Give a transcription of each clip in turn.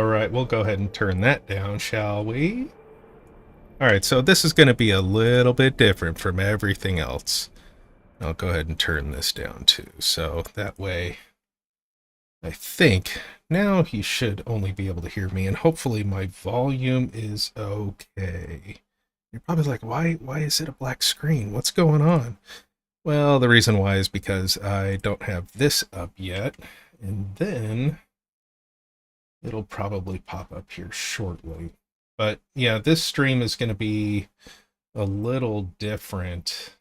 right, we'll go ahead and turn that down, shall we? Alright, so this is going to be a little bit different from everything else. I'll go ahead and turn this down too, so that way I think now you should only be able to hear me, and hopefully my volume is okay. You're probably like, why is it a black screen? What's going on? Well, the reason why is because I don't have this up yet, and then it'll probably pop up here shortly. But yeah, this stream is going to be a little different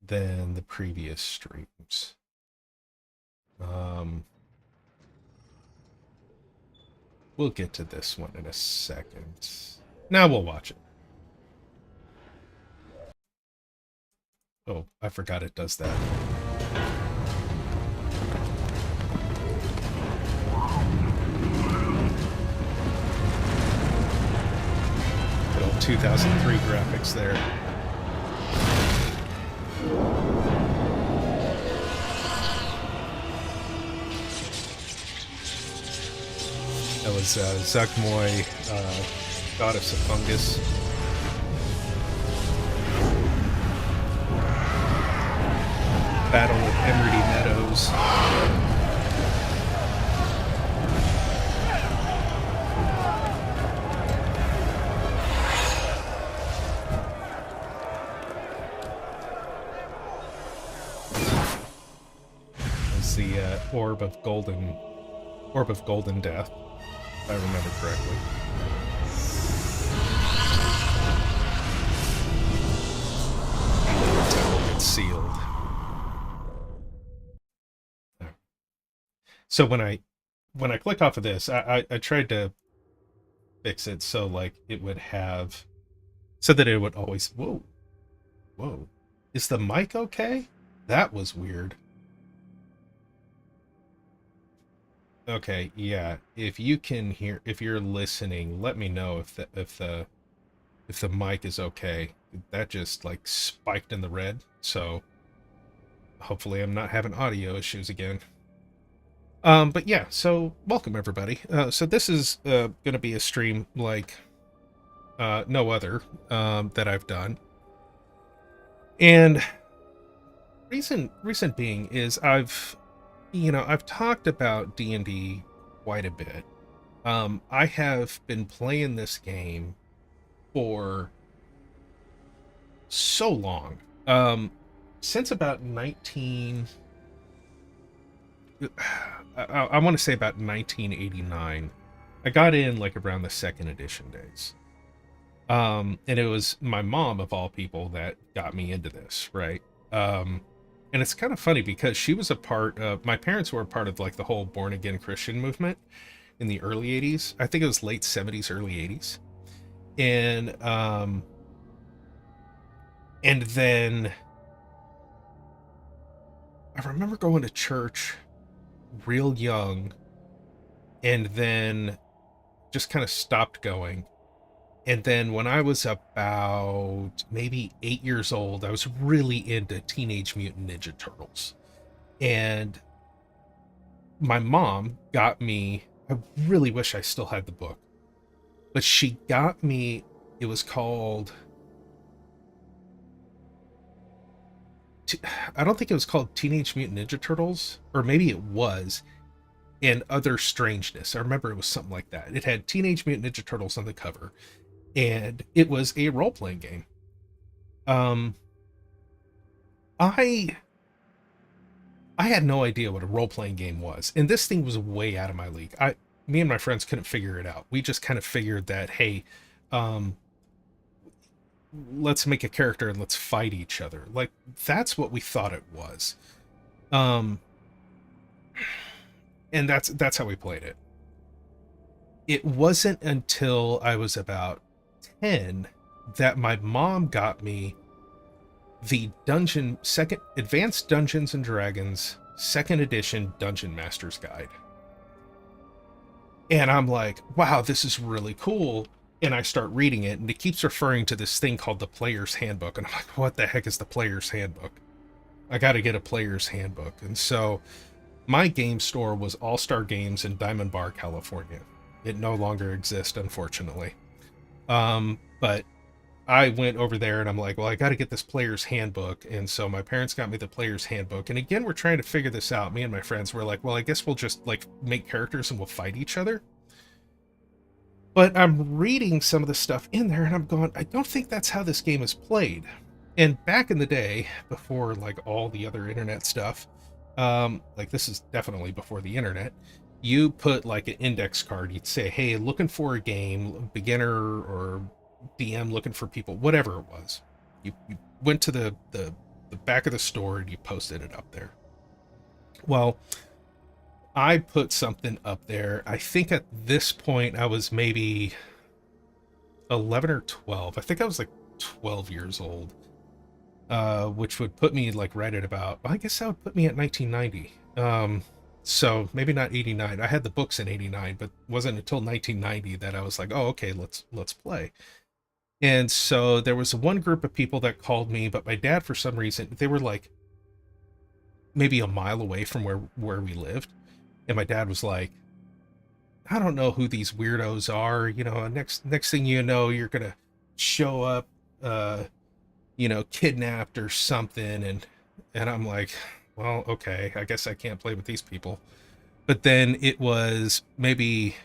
than the previous streams. We'll get to this one in a second. Now we'll watch it. Oh, I forgot it does that. Good old 2003 graphics there. That was Zuckmoy, Goddess of Fungus. Battle of Emerald Meadows. It's the Orb of Golden Death, if I remember correctly. The temple gets sealed. So when I click off of this, I tried to fix it so like it would have, so that it would always, whoa, is the mic okay? That was weird. Okay, yeah. If you can hear, if you're listening, let me know if the mic is okay. That just like spiked in the red, so hopefully I'm not having audio issues again. But yeah, so welcome everybody. So this is gonna be a stream like no other that I've done. And reason being is I've talked about D&D quite a bit. I have been playing this game for so long. Since about 19 I want to say about 1989. I got in like around the second edition days. And it was my mom of all people that got me into this, right? And it's kind of funny because she was a part of, my parents were a part of like the whole born again Christian movement in the early 80s. I think it was late 70s, early 80s. And then I remember going to church real young and then just kind of stopped going. And then when I was about maybe 8 years old, I was really into Teenage Mutant Ninja Turtles. And my mom got me, I really wish I still had the book, but she got me, it was called, I don't think it was called Teenage Mutant Ninja Turtles, or maybe it was, and Other Strangeness. I remember it was something like that. It had Teenage Mutant Ninja Turtles on the cover, and it was a role-playing game. I had no idea what a role-playing game was, and this thing was way out of my league. Me and my friends couldn't figure it out. We just kind of figured that, hey, let's make a character and let's fight each other. Like, that's what we thought it was. And that's how we played it. It wasn't until I was about 10 that my mom got me the Advanced Dungeons and Dragons 2nd edition Dungeon Master's Guide. And I'm like, wow, this is really cool. And I start reading it, and it keeps referring to this thing called the Player's Handbook. And I'm like, what the heck is the Player's Handbook? I got to get a Player's Handbook. And so my game store was All Star Games in Diamond Bar, California. It no longer exists, unfortunately. But I went over there and I'm like, well, I got to get this player's handbook. And so my parents got me the player's handbook. And again, we're trying to figure this out. Me and my friends were like, well, I guess we'll just like make characters and we'll fight each other. But I'm reading some of the stuff in there and I'm going, I don't think that's how this game is played. And back in the day, before like all the other internet stuff, like this is definitely before the internet, you put like an index card. You'd say, hey, looking for a game, beginner or DM looking for people, whatever it was. You went to the back of the store and you posted it up there. Well, I put something up there. I think at this point I was maybe 11 or 12. I think I was like 12 years old, which would put me like right at about, I guess that would put me at 1990. So maybe not 89. I had the books in 89, but wasn't until 1990 that I was like, oh, okay, let's play. And so there was one group of people that called me, but my dad, for some reason, they were like maybe a mile away from where we lived. And my dad was like, I don't know who these weirdos are. You know, next thing you know, you're gonna show up, uh, kidnapped or something. And I'm like, well, okay, I guess I can't play with these people. But then it was maybe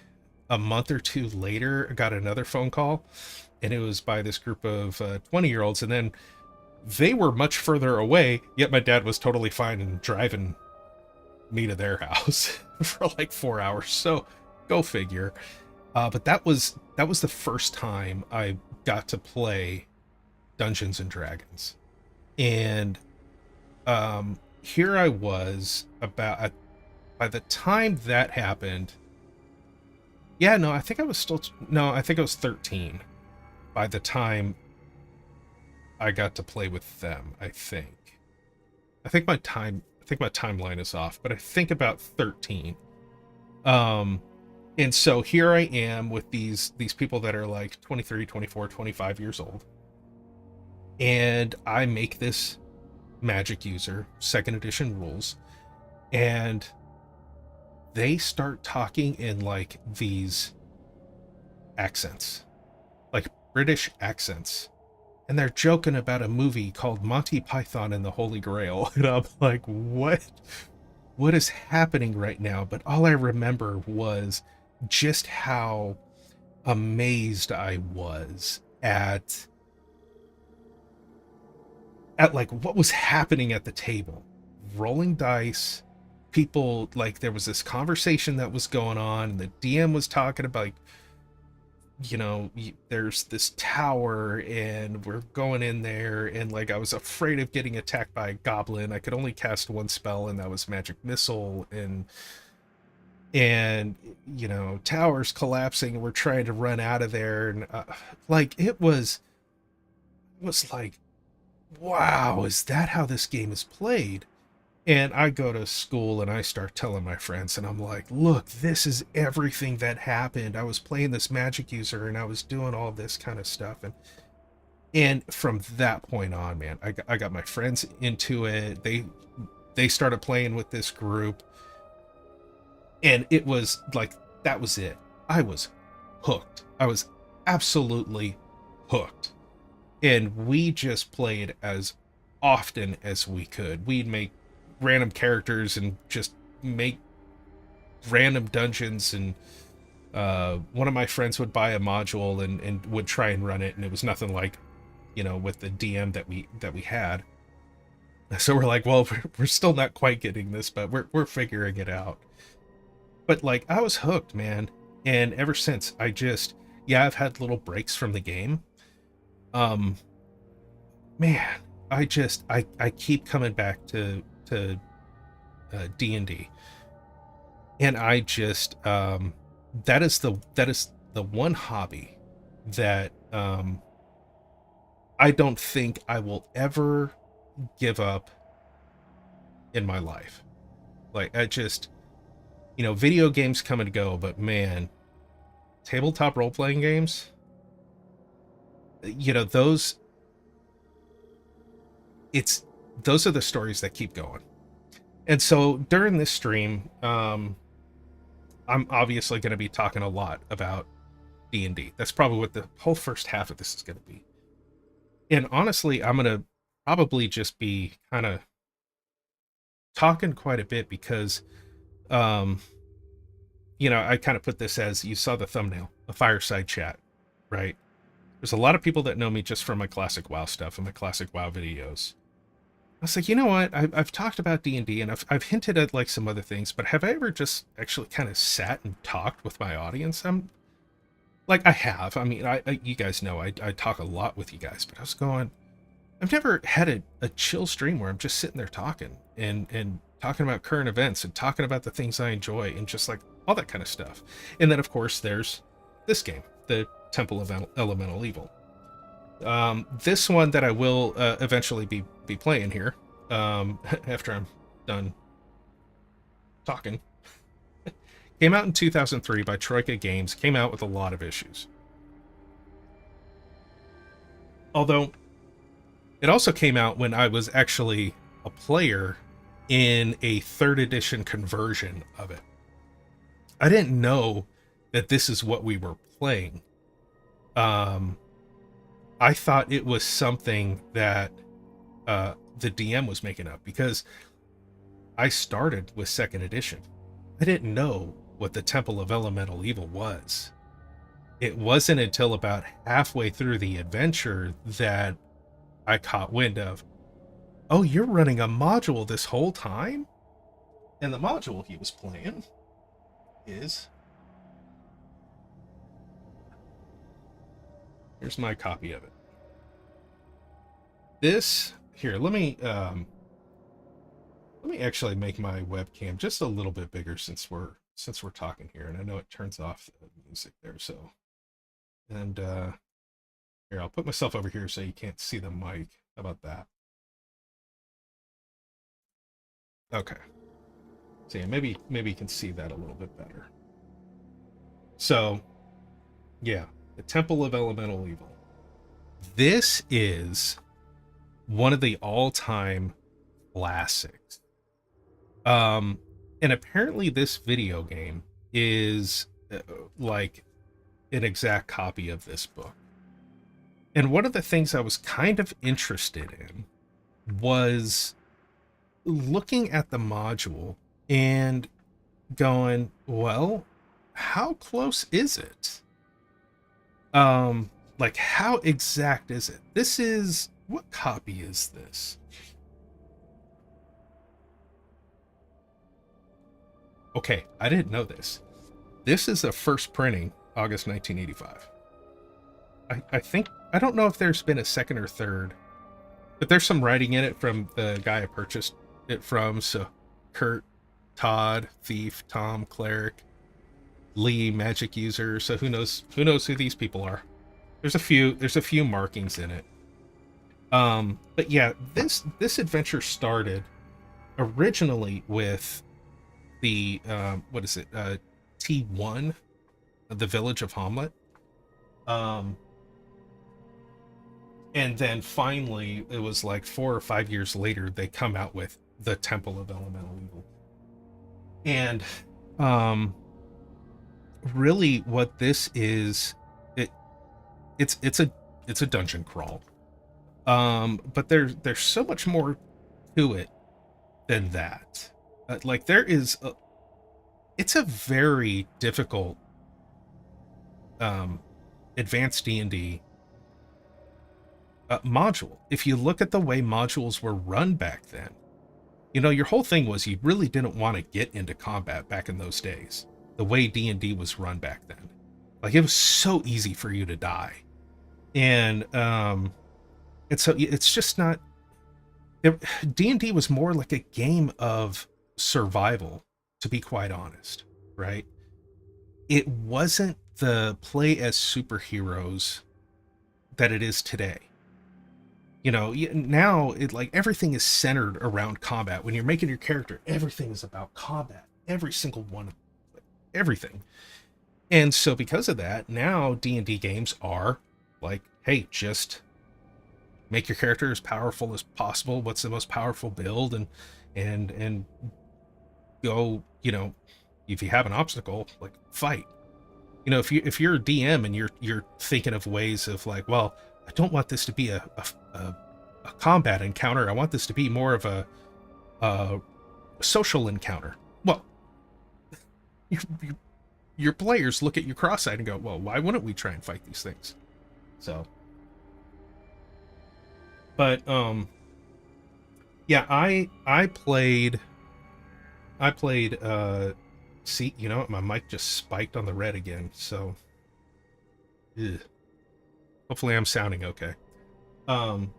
a month or two later, I got another phone call, and it was by this group of 20-year-olds. And then they were much further away, yet my dad was totally fine in driving me to their house for like 4 hours. So go figure. But that was the first time I got to play Dungeons and Dragons. And here I was about by the time that happened. Yeah, no, I think I was still no, I think I was 13 by the time I got to play with them, I think. I think my timeline is off, but I think about 13. Um and so here I am with these people that are like 23, 24, 25 years old. And I make this magic user, second edition rules, and they start talking in like these accents, like British accents. And they're joking about a movie called Monty Python and the Holy Grail. And I'm like, what is happening right now? But all I remember was just how amazed I was at like what was happening at the table. Rolling dice, people, like there was this conversation that was going on, and the DM was talking about like, there's this tower and we're going in there, and like I was afraid of getting attacked by a goblin. I could only cast one spell, and that was magic missile. And towers collapsing, and we're trying to run out of there. And like it was like, wow, is that how this game is played? And I go to school and I start telling my friends, and I'm like, look, this is everything that happened. I was playing this magic user and I was doing all this kind of stuff. And from that point on, man, I got my friends into it. They started playing with this group, and it was like, that was it. I was hooked. I was absolutely hooked. And we just played as often as we could. We'd make random characters and just make random dungeons. And one of my friends would buy a module and would try and run it, and it was nothing like with the DM that we had. So we're like, well, we're still not quite getting this, but we're figuring it out. But like, I was hooked, man. And ever since, yeah, I've had little breaks from the game. um Man, I keep coming back to D&D. And I just that is the one hobby that I don't think I will ever give up in my life. Like, I just, video games come and go, but man, tabletop role-playing games, those, it's those are the stories that keep going. And so during this stream, I'm obviously going to be talking a lot about D&D. That's probably what the whole first half of this is going to be. And honestly, I'm going to probably just be kind of talking quite a bit because, um, I kind of put this as you saw the thumbnail, a fireside chat, right? There's a lot of people that know me just from my classic WoW stuff and my classic WoW videos. I was like, you know what? I've talked about D&D and I've hinted at like some other things, but have I ever just actually kind of sat and talked with my audience? I'm like, I have. I mean, you guys know I talk a lot with you guys, but I was going, I've never had a chill stream where I'm just sitting there talking and talking about current events and talking about the things I enjoy and just like all that kind of stuff. And then of course there's this game, the Temple of Elemental Evil. This one that I will eventually be playing here after I'm done talking. Came out in 2003 by Troika Games. Came out with a lot of issues. Although it also came out when I was actually a player in a third edition conversion of it. I didn't know that this is what we were playing. I thought it was something that the DM was making up because I started with second edition. I didn't know what the Temple of Elemental Evil was. It wasn't until about halfway through the adventure that I caught wind of, oh, you're running a module this whole time? And the module he was playing is... Here's my copy of it. This... Here, let me actually make my webcam just a little bit bigger since we're talking here, and I know it turns off the music there, so... And, here, I'll put myself over here so you can't see the mic. How about that? Okay. So yeah, maybe you can see that a little bit better. So, yeah, the Temple of Elemental Evil. This is one of the all-time classics. And apparently this video game is like an exact copy of this book. And one of the things I was kind of interested in was looking at the module and going, well, how close is it? Like how exact is it? This is, what copy is this? Okay, I didn't know this. This is the first printing, August 1985. I think, I don't know if there's been a second or third, but there's some writing in it from the guy I purchased it from. So Kurt, Todd, Thief, Tom, Cleric, Lee, Magic User. So who knows who these people are. There's a few markings in it. But yeah, this adventure started originally with the what is it? T1, the village of Hamlet. And then finally, it was like 4 or 5 years later, they come out with the Temple of Elemental Evil. And really, what this is, it's a dungeon crawl. But there's so much more to it than that. Like there is, it's a very difficult advanced D&D module. If you look at the way modules were run back then, your whole thing was you really didn't want to get into combat back in those days. The way D&D was run back then, like it was so easy for you to die, and so it's just not. D&D was more like a game of survival, to be quite honest, right? It wasn't the play as superheroes that it is today. Now it like everything is centered around combat. When you're making your character, everything is about combat. Every single one, everything. And so because of that, now D&D games are like, hey, just make your character as powerful as possible. What's the most powerful build, and go, If you have an obstacle, like, fight. You know, if you're a DM and you're thinking of ways of like, well, I don't want this to be a combat encounter. I want this to be more of a social encounter. Well, you, your players look at you cross-eyed and go, well, why wouldn't we try and fight these things? So, but yeah, I played see, you know what, my mic just spiked on the red again, so ugh. Hopefully I'm sounding okay. um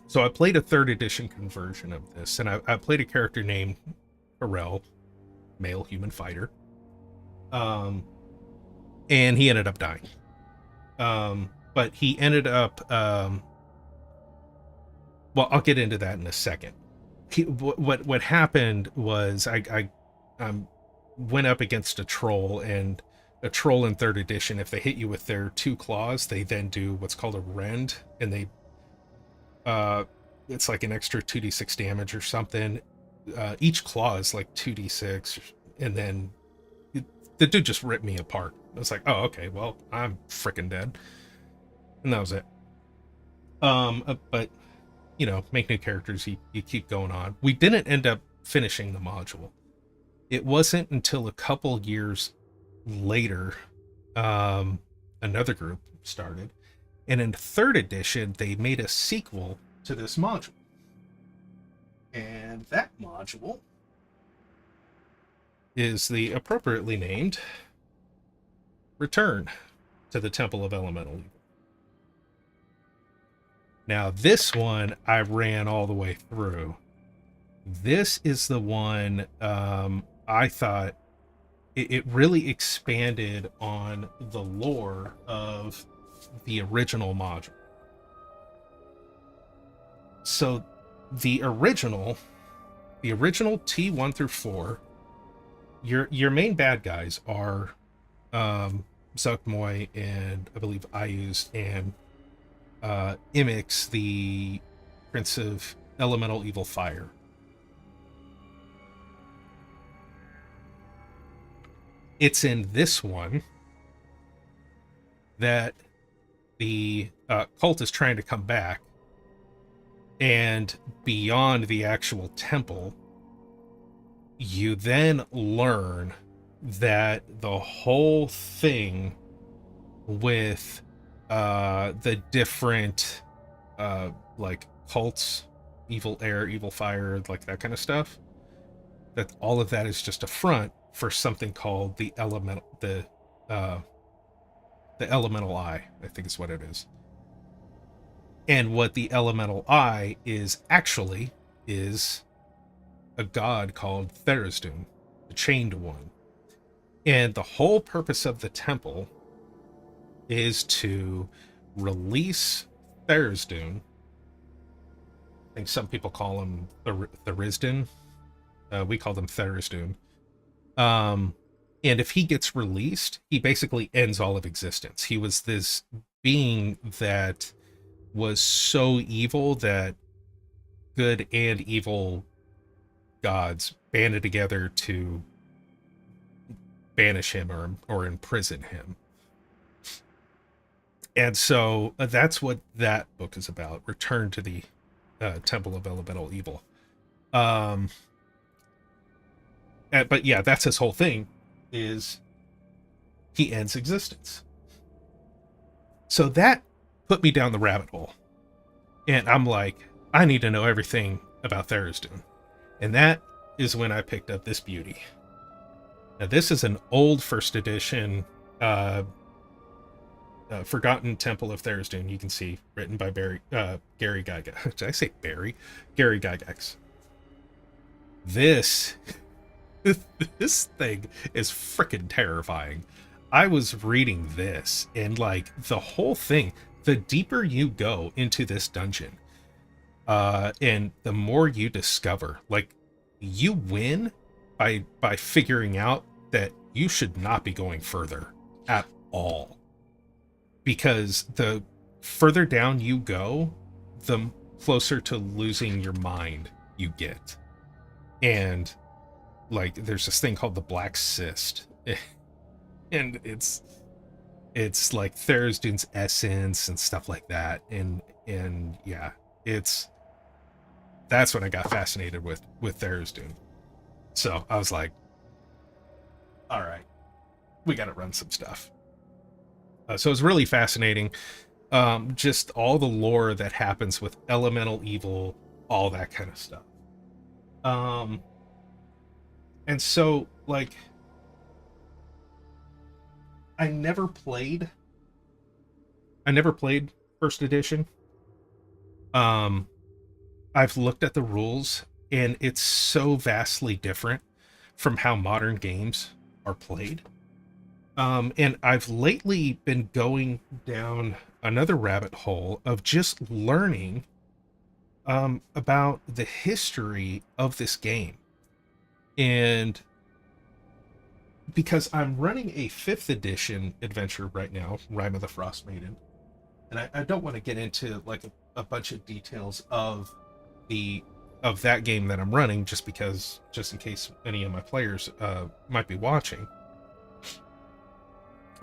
so I played a third edition conversion of this, and I played a character named Harel, male human fighter. um and he ended up dying. But he ended up well, I'll get into that in a second. What happened was I went up against a troll, and a troll in third edition, if they hit you with their two claws, they then do what's called a rend, and they uh it's like an extra 2d6 damage or something. Each claw is like 2d6, and then the dude just ripped me apart. I was like, oh, okay, well, I'm freaking dead, and that was it. But you know, make new characters, you keep going on. We didn't end up finishing the module. It wasn't until a couple years later, another group started, and in third edition they made a sequel to this module, and that module is the appropriately named Return to the Temple of Elemental Evil. Now, this one I ran all the way through. This is the one, I thought it really expanded on the lore of the original module. So the original T1 through 4, your main bad guys are Zuckmoy, and I believe Ayuz, and Imix, the Prince of Elemental Evil Fire. It's in this one that the cult is trying to come back, and beyond the actual temple, you then learn that the whole thing with the different like cults, evil air, evil fire, like that kind of stuff, that all of that is just a front for something called the elemental eye, I think is what it is. And what the elemental eye is actually is a god called Tharizdun, the Chained One. And the whole purpose of the temple is to release Tharizdun. I think some people call him Tharizdun. We call them Tharizdun. And if he gets released, he basically ends all of existence. He was this being that was so evil that good and evil gods banded together to banish him or imprison him. And so that's what that book is about. Return to the Temple of Elemental Evil. But yeah, that's his whole thing, is he ends existence. So that put me down the rabbit hole. And I'm like, I need to know everything about Tharizdun. And that is when I picked up this beauty. Now, this is an old first edition Forgotten Temple of Tharizdun. You can see, written by Gary Gygax. Did I say Barry? Gary Gygax. This thing is freaking terrifying. I was reading this, and like the whole thing, the deeper you go into this dungeon, and the more you discover, like, you win by figuring out that you should not be going further at all. Because the further down you go, the closer to losing your mind you get. And like there's this thing called the Black Cyst, and it's like Tharizdun's essence and stuff like that, and yeah, it's that's when I got fascinated with Tharizdun. So I was like, all right, we got to run some stuff. So it's really fascinating. Just all the lore that happens with elemental evil, all that kind of stuff. Um, and so like I never played I never played first edition. Um, I've looked at the rules and it's so vastly different from how modern games are played. And I've lately been going down another rabbit hole of just learning about the history of this game. And because I'm running a fifth edition adventure right now, Rime of the Frost Maiden, and I don't want to get into like a bunch of details the of that game that I'm running, just in case any of my players might be watching.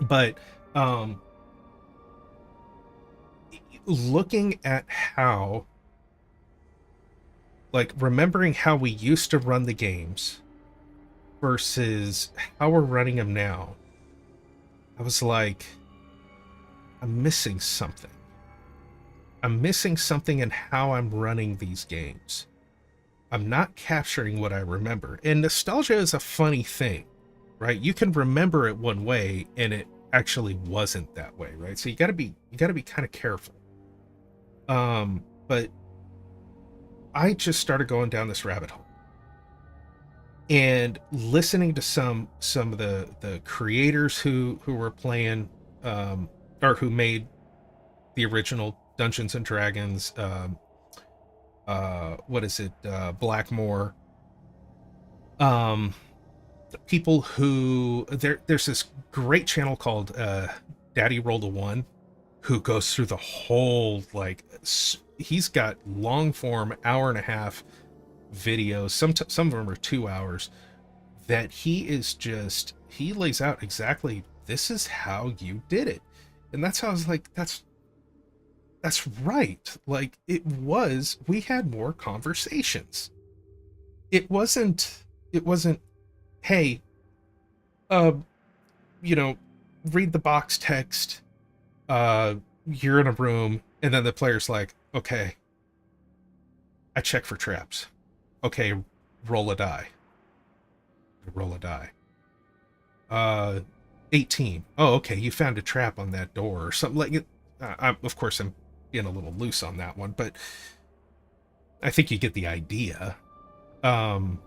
But um, looking at how, like, remembering how we used to run the games versus how we're running them now, I was like, I'm missing something. I'm missing something in how I'm running these games. I'm not capturing what I remember. And nostalgia is a funny thing, right? You can remember it one way and it actually wasn't that way, right? So you got to be kind of careful. But I just started going down this rabbit hole and listening to some of the creators who were playing or who made the original Dungeons and Dragons, what is it, Blackmore, um people who there's this great channel called Daddy Rolled a One, who goes through the whole, like, he's got long form hour and a half videos, some of them are 2 hours, that he lays out exactly, this is how you did it. And that's how I was like, that's right. Like, we had more conversations. It wasn't hey, uh you know, read the box text, you're in a room, and then the player's like, okay, I check for traps. Okay, roll a die. Roll a die. uh 18. Oh, okay, you found a trap on that door or something like it. Of course, I'm being a little loose on that one, but I think you get the idea. um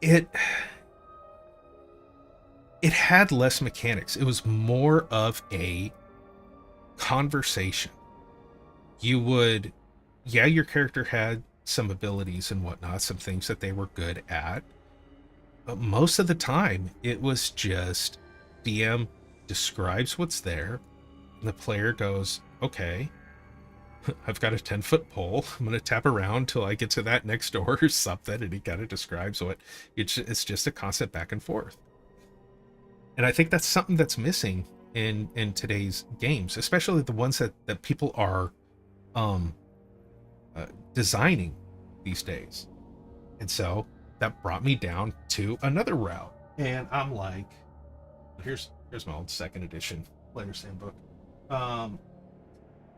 it it had less mechanics. It was more of a conversation. You would, yeah, your character had some abilities and whatnot, some things that they were good at, but most of the time it was just DM describes what's there, and the player goes, okay, I've got a 10-foot pole, I'm going to tap around till I get to that next door or something, and he kind of describes what it's just a constant back and forth. And I think that's something that's missing in today's games, especially the ones that people are um designing these days. And so that brought me down to another route. And I'm like, here's my old second edition player's handbook. Um,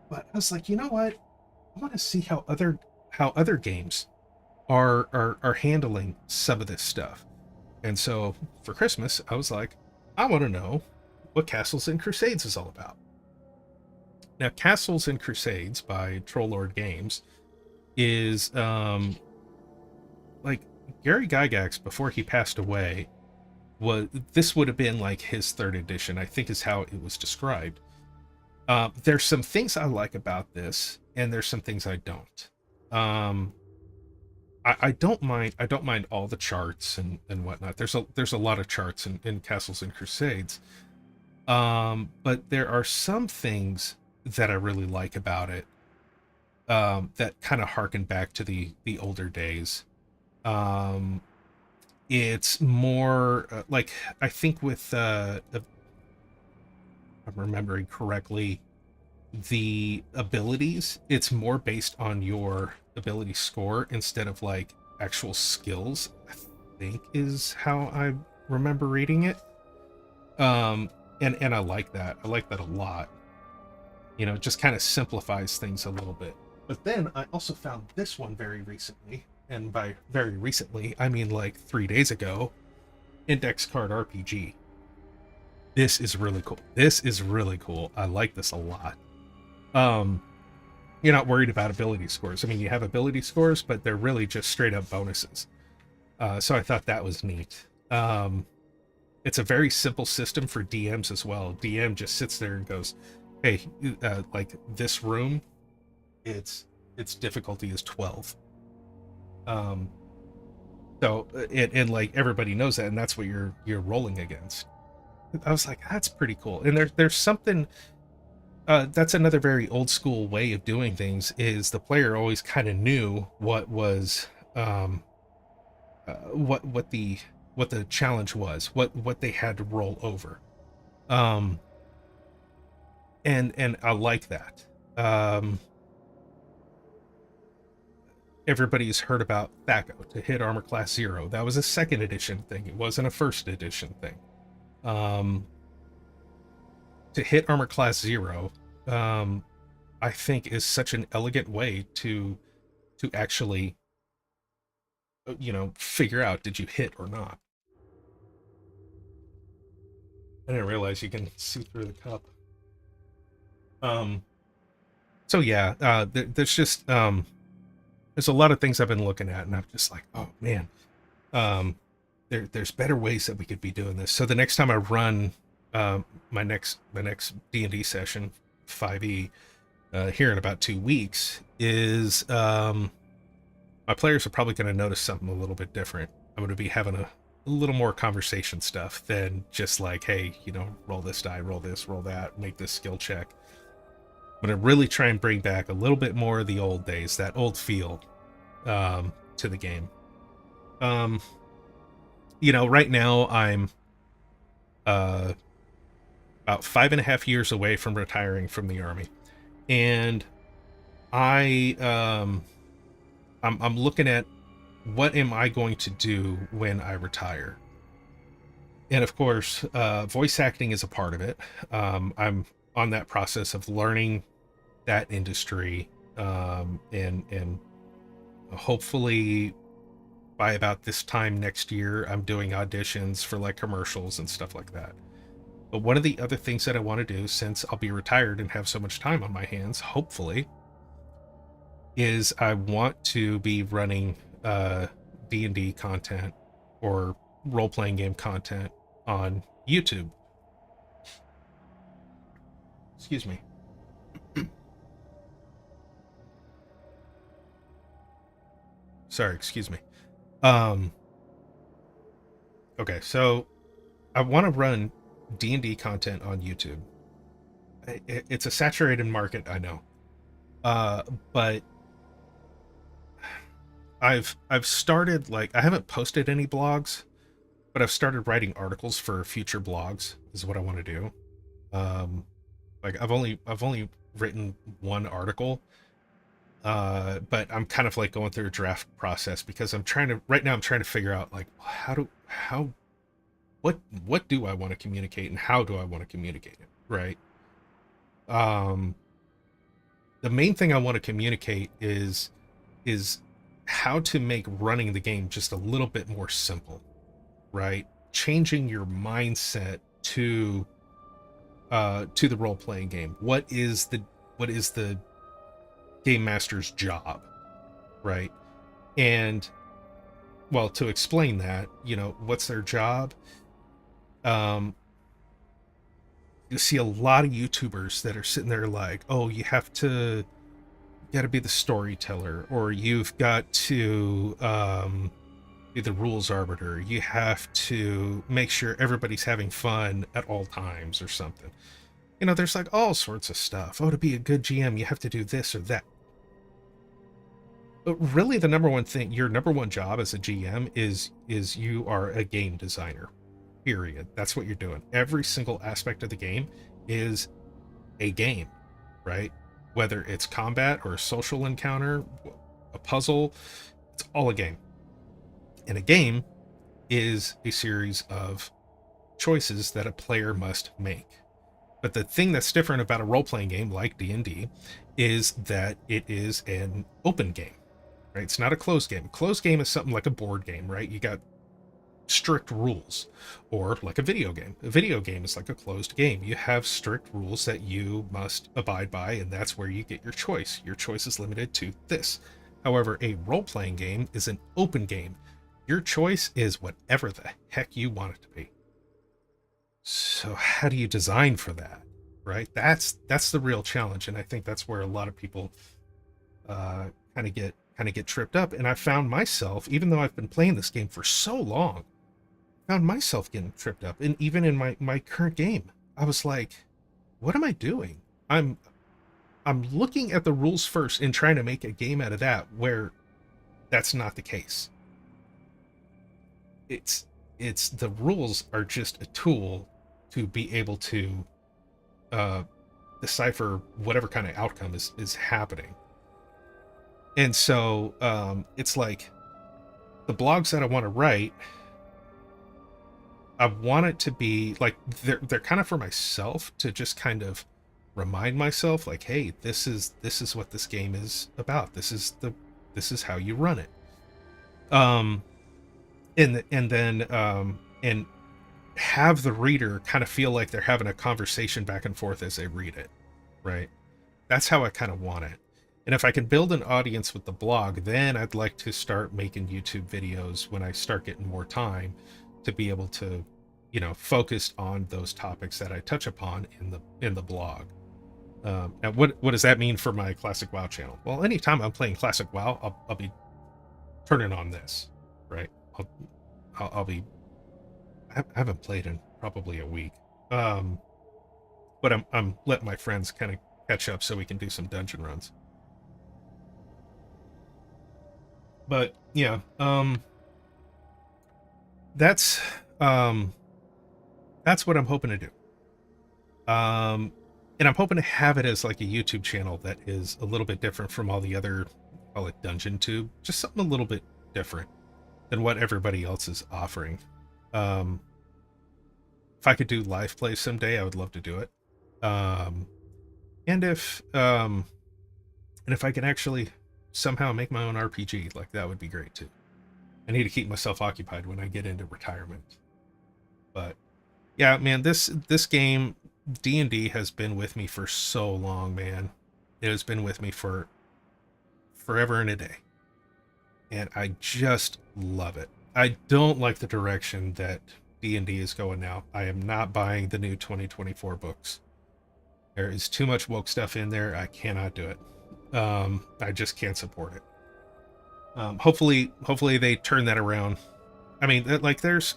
but I was like, you know what? I want to see how other games are handling some of this stuff. And so for Christmas, I was like, I want to know what Castles and Crusades is all about. Now, Castles and Crusades by Troika Games is like Gary Gygax, before he passed away, was this would have been like his third edition, I think, is how it was described. There's some things I like about this, and there's some things I don't. Um, I don't mind. I don't mind all the charts and whatnot. There's a lot of charts in Castles and Crusades. But there are some things that I really like about it, that kind of harken back to the older days. it's more like, I think with if I'm remembering correctly, the abilities, it's more based on your ability score instead of like actual skills, I think is how I remember reading it. um and I like that. I like that a lot. It just kind of simplifies things a little bit. But then I also found this one very recently, and by very recently I mean like 3 days ago. Index Card RPG. This is really cool. This is really cool. I like this a lot. um you're not worried about ability scores. I mean, you have ability scores, but they're really just straight up bonuses. So I thought that was neat. It's a very simple system for DMs as well. DM just sits there and goes, "Hey, like this room, its difficulty is 12." Um, and like everybody knows that, and that's what you're rolling against. I was like, that's pretty cool. And there's something. That's another very old school way of doing things. Is the player always kind of knew what was what the challenge was, what they had to roll over. um and I like that. um Everybody's heard about Thaco to hit armor class 0. That was a second edition thing, it wasn't a first edition thing. um to hit armor class 0, um I think is such an elegant way to actually figure out, did you hit or not. I didn't realize you can see through the cup. um so yeah, there's just there's a lot of things I've been looking at, and I'm just like, oh man, um, there's better ways that we could be doing this. So the next time I run my next D&D session, 5e, here in about 2 weeks, is my players are probably going to notice something a little bit different. I'm going to be having a little more conversation stuff than just like, hey, roll this die, roll this, roll that, make this skill check. I'm going to really try and bring back a little bit more of the old days, that old feel, to the game. Um, right now I'm uh, about 5.5 years away from retiring from the army, and I I'm looking at, what am I going to do when I retire? And of course, voice acting is a part of it. I'm on that process of learning that industry, and hopefully by about this time next year, I'm doing auditions for like commercials and stuff like that. But one of the other things that I want to do, since I'll be retired and have so much time on my hands, hopefully, is I want to be running D&D content or role-playing game content on YouTube. Excuse me. Sorry, excuse me. Um okay, so I want to run D&D content on YouTube. It's a saturated market, I know. Uh but I've started, like, I haven't posted any blogs, but I've started writing articles for future blogs is what I want to do. Like I've only written one article, but I'm kind of like going through a draft process because I'm trying to figure out, like, how what do I want to communicate and how do I want to communicate it, right? Um the main thing I want to communicate is how to make running the game just a little bit more simple, right? Changing your mindset to the role playing game. What is the game master's job, right? And, well, to explain that, what's their job? Um, you see a lot of YouTubers that are sitting there like, oh, you got to be the storyteller, or you've got to be the rules arbiter. You have to make sure everybody's having fun at all times or something. There's like all sorts of stuff. Oh, to be a good GM, you have to do this or that. really the number one thing, your number one job as a GM is you are a game designer. Period. That's what you're doing. Every single aspect of the game is a game, right? Whether it's combat or a social encounter, a puzzle, it's all a game. And a game is a series of choices that a player must make. But the thing that's different about a role-playing game like D&D is that it is an open game, right? It's not a closed game. Closed game is something like a board game, right? You got strict rules, or like a video game. A video game is like a closed game. You have strict rules that you must abide by, and that's where you get your choice. Your choice is limited to this. However, a role-playing game is an open game. Your choice is whatever the heck you want it to be. So how do you design for that, right? That's the real challenge, and I think that's where a lot of people kind of get tripped up. And I found myself, even though I've been playing this game for so long, found myself getting tripped up. And even in my current game, I was like, what am I doing? I'm looking at the rules first and trying to make a game out of that, where that's not the case. It's the rules are just a tool to be able to uh decipher whatever kind of outcome is happening. And so it's like the blogs that I want to write, I want it to be like they're kind of for myself, to just kind of remind myself, like, hey, this is what this game is about. This is how you run it. Um and then and have the reader kind of feel like they're having a conversation back and forth as they read it, right? That's how I kind of want it. And if I can build an audience with the blog, then I'd like to start making YouTube videos when I start getting more time, to be able to, focus on those topics that I touch upon in the blog. And what does that mean for my Classic WoW channel? Well, anytime I'm playing Classic WoW, I'll be turning on this, right? I'll be. I haven't played in probably a week, um, but I'm letting my friends kind of catch up so we can do some dungeon runs. But yeah, that's um, that's what I'm hoping to do. Um, and I'm hoping to have it as like a YouTube channel that is a little bit different from all the other, call it Dungeon Tube, just something a little bit different than what everybody else is offering. Um, if I could do live play someday, I would love to do it. Um, and if I can actually somehow make my own RPG, like, that would be great too. I need to keep myself occupied when I get into retirement. But yeah, man, this game D&D has been with me for so long, man. It has been with me for forever and a day, and I just love it. I don't like the direction that D&D is going now. I am not buying the new 2024 books. There is too much woke stuff in there. I cannot do it. I just can't support it. Hopefully they turn that around. I mean, like, there's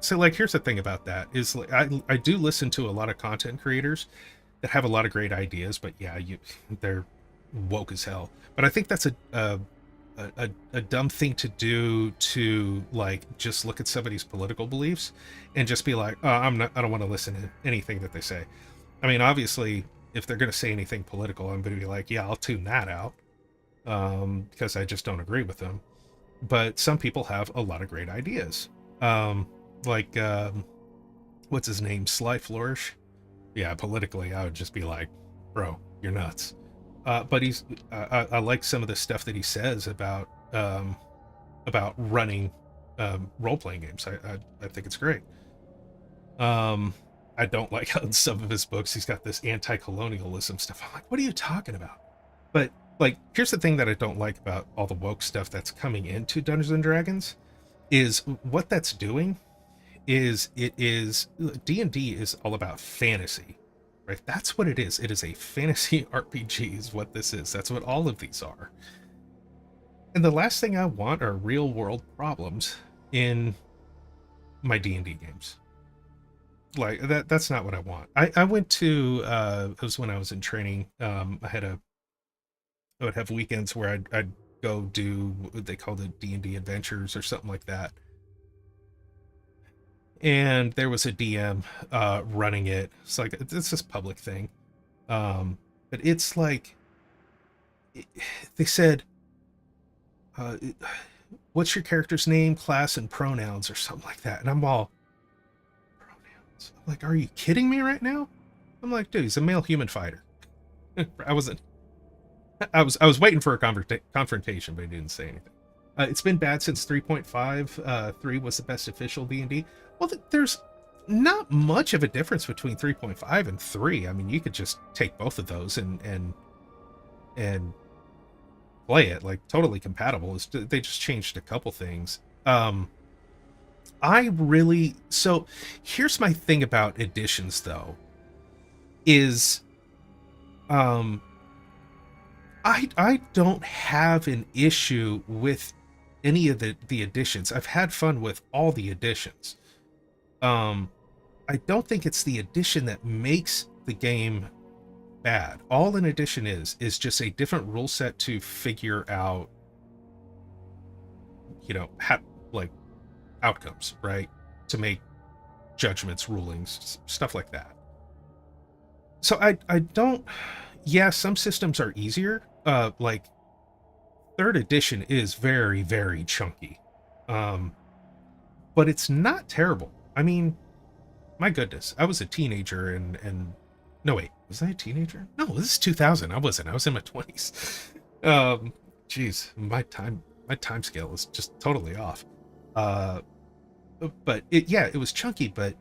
so, like, here's the thing about that is, like, I do listen to a lot of content creators that have a lot of great ideas, but yeah, they're woke as hell. But I think that's a dumb thing to do, to, like, just look at somebody's political beliefs and just be like, oh, I don't want to listen to anything that they say. I mean, obviously, if they're going to say anything political, I'm going to be like, yeah, I'll tune that out, because I just don't agree with them. But some people have a lot of great ideas. Like, what's his name? Sly Flourish. Yeah, politically, I would just be like, bro, you're nuts. But I like some of the stuff that he says about running role playing games. I think it's great. I don't like how in some of his books he's got this anti-colonialism stuff. I'm like, what are you talking about? But, like, here's the thing that I don't like about all the woke stuff that's coming into Dungeons and Dragons, is what that's doing is, it is, D&D is all about fantasy, right? That's what it is. It is a fantasy RPG is what this is. That's what all of these are. And the last thing I want are real world problems in my D&D games. Like, that's not what I want. I went to it was when I was in training. I would have weekends where I'd go do what they called it D&D Adventures or something like that. And there was a DM running it. It's like it's this public thing, but it's like they said, uh, "What's your character's name, class, and pronouns?" or something like that, and I'm all pronouns. I'm like, are you kidding me right now? I'm like, dude, he's a male human fighter. I wasn't. I was waiting for a confrontation, but he didn't say anything. It's been bad since 3.5. 3 was the best official D&D. Well, there's not much of a difference between 3.5 and 3. I mean, you could just take both of those and play it like totally compatible. They just changed a couple things. I really so here's my thing about editions though is I don't have an issue with any of the additions. I've had fun with all the additions. I don't think it's the addition that makes the game bad. All an addition is just a different rule set to figure out, like outcomes, right? To make judgments, rulings, stuff like that. So I don't. Yeah, some systems are easier. Like third edition is very, very chunky. But it's not terrible. I mean, my goodness, I was a teenager and no wait, was I a teenager? No, this is 2000. I wasn't. I was in my 20s. Geez, my time scale is just totally off. But it was chunky, but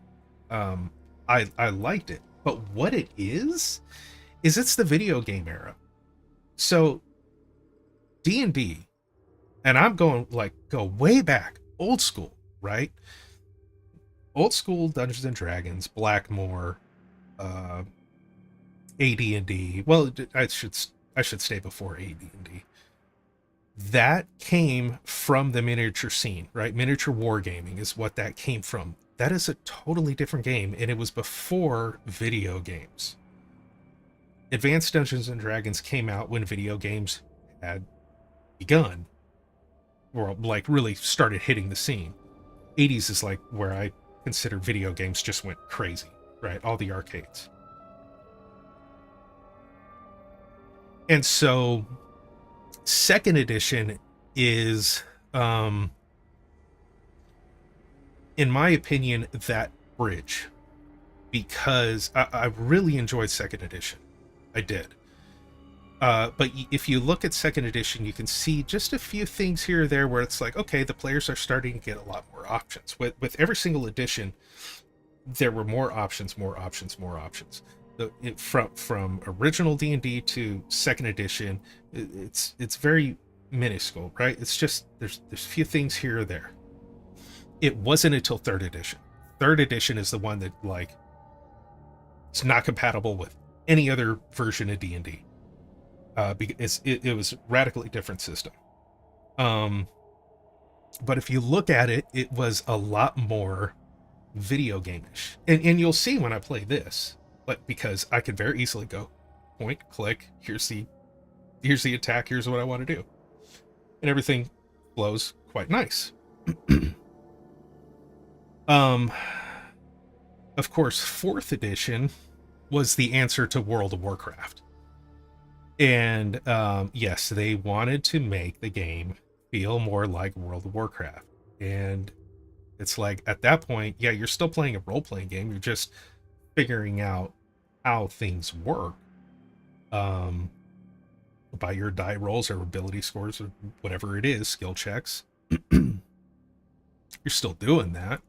I liked it. But what it is it's the video game era. So D&D, and I'm going go way back, old school, right? Old school Dungeons and Dragons, Blackmore, AD&D. Well, I should stay before AD&D. That came from the miniature scene, right? Miniature wargaming is what that came from. That is a totally different game, and it was before video games. Advanced Dungeons and Dragons came out when video games had begun, or like really started hitting the scene. 80s is like where I consider video games just went crazy, right? All the arcades. And so second edition is, in my opinion, that bridge, because I really enjoyed second edition. I did. But if you look at second edition, you can see just a few things here or there where it's like, okay, the players are starting to get a lot more options. With every single edition, there were more options. From original D&D to second edition, it's very minuscule, right? It's just there's a few things here or there. It wasn't until third edition. Third edition is the one that it's not compatible with any other version of D&D. Because it was a radically different system. But if you look at it, it was a lot more video game-ish. And you'll see when I play this, because I could very easily go point, click, here's the attack, here's what I want to do. And everything flows quite nice. Of course, fourth edition was the answer to World of Warcraft. And yes, they wanted to make the game feel more like World of Warcraft. And it's like, at that point, yeah, you're still playing a role-playing game. You're just figuring out how things work by your die rolls or ability scores or whatever it is, skill checks. You're still doing that.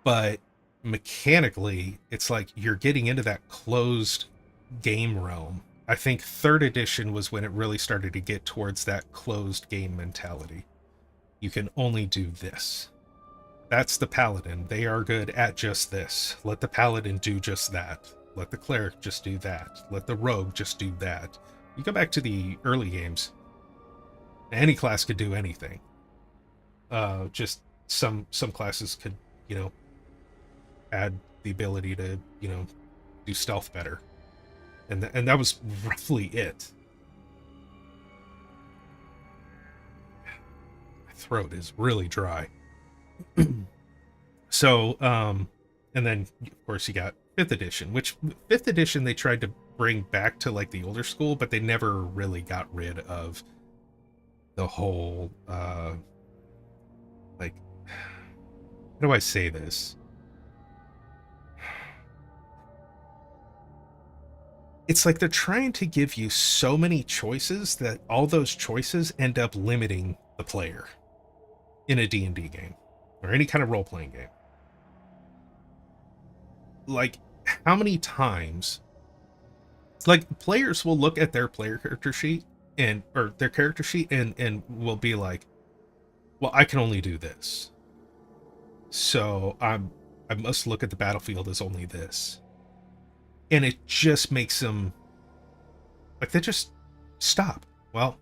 But mechanically, it's like you're getting into that closed game realm. I think third edition was when it really started to get towards that closed game mentality. You can only do this. That's the paladin. They are good at just this. Let the paladin do just that. Let the cleric just do that. Let the rogue just do that. You go back to the early games, any class could do anything. Just some classes could, add the ability to, do stealth better. And that was roughly it. throat is really dry. So, and then of course you got fifth edition, which fifth edition they tried to bring back to like the older school, but they never really got rid of the whole, like, how do I say this? It's like they're trying to give you so many choices that all those choices end up limiting the player in a D&D game or any kind of role-playing game. Like, how many times, like, players will look at their player character sheet or their character sheet and will be like, well, I can only do this, so I must look at the battlefield as only this. And it just makes them like, they just stop. Well,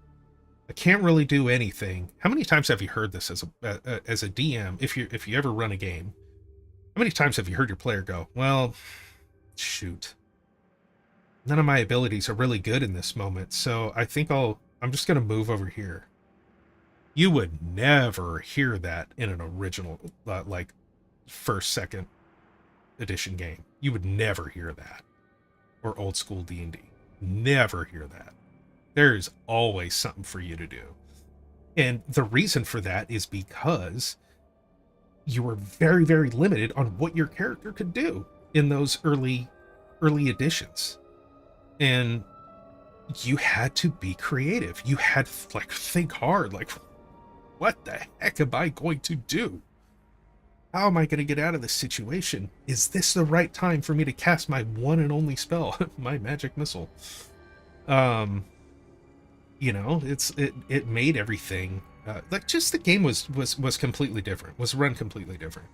I can't really do anything. How many times have you heard this as a DM? If you ever run a game, how many times have you heard your player go, well, shoot, none of my abilities are really good in this moment, so I think I'm just gonna move over here. You would never hear that in an original, like, first, second edition game. You would never hear that. Or old school D&D. Never hear that. There's always something for you to do. And the reason for that is because you were very, very limited on what your character could do in those early editions. And you had to be creative. You had to, like, think hard, like, what the heck am I going to do? How am I going to get out of this situation? Is this the right time for me to cast my one and only spell, my magic missile? You know, it made everything, like, just the game was completely different, was run completely different.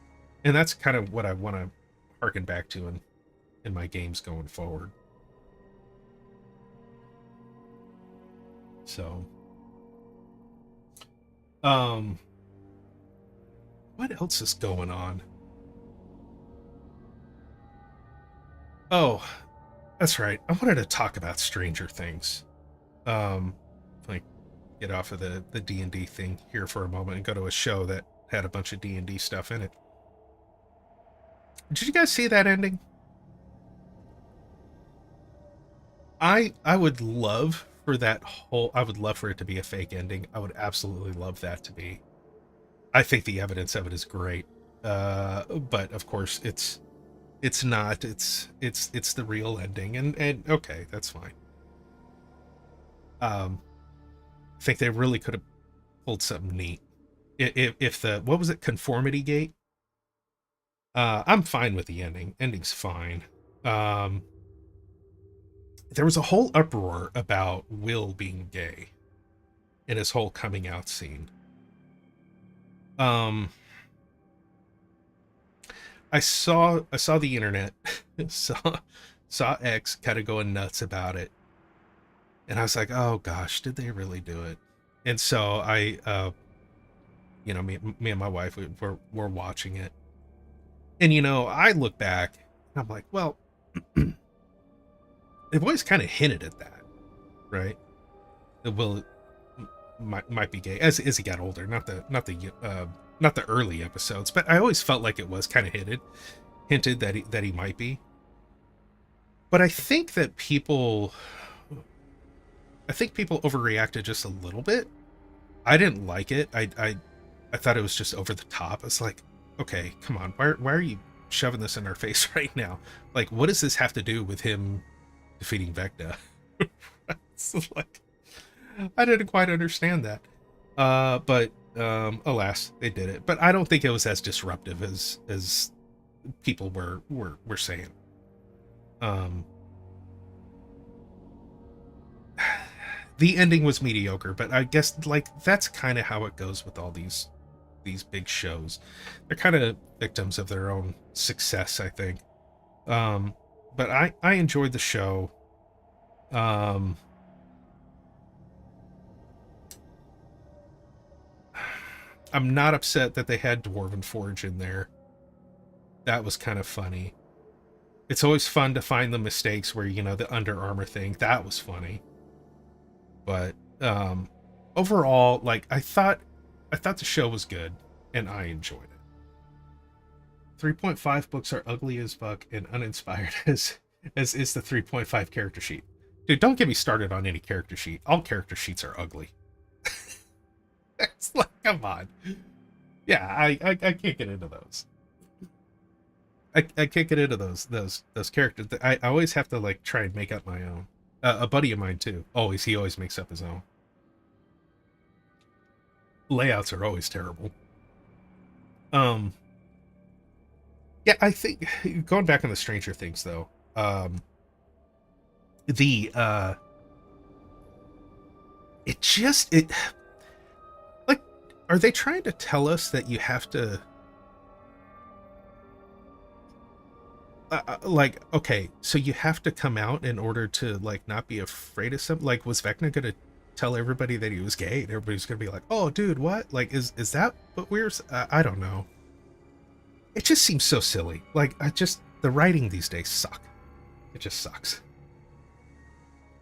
And that's kind of what I want to harken back to in my games going forward. So, what else is going on? Oh, that's right. I wanted to talk about Stranger Things. Like, get off of the D&D thing here for a moment and go to a show that had a bunch of D&D stuff in it. Did you guys see that ending? I would love for that whole, I would love for it to be a fake ending. I would absolutely love that to be. I think the evidence of it is great. But of course it's not. It's the real ending, and okay, that's fine. I think they really could have pulled something neat. If the, what was it, conformity gate? I'm fine with the ending. Ending's fine. There was a whole uproar about Will being gay in his whole coming out scene. I saw the internet, saw X kind of going nuts about it, and I was like, oh gosh, did they really do it? And so I, you know, me and my wife, we're watching it, and you know, I look back and I'm like, well, they've always kind of hinted at that, right? That Will might be gay as he got older, not the early episodes, but I always felt like it was kind of hinted that he might be. But I think people overreacted just a little bit. I didn't like it. I thought it was just over the top. It's like, okay, come on, why are you shoving this in our face right now? Like, what does this have to do with him defeating Vecna? It's like, I didn't quite understand that. But alas, they did it. But I don't think it was as disruptive as people were saying. The ending was mediocre, but I guess, like, that's kind of how it goes with all these big shows. They're kind of victims of their own success, I think. But I enjoyed the show. I'm not upset that they had Dwarven Forge in there. That was kind of funny. It's always fun to find the mistakes where, you know, the Under Armour thing, that was funny. But overall, like, I thought I thought the show was good, and I enjoyed it. 3.5 books are ugly as fuck and uninspired as is the 3.5 character sheet. Dude, don't get me started on any character sheet. All character sheets are ugly. It's like, come on. Yeah, I can't get into those. I can't get into those characters. I always have to like try and make up my own. A buddy of mine too. He always makes up his own. Layouts are always terrible. Yeah, I think going back on the Stranger Things though, the it like, are they trying to tell us that you have to like, okay, so you have to come out in order to like not be afraid of something? Like, was Vecna gonna tell everybody that he was gay and everybody's gonna be like, oh dude, what? Like, is that what we're I don't know. It just seems so silly. Like, the writing these days suck. It just sucks.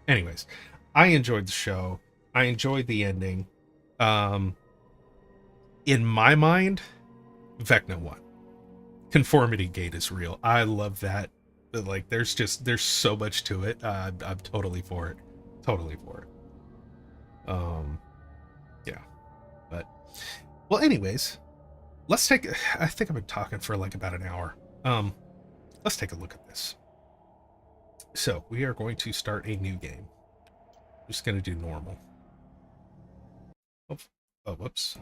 Anyways, I enjoyed the show. I enjoyed the ending. In my mind, Vecna won. Conformity gate is real. I love that. Like, there's so much to it. I'm totally for it. Totally for it. Yeah. But, well, anyways, I think I've been talking for like about an hour. Let's take a look at this. So we are going to start a new game. Just going to do normal. Oh, whoops.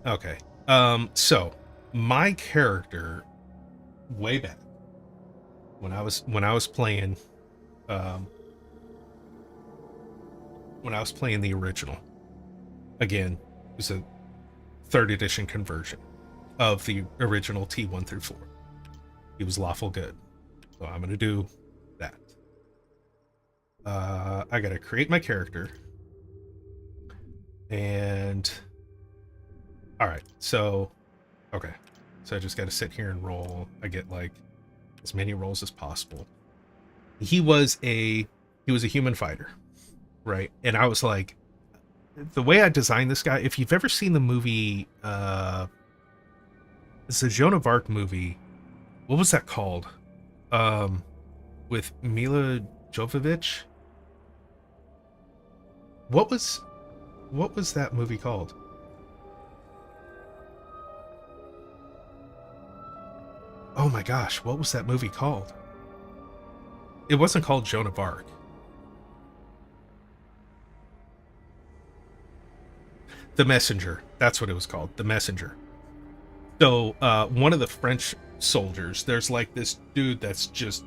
Okay. So my character way back when I was playing the original, again, it was a 3rd edition conversion of the original T1 through 4. He was lawful good. So I'm going to do that. I got to create my character. And all right. So, okay. So I just got to sit here and roll. I get like as many rolls as possible. He was a human fighter, right? And I was like, the way I designed this guy, if you've ever seen the movie, it's a Joan of Arc movie. What was that called? With Mila Jovovich. What was that movie called? Oh my gosh, what was that movie called? It wasn't called Joan of Arc. The Messenger. That's what it was called. The Messenger. So, one of the French soldiers, there's like this dude that's just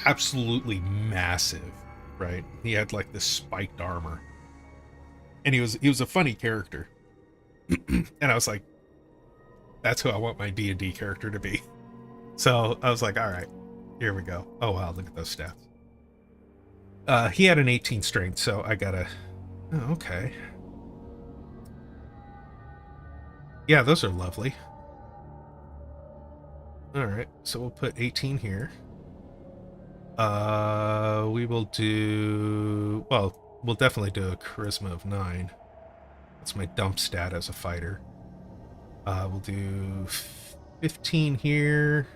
absolutely massive, right? He had like this spiked armor. And he was a funny character. And I was like, that's who I want my D&D character to be. So I was like, all right, here we go. Oh wow, look at those stats. He had an 18 strength, so I gotta... Oh, okay. Yeah, those are lovely. Alright, so we'll put 18 here. We will do... Well, we'll definitely do a charisma of 9. That's my dump stat as a fighter. We'll do 15 here.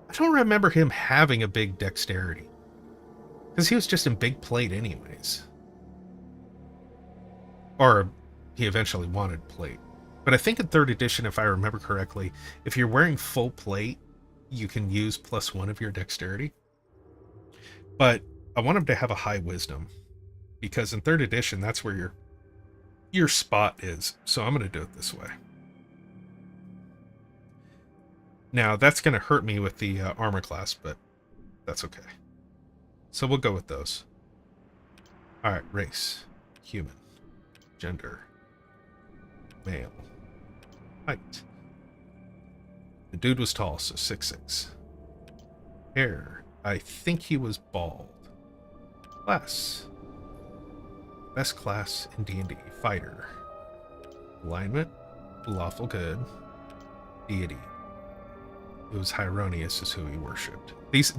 I don't remember him having a big dexterity. Because he was just in big plate anyways. Or he eventually wanted plate. But I think in 3rd edition, if I remember correctly, if you're wearing full plate, you can use +1 of your dexterity. But I want him to have a high wisdom. Because in 3rd edition, that's where your spot is. So I'm going to do it this way. Now, that's going to hurt me with the armor class, but that's okay. So we'll go with those. Alright, race. Human. Gender. Male. Height. The dude was tall, so 6'6". Hair. I think he was bald. Class. Best class in D&D. Fighter. Alignment. Lawful good. Deity. It was Hieronius is who he worshipped. This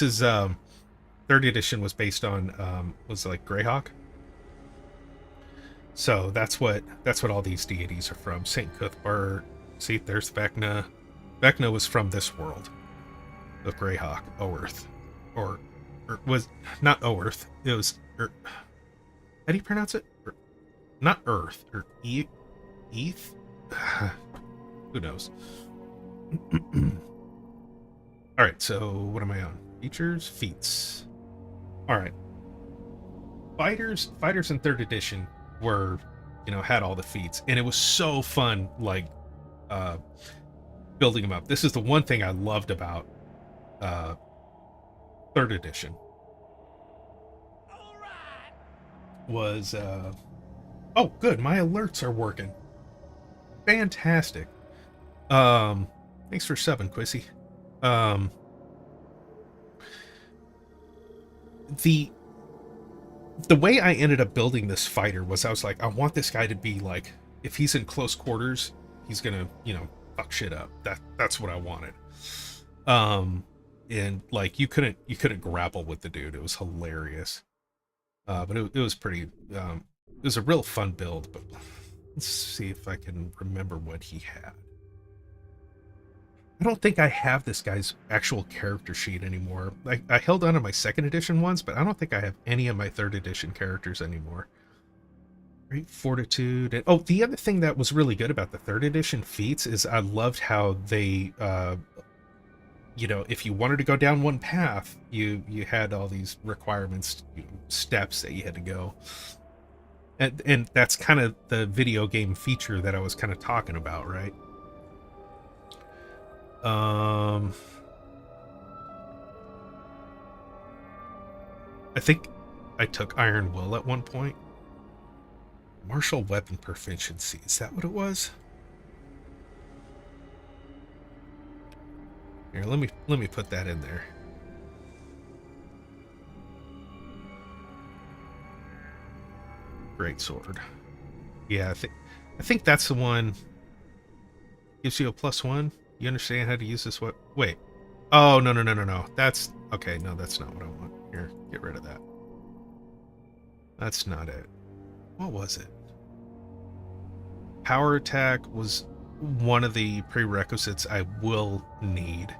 is Third edition was based on was like Greyhawk. So that's what all these deities are from. Saint Cuthbert. See, there's Vecna. Vecna was from this world of Greyhawk, Oerth, or was not Oerth. It was how do you pronounce it? Not Earth or Eth. Who knows? All right, so what am I on? Features, feats. All right, fighters in third edition were, had all the feats, and it was so fun, like uh, building them up. This is the one thing I loved about uh, third edition was oh good, my alerts are working. Fantastic. Thanks for subbing, Quissy. Um, the the way I ended up building this fighter was I was like, I want this guy to be like, if he's in close quarters, he's gonna, fuck shit up. That's what I wanted. And like you couldn't grapple with the dude. It was hilarious. But it was pretty. It was a real fun build. But let's see if I can remember what he had. I don't think I have this guy's actual character sheet anymore. I held on to my second edition ones, but I don't think I have any of my third edition characters anymore. Great fortitude. And, oh, the other thing that was really good about the third edition feats is I loved how they, if you wanted to go down one path, you had all these requirements, steps that you had to go. And that's kind of the video game feature that I was kind of talking about, right? I think I took Iron Will at one point. Martial weapon proficiency. Is that what it was? Here, let me put that in there. Great sword. Yeah, I think that's the one. Gives you a +1. You understand how to use this? What? Wait. Oh, no. That's okay. No, that's not what I want. Here, get rid of that. That's not it. What was it? Power attack was one of the prerequisites I will need.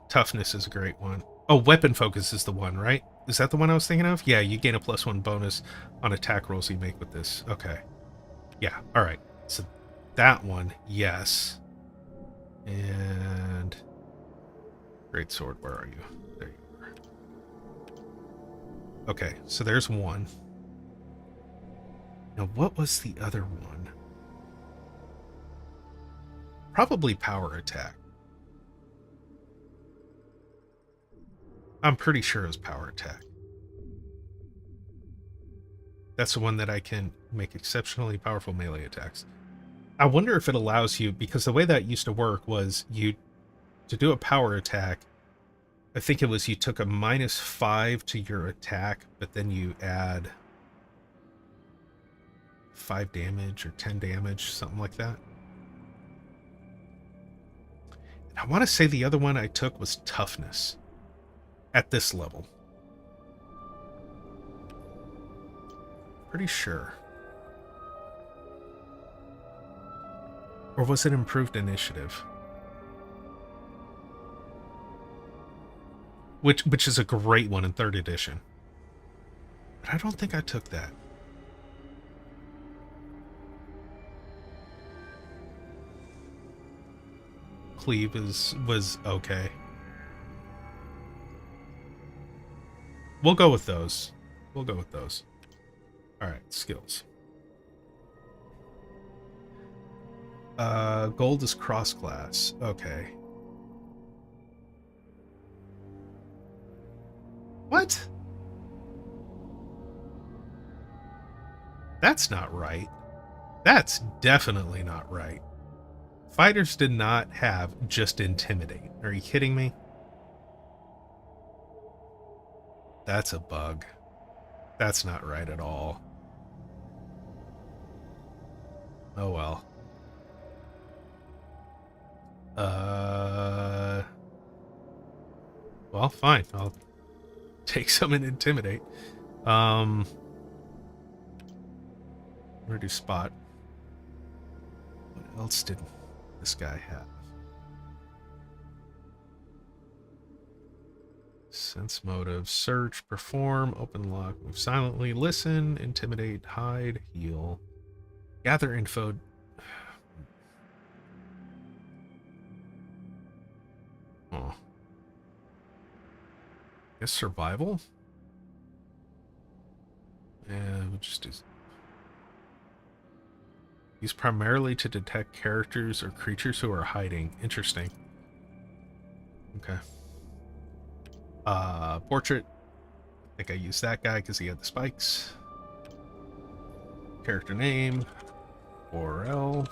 Toughness is a great one. Oh, weapon focus is the one, right? Is that the one I was thinking of? Yeah, you gain a +1 bonus on attack rolls you make with this. Okay. Yeah, alright. So that one, yes. And great sword, where are you? There you are. Okay, so there's one. Now, what was the other one? Probably power attack. I'm pretty sure it was power attack. That's the one that I can make exceptionally powerful melee attacks. I wonder if it allows you, because the way that used to work was to do a power attack, I think it was you took a -5 to your attack, but then you add 5 damage or 10 damage, something like that. And I want to say the other one I took was toughness at this level. Pretty sure. Or was it improved initiative? Which is a great one in third edition. But I don't think I took that. Cleave was okay. We'll go with those. We'll go with those. Alright, skills. Gold is cross-class. Okay. What? That's not right. That's definitely not right. Fighters did not have just intimidate. Are you kidding me? That's a bug. That's not right at all. Oh well. Well, fine. I'll take some and intimidate. Where do spot? What else did this guy have? Sense motive, search, perform, open lock, move silently, listen, intimidate, hide, heal, gather info. Oh. Guess survival? Yeah, we'll just do. Used primarily to detect characters or creatures who are hiding. Interesting. Okay. Portrait. I think I used that guy because he had the spikes. Character name. Orel.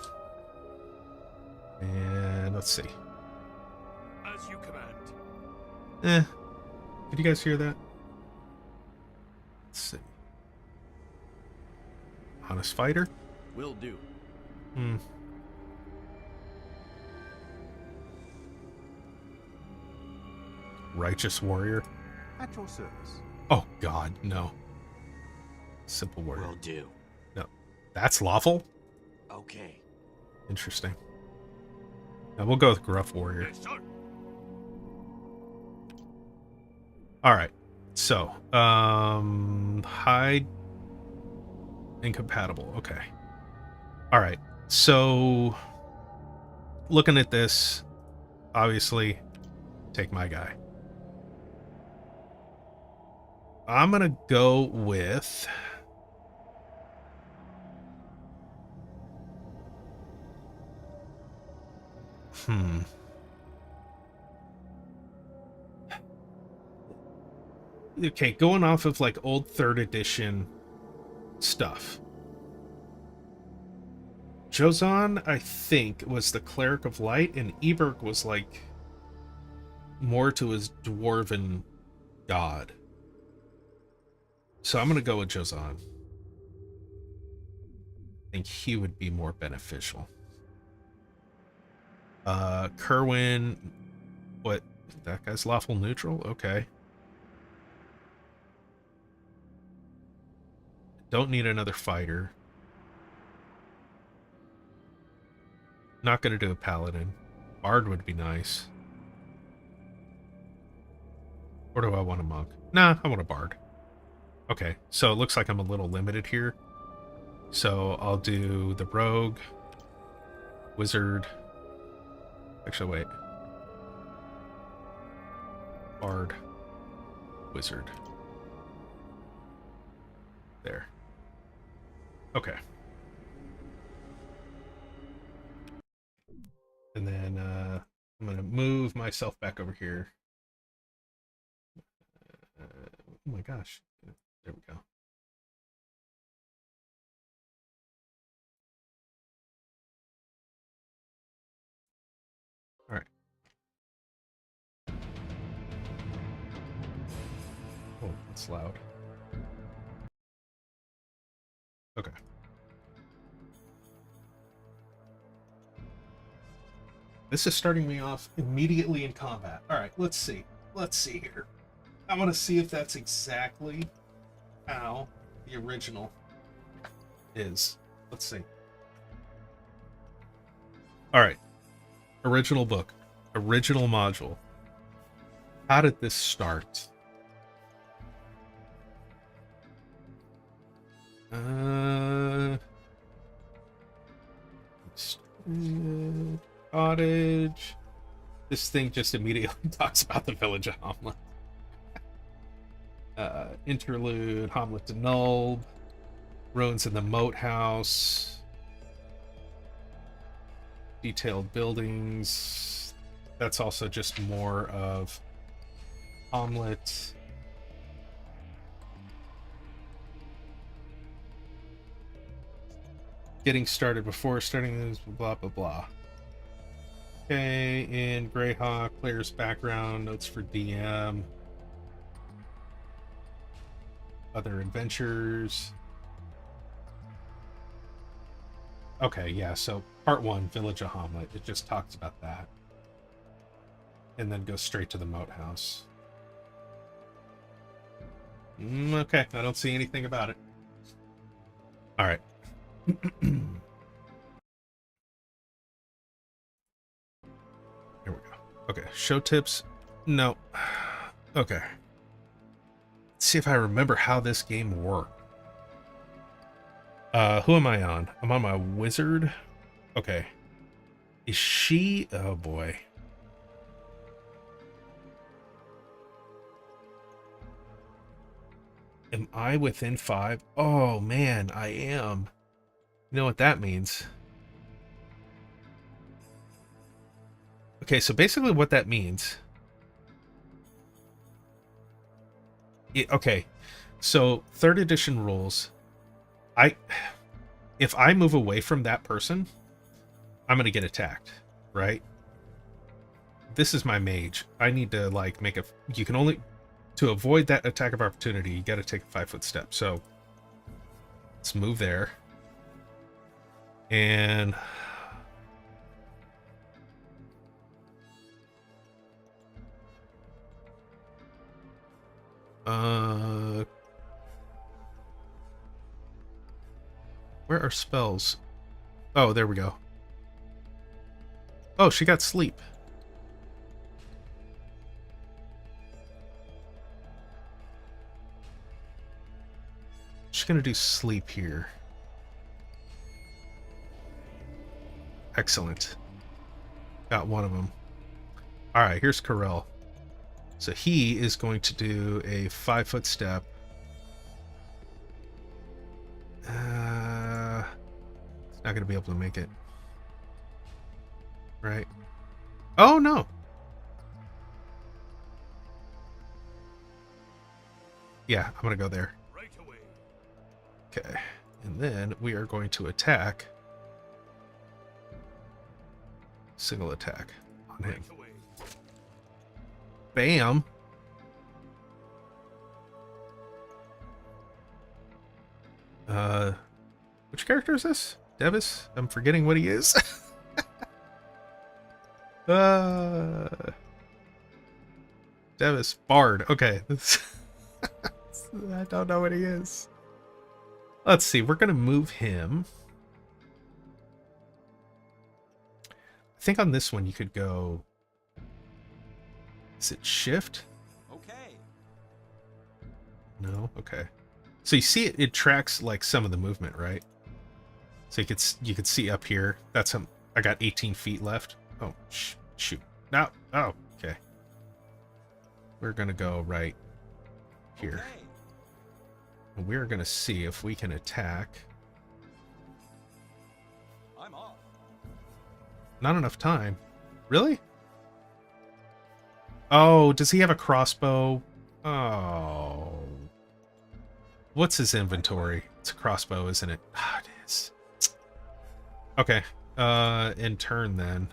And let's see. As you command. Did you guys hear that? Let's see. Honest fighter? Will do. Righteous warrior? At your service. Oh god, no. Simple warrior. Will do. No. That's lawful? Okay. Interesting. Now we'll go with gruff warrior. Yes, sir. Alright. So, hide incompatible. Okay. Alright. So, looking at this, obviously, take my guy. I'm gonna go with okay, going off of like old 3rd edition stuff. Jozan, I think, was the Cleric of Light, and Eberg was like more to his dwarven god. So I'm gonna go with Jozan. I think he would be more beneficial. Kerwin, what? That guy's lawful neutral? Okay. Don't need another fighter. Not gonna do a paladin. Bard would be nice. Or do I want a monk? Nah, I want a bard. Okay, so it looks like I'm a little limited here. So I'll do the rogue, wizard. Actually, wait. Bard, wizard. There. Okay. And then I'm going to move myself back over here. Oh my gosh. There we go. All right. Oh, that's loud. Okay. This is starting me off immediately in combat. All right, let's see. Let's see here. I want to see if that's exactly how the original is. Let's see. All right. Original book. Original module. How did this start? Cottage. This thing just immediately talks about the village of Hamlet. Interlude, Hamlet to Nulb, ruins in the moat house, detailed buildings. That's also just more of Hamlet. Getting started before starting this, blah blah blah. Okay, in Greyhawk, player's background, notes for DM, other adventures. Okay, yeah, so part 1, Village of Hamlet, it just talks about that. and then go straight to the moat house. Okay, I don't see anything about it. All right. Here we go. Okay, show tips. No. Okay. Let's see if I remember how this game worked. Who am I on? I'm on my wizard. Okay. Is she? Oh boy. Am I within 5? Oh man, I am. You know what that means? Okay, so basically what that means. Okay, so 3rd edition rules. If I move away from that person, I'm gonna get attacked, right? This is my mage. I need to like make a. You can only to avoid that attack of opportunity. You got to take a 5-foot step. So let's move there, and where are spells? Oh, there we go. Oh, she got sleep. She's gonna do sleep here. Excellent. Got one of them. All right, here's Corell. So he is going to do a 5-foot step. He's not going to be able to make it. Right? Oh, no. Yeah, I'm going to go there. Right away. Okay. And then we are going to attack. Single attack on him. Right away. Bam. Which character is this? Devis? I'm forgetting what he is. Devis. Bard. Okay. I don't know what he is. Let's see. We're going to move him. I think on this one you could go... Is it shift? Okay. No? Okay. So you see it tracks like some of the movement, right? So you could see up here. That's I got 18 feet left. Oh, shoot. No. Oh, okay. We're going to go right here. Okay. And we're going to see if we can attack. I'm off. Not enough time. Really? Oh, does he have a crossbow? Oh. What's his inventory? It's a crossbow, isn't it? Ah, it is. Okay. End turn then.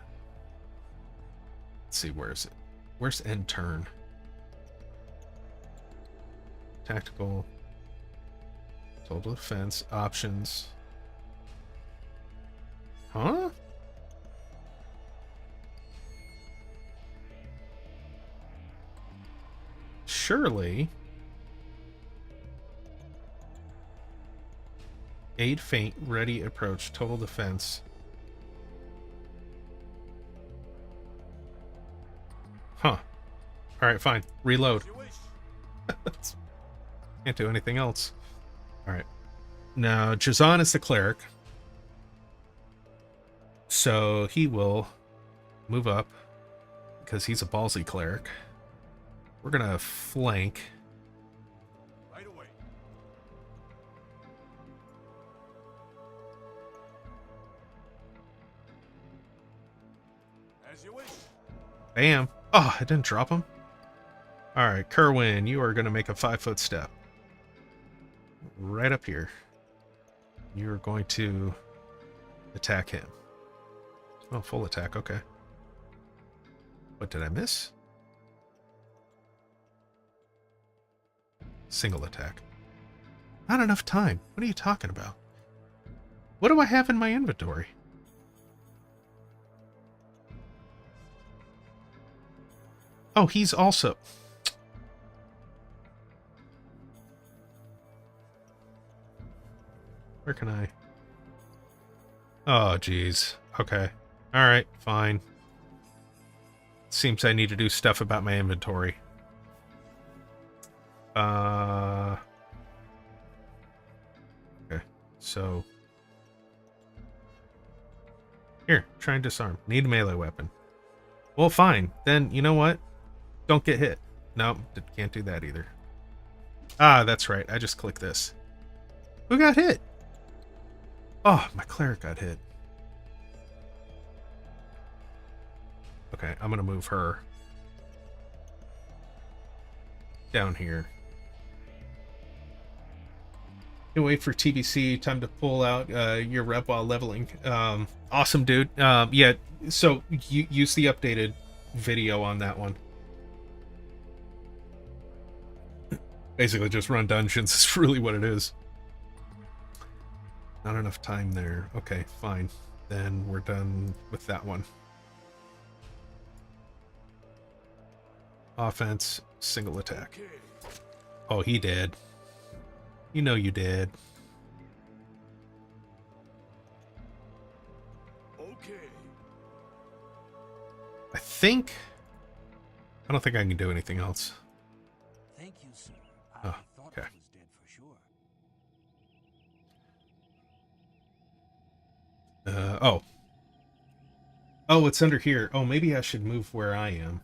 Let's see, where is it? Where's end turn? Tactical. Total defense. Options. Huh? Surely. Aid feint, ready approach, total defense. Huh. Alright, fine. Reload. As you wish. Can't do anything else. Alright. Now, Jazan is the cleric. So he will move up because he's a ballsy cleric. We're gonna flank. Right away. As you wish. Bam. Oh, I didn't drop him. Alright, Kerwin, you are gonna make a 5-foot step. Right up here. You're going to attack him. Oh, full attack, okay. What did I miss? Single attack. Not enough time. What are you talking about? What do I have in my inventory? Oh, he's also... Where can I... Oh, geez. Okay. Alright, fine. Seems I need to do stuff about my inventory. Okay. So... Here, try and disarm. Need a melee weapon. Well, fine. Then, you know what? Don't get hit. No, can't do that either. Ah, that's right. I just clicked this. Who got hit? Oh, my cleric got hit. Okay, I'm gonna move her down here. Can wait for TBC. Time to pull out your rep while leveling. Awesome, dude. Yeah, so you use the updated video on that one. Basically, just run dungeons is really what it is. Not enough time there. Okay, fine. Then we're done with that one. Offense, single attack. Oh, he did. You know you did. Okay. I don't think I can do anything else. Thank you, sir. I Oh, thought okay. I was dead for sure. Oh. Oh, it's under here. Oh, maybe I should move where I am.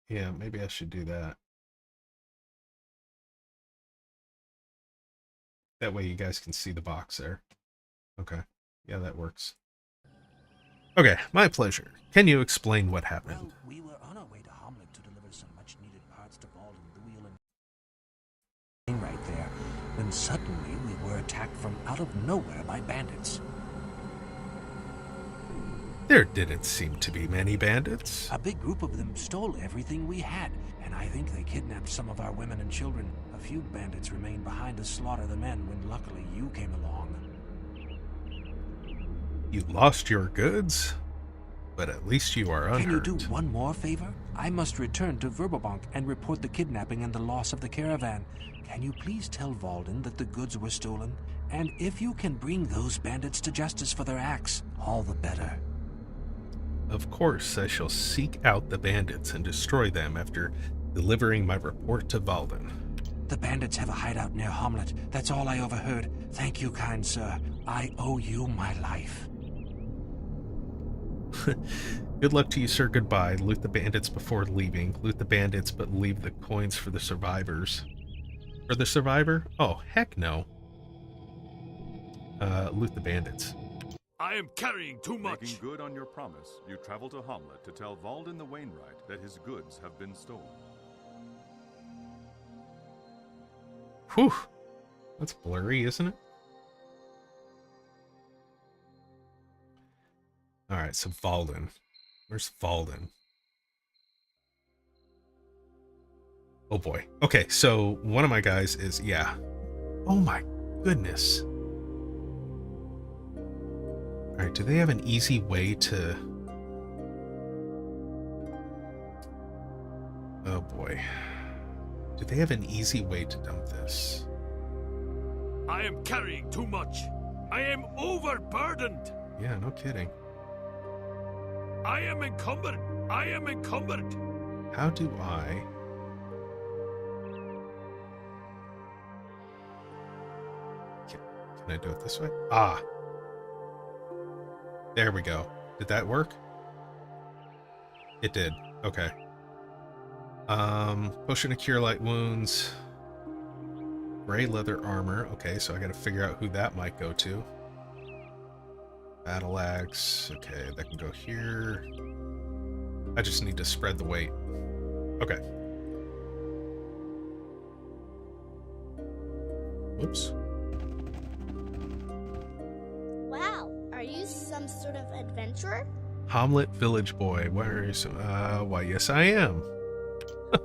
Yeah, maybe I should do that. That way you guys can see the box there. Okay. Yeah, that works. Okay, my pleasure. Can you explain what happened? Well, we were on our way to Hamlet to deliver some much-needed parts to Walden, the wheel, and right there, when suddenly we were attacked from out of nowhere by bandits. There didn't seem to be many bandits. A big group of them stole everything we had, and I think they kidnapped some of our women and children. A few bandits remained behind to slaughter the men when luckily you came along. You lost your goods, but at least you are unhurt. Can you do one more favor? I must return to Verbobank and report the kidnapping and the loss of the caravan. Can you please tell Walden that the goods were stolen? And if you can bring those bandits to justice for their acts, all the better. Of course, I shall seek out the bandits and destroy them after delivering my report to Walden. The bandits have a hideout near Hamlet. That's all I overheard. Thank you, kind sir. I owe you my life. Good luck to you, sir. Goodbye. Loot the bandits before leaving. Loot the bandits, but leave the coins for the survivors. For the survivor? Oh, heck no. Loot the bandits. I am carrying too much. Making good on your promise, you travel to Hamlet to tell Walden the Wainwright that his goods have been stolen. Whew. That's blurry, isn't it? Alright, so Walden. Where's Walden? Oh boy. Okay, so one of my guys is, yeah. Oh my goodness. Alright, do they have an easy way to... Oh boy. Do they have an easy way to dump this? I am carrying too much. I am overburdened. Yeah, no kidding. I am encumbered. I am encumbered. How do I... Can I do it this way? Ah. There we go. Did that work? It did. Okay. Potion to cure light wounds. Gray leather armor. Okay, so I gotta figure out who that might go to. Battle axe. Okay, that can go here. I just need to spread the weight. Okay. Whoops. Wow, are you some sort of adventurer? Hamlet Village Boy. Where is... why, yes I am.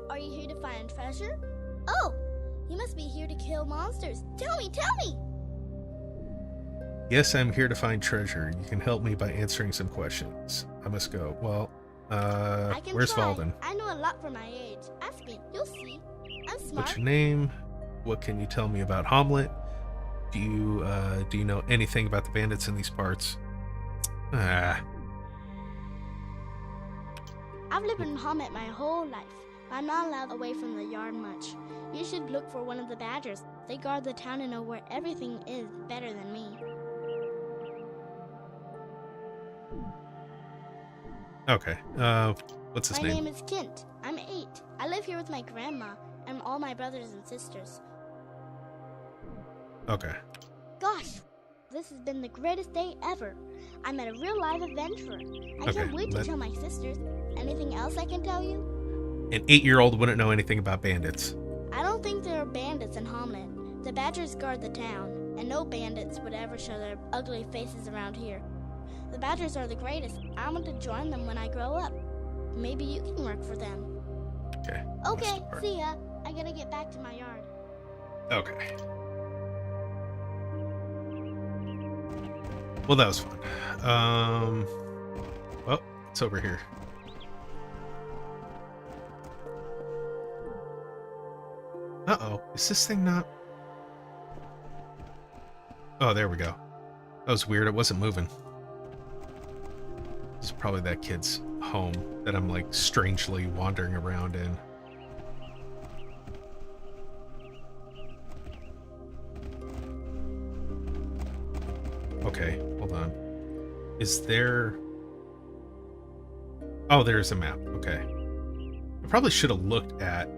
Are you here to find treasure? Oh, you must be here to kill monsters. Tell me, tell me! Yes, I'm here to find treasure. You can help me by answering some questions. I must go. Well, I can where's try. Valden? I know a lot for my age. Ask me. You'll see. I'm smart. What's your name? What can you tell me about Hamlet? Do you know anything about the bandits in these parts? Ah, I've lived in Hamlet my whole life, but I'm not allowed away from the yard much. You should look for one of the badgers. They guard the town and know where everything is better than me. okay. What's his My name? name is Kent. I'm 8. I live here with my grandma and all my brothers and sisters. Okay. Gosh, this has been the greatest day ever. I met a real live adventurer. I Okay, can't wait to let- tell my sisters. Anything else I can tell you? An 8-year-old wouldn't know anything about bandits. I don't think there are bandits in Hamlet. The badgers guard the town, and no bandits would ever show their ugly faces around here. The badgers are the greatest. I want to join them when I grow up. Maybe you can work for them. Okay. Okay, Last part. see ya. I gotta get back to my yard. Okay. Well, that was fun. Well, it's over here. Uh-oh. Is this thing not... Oh, there we go. That was weird. It wasn't moving. This is probably that kid's home that I'm, like, strangely wandering around in. Okay, hold on. Is there... Oh, there's a map. Okay. I probably should have looked at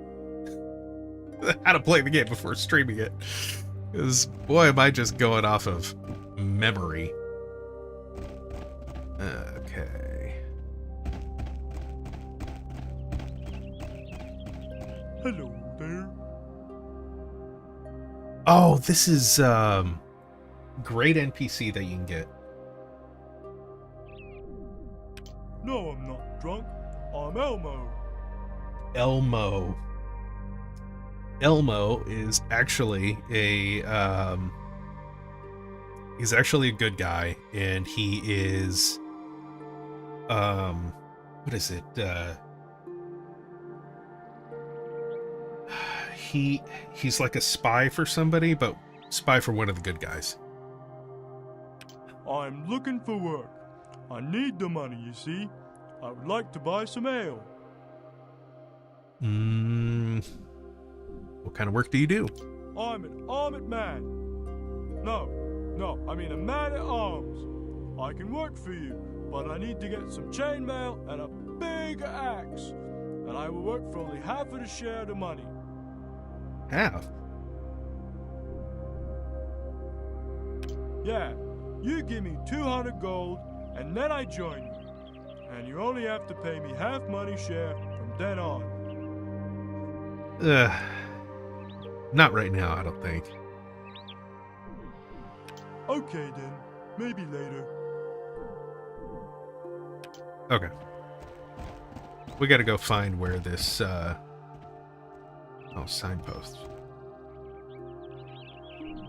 how to play the game before streaming it. Because, boy, am I just going off of memory. Okay. Hello there. Oh, this is, great NPC that you can get. No, I'm not drunk. I'm Elmo. Elmo. Elmo is actually a he's actually a good guy, and he is what is it? He's like a spy for somebody, but spy for one of the good guys. I'm looking for work. I need the money, you see. I would like to buy some ale. What kind of work do you do? I'm an armored man. No, I mean a man at arms. I can work for you, but I need to get some chainmail and a big axe. And I will work for only half of the share of the money. Half. Yeah, you give me 200 gold, and then I join you. And you only have to pay me half money share from then on. Not right now, I don't think. Okay then, maybe later. Okay. We gotta go find where this, oh, signpost.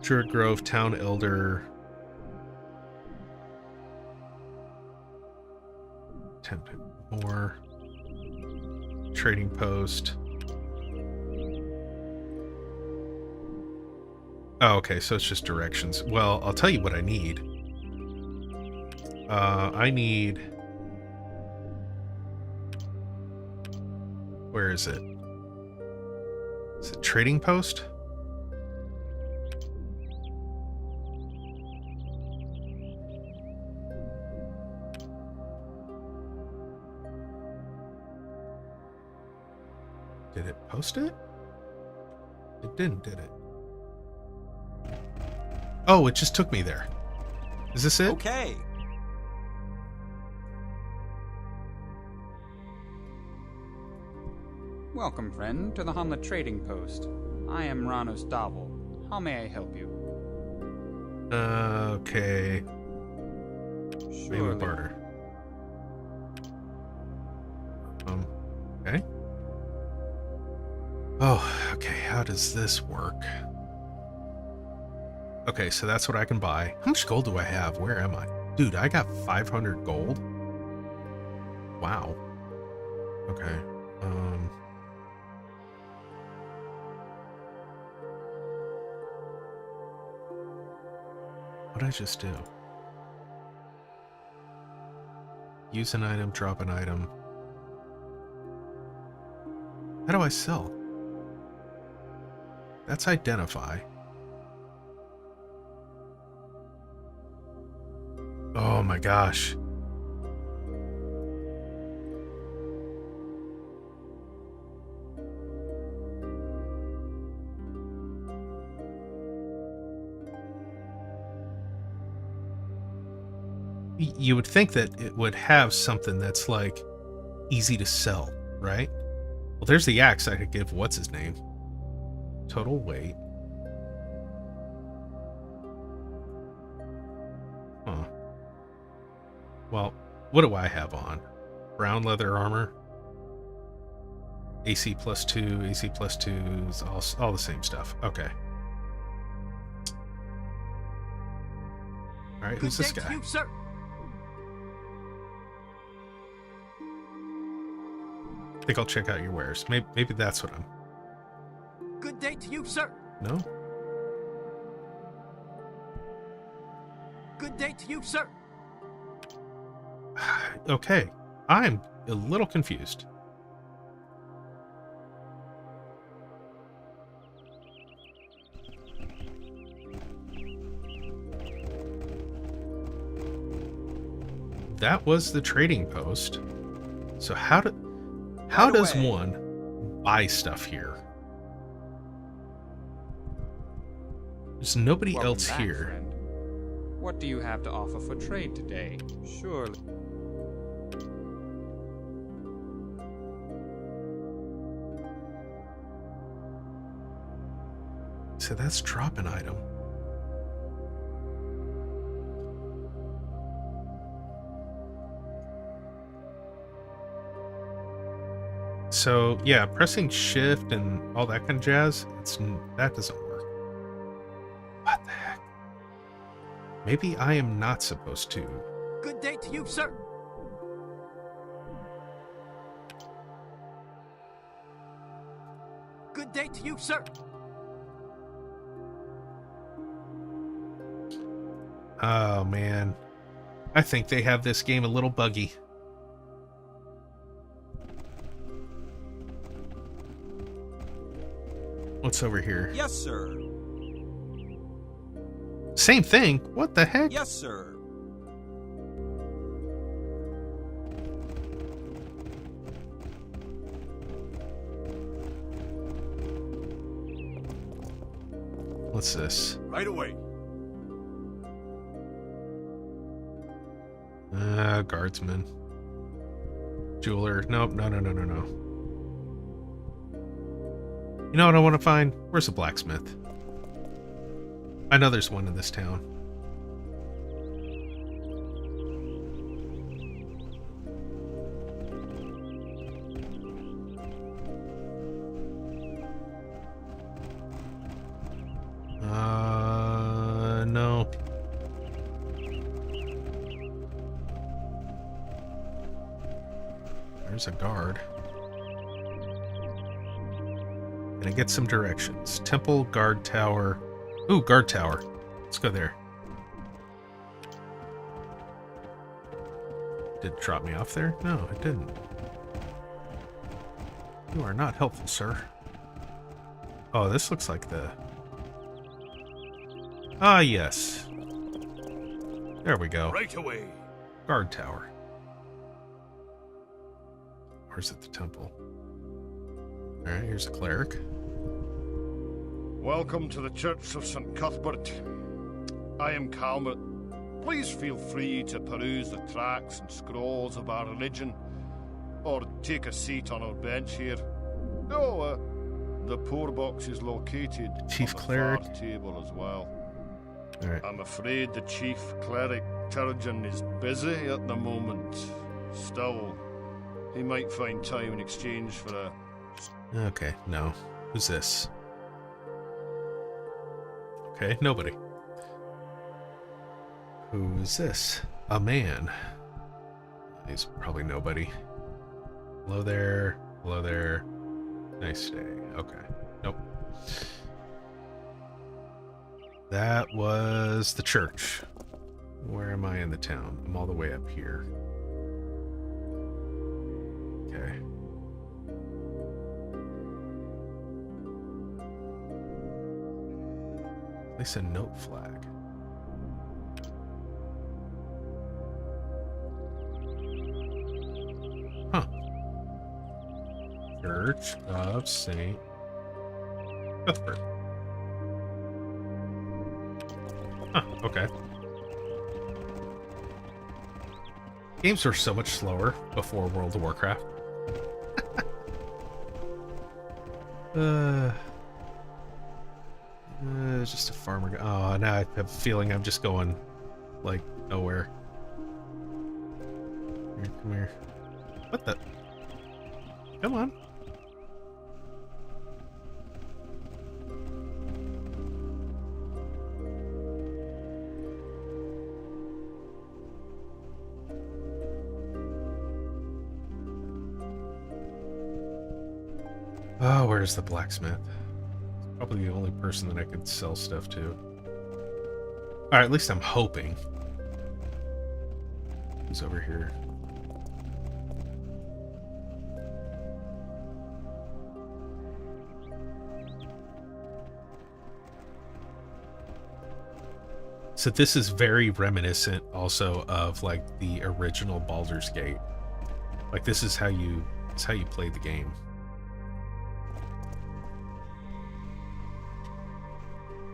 Druid Grove, Town Elder. 10 more. Trading Post. Oh, okay, so it's just directions. Well, I'll tell you what I need. I need... Where is it? Is it Trading Post? Did it post it? It didn't, did it? Oh, it just took me there. Is this it? Okay. Welcome, friend, to the Hamlet Trading Post. I am Ranos Davel. How may I help you? Okay. Maybe Surely. barter. Okay. Oh, okay. How does this work? Okay, so that's what I can buy. How much gold do I have? Where am I? Dude, I got 500 gold. Wow. Okay. What did I just do? Use an item, drop an item. How do I sell? That's identify. Oh my gosh. You would think that it would have something that's like easy to sell, right? Well, there's the axe I could give. What's his name? Total weight. Huh. Well, what do I have on? Brown leather armor. AC +2, AC +2 is all the same stuff. Okay. All right, who's this guy? You, sir. I think I'll check out your wares. Maybe that's what I'm... Good day to you, sir. No? Good day to you, sir. Okay. I'm a little confused. That was the trading post. So how does one buy stuff here? There's nobody Welcome else back, here. friend. What do you have to offer for trade today? Surely. So that's drop an item. So yeah, pressing shift and all that kind of jazz, that doesn't work. What the heck? Maybe I am not supposed to. Good day to you, sir. Good day to you, sir. Oh man, I think they have this game a little buggy. What's over here? Yes, sir. Same thing. What the heck? Yes, sir. What's this? Right away. Guardsman. Jeweler. Nope. No. You know what I want to find? Where's the blacksmith? I know there's one in this town. No. There's a guard. Gonna get some directions. Temple, guard tower. Ooh, guard tower. Let's go there. Did it drop me off there? No, it didn't. You are not helpful, sir. Oh, this looks like the... Ah, yes. There we go. Right away. Guard tower. Where's it? The temple. Alright, here's a cleric. Welcome to the Church of St. Cuthbert. I am Calmet. Please feel free to peruse the tracts and scrolls of our religion, or take a seat on our bench here. Oh, the poor box is located Chief on the cleric. far table as well. Alright. I'm afraid the chief cleric, Turgeon, is busy at the moment. Still, he might find time in exchange for a... Okay, no. Who's this? Okay, nobody. Who is this? A man. He's probably nobody. Hello there. Hello there. Nice day. Okay. Nope. That was the church. Where am I in the town? I'm all the way up here. Okay. Place a note flag. Huh. Church of St. Cuthbert. Huh, okay. Games were so much slower before World of Warcraft. Just a farmer. Oh, now I have a feeling I'm just going, like, nowhere. Here, come here. What the? Come on. Oh, where's the blacksmith? Probably the only person that I could sell stuff to. Alright, at least I'm hoping. Who's over here? So this is very reminiscent also of like the original Baldur's Gate. Like this is how you play the game.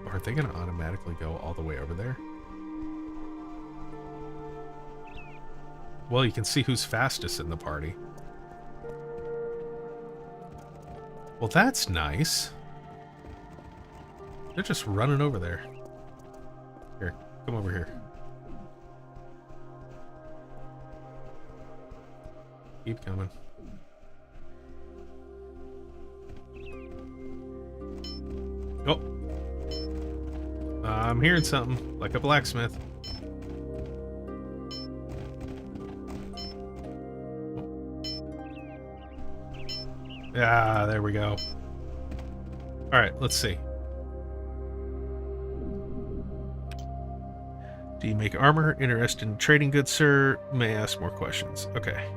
Are they going to automatically go all the way over there? Well, you can see who's fastest in the party. Well, that's nice. They're just running over there. Here, come over here. Keep coming. Oh. I'm hearing something, like a blacksmith. Ah, there we go. Alright, let's see. Do you make armor? Interested in trading goods, sir? May I ask more questions? Okay.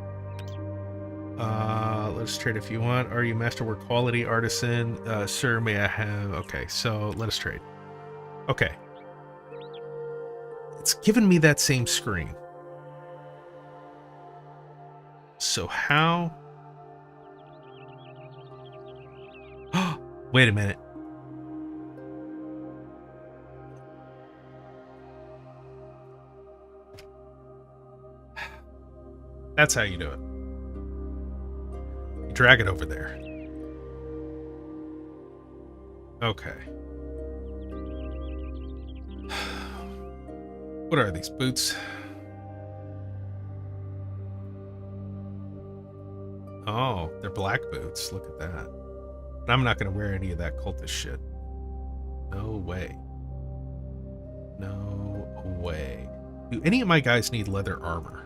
Let's trade if you want. Are you masterwork quality artisan? Sir, may I have... Okay, so let us trade. Okay. It's given me that same screen. So how... Wait a minute. That's how you do it. You drag it over there. Okay. What are these boots? Oh, they're black boots. Look at that. But I'm not going to wear any of that cultist shit. No way. No way. Do any of my guys need leather armor?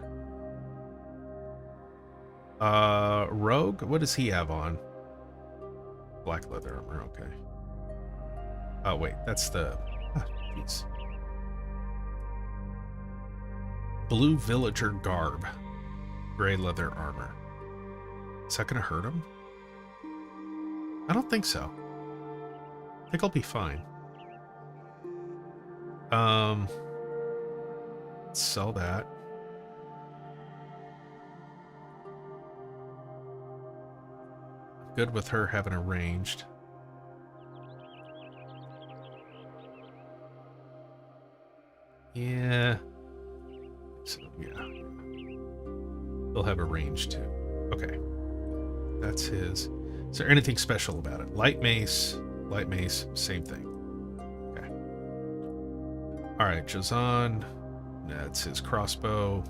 Rogue? What does he have on? Black leather armor, okay. Oh, wait, that's the... Jeez. Blue villager garb. Gray leather armor. Is that gonna hurt him? I don't think so. I think I'll be fine. Let's sell that. Good with her having arranged. Yeah. So, yeah. He'll have a range too. Okay. That's his. Is there anything special about it? Light mace, same thing. Okay. Alright, Jazan. That's his crossbow.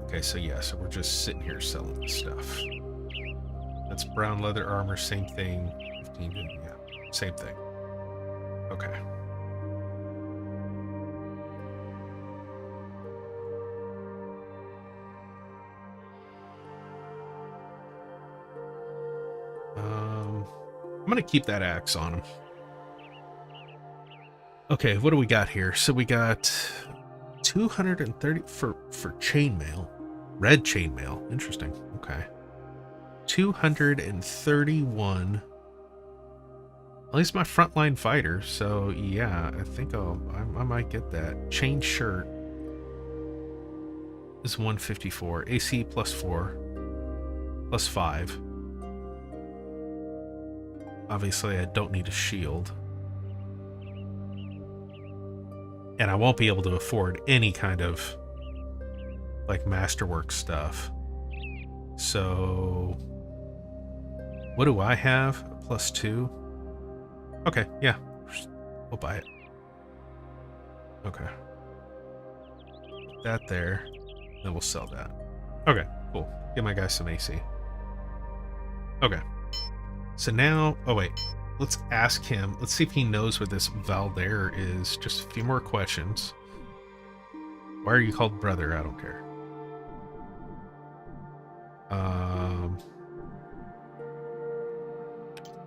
Okay, so yeah, so we're just sitting here selling this stuff. That's brown leather armor, same thing. 15, yeah, same thing. Okay. going to keep that axe on him. Okay, what do we got here? So we got 230 for chainmail. Red chainmail. Interesting. Okay. 231. At least my frontline fighter. So yeah, I think I might get that. Chain shirt is 154. AC +4. +5. Obviously, I don't need a shield. And I won't be able to afford any kind of like masterwork stuff. So what do I have? +2. Okay, yeah. We'll buy it. Okay. That there. Then we'll sell that. Okay, cool. Give my guy some AC. Okay. So now, oh wait, let's ask him. Let's see if he knows where this Valder is. Just a few more questions. Why are you called brother? I don't care.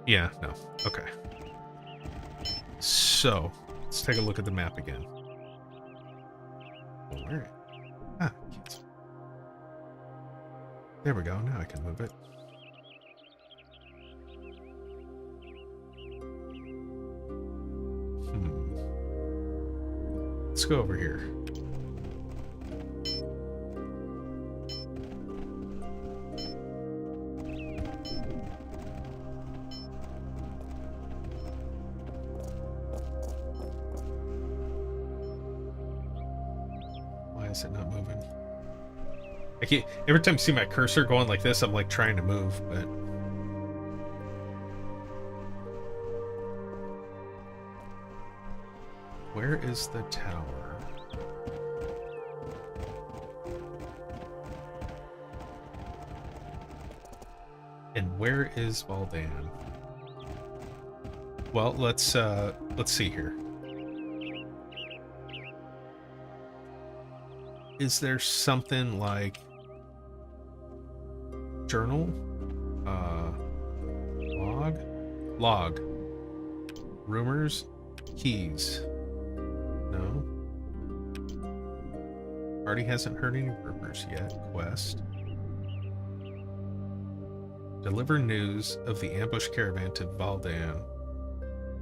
Yeah, no. Okay. So, let's take a look at the map again. Oh, where? Ah, kids. There we go. Now I can move it. Let's go over here. Why is it not moving? I can't, every time I see my cursor going like this, I'm like trying to move, but where is the tower? And where is Valdan? Well, let's see here. Is there something like journal? Log. Rumors? Keys. No. Party hasn't heard any rumors yet. Quest. Deliver news of the ambush caravan to Valdan.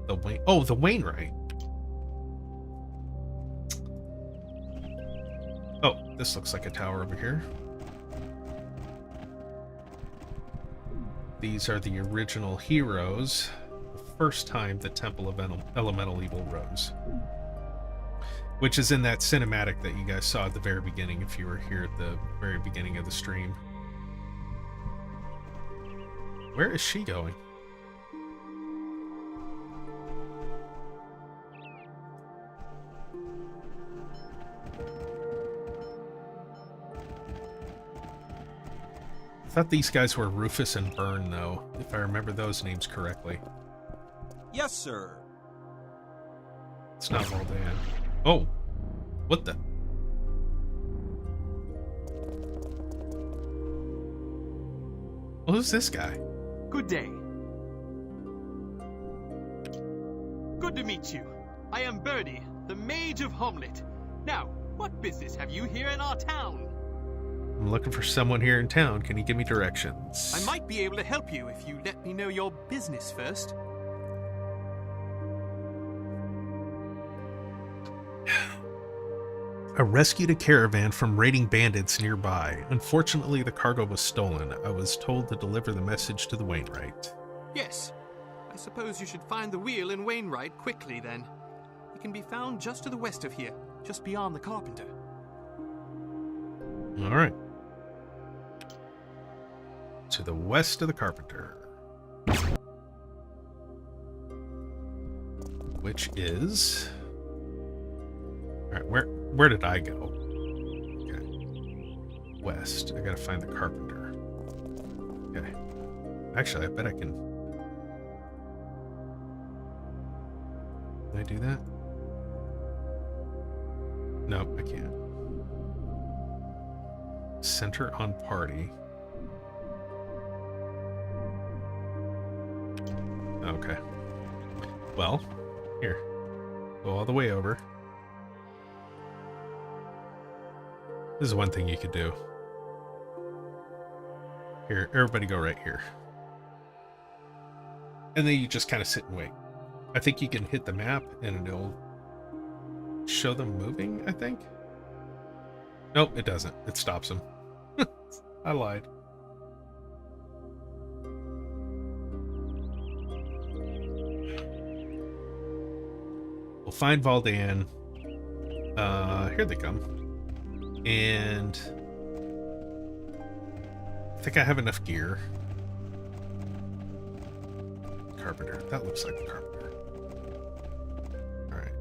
The Wainwright. Oh, this looks like a tower over here. These are the original heroes. The first time the Temple of Elemental Evil rose. Which is in that cinematic that you guys saw at the very beginning, if you were here at the very beginning of the stream. Where is she going? I thought these guys were Rufus and Byrne, though, if I remember those names correctly. Yes, sir. It's not Valdan. Oh, what the? Well, who's this guy? Good day. Good to meet you. I am Birdie, the Mage of Hamlet. Now, what business have you here in our town? I'm looking for someone here in town. Can you give me directions? I might be able to help you if you let me know your business first. I rescued a caravan from raiding bandits nearby. Unfortunately, the cargo was stolen. I was told to deliver the message to the Wainwright. Yes. I suppose you should find the wheel in Wainwright quickly, then. It can be found just to the west of here, just beyond the Carpenter. All right. To the west of the Carpenter. Which is... Alright, where did I go? Okay. West. I gotta find the Carpenter. Okay. Actually, I bet I can... Can I do that? Nope, I can't. Center on party. Okay. Okay. Well, here. Go all the way over. This is one thing you could do. Here, everybody go right here. And then you just kind of sit and wait. I think you can hit the map and it'll show them moving, I think. Nope, it doesn't. It stops them. I lied. We'll find Valdan. Here they come. And I think I have enough gear. Carpenter. That looks like a carpenter. Alright.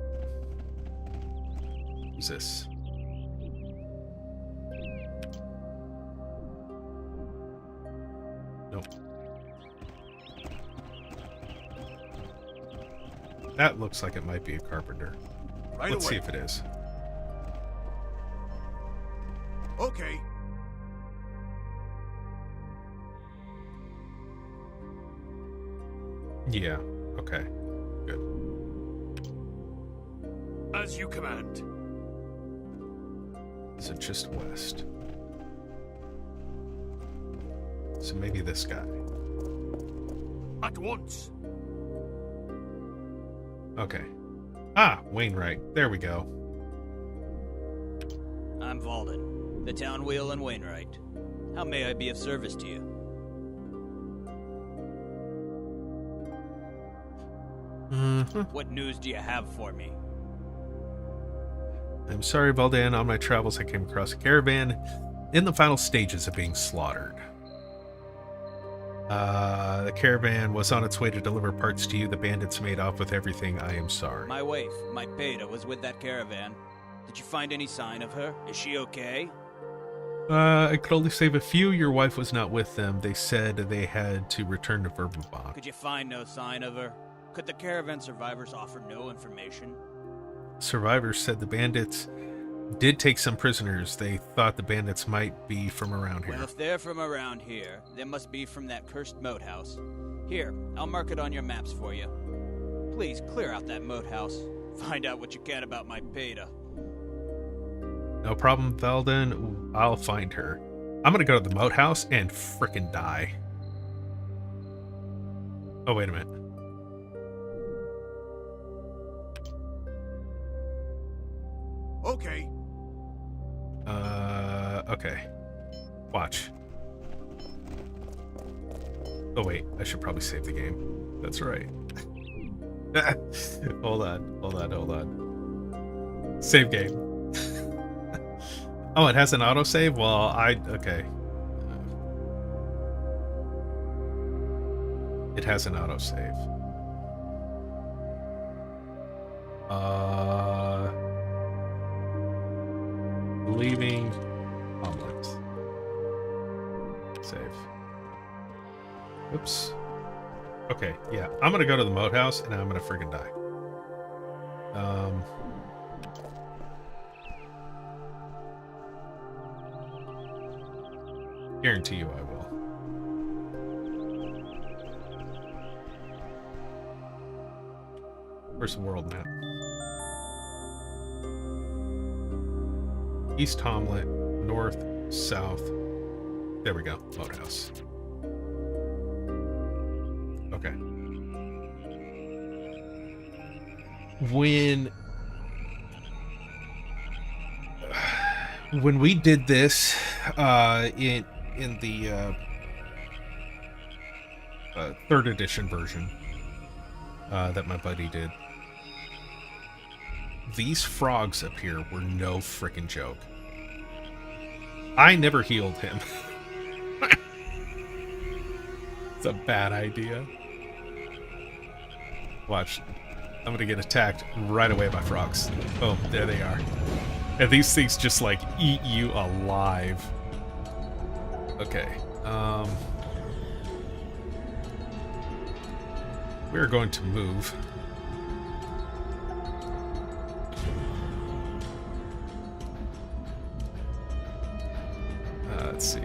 Who's this? Nope. That looks like it might be a carpenter. Right Let's away. see if it is. Okay. Yeah. Okay. Good. As you command. Is it just west? So maybe this guy. At once. Okay. Ah, Wainwright. There we go. I'm Valden, the town wheel in Wainwright. How may I be of service to you? What news do you have for me? I'm sorry, Valdan. On my travels, I came across a caravan in the final stages of being slaughtered. The caravan was on its way to deliver parts to you. The bandits made off with everything. I am sorry. My wife, my Beta, was with that caravan. Did you find any sign of her? Is she okay? I could only save a few. Your wife was not with them. They said they had to return to Verbabach. Could you find no sign of her? Could the caravan survivors offer no information? Survivors said the bandits did take some prisoners. They thought the bandits might be from around here. Well, if they're from around here, they must be from that cursed moat house. Here, I'll mark it on your maps for you. Please, clear out that moat house. Find out what you can about my Beta. No problem, Valden. I'll find her. I'm gonna go to the moat house and frickin' die. Oh, wait a minute. Okay. Okay. Watch. Oh, wait. I should probably save the game. That's right. Hold on. Save game. Oh, it has an autosave? Well, okay. It has an autosave. Leaving omelet. Save. Oops. Okay, yeah. I'm gonna go to the moat house and I'm gonna friggin' die. Guarantee you I will. Where's the world map? East Hamlet, north, south. There we go. Moat house. Okay. When we did this in the third edition version that my buddy did, these frogs up here were no frickin' joke. I never healed him. It's a bad idea. Watch. I'm gonna get attacked right away by frogs. Boom, there they are. And these things just like eat you alive. Okay. We're going to move. Let's see.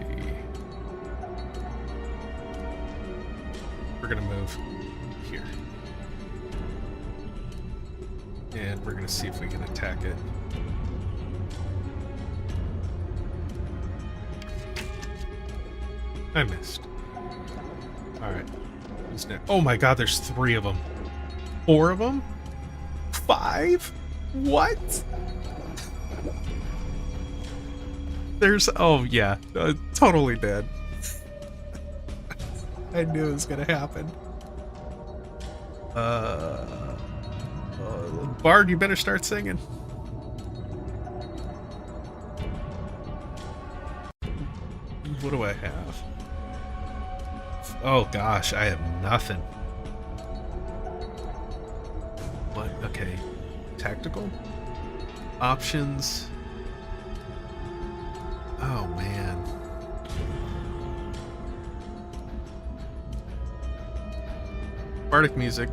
We're we're gonna move here. And we're gonna see if we can attack it. I missed. Alright. Who's next? Oh my god, there's 3 of them. 4 of them? 5? What? There's... Oh, yeah. Totally dead. I knew it was gonna happen. Bard, you better start singing. What do I have? Oh gosh, I have nothing. What? Okay. Tactical? Options. Oh man. Bardic music.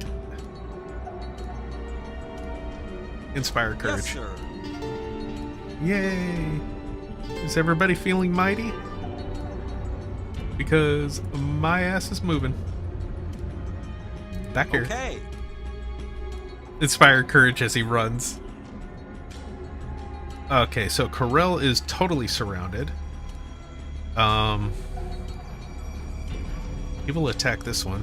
Inspire courage. Yes, sir. Yay! Is everybody feeling mighty? Because my ass is moving. Back here. Okay. Inspire courage as he runs. Okay, so Corel is totally surrounded. He will attack this one.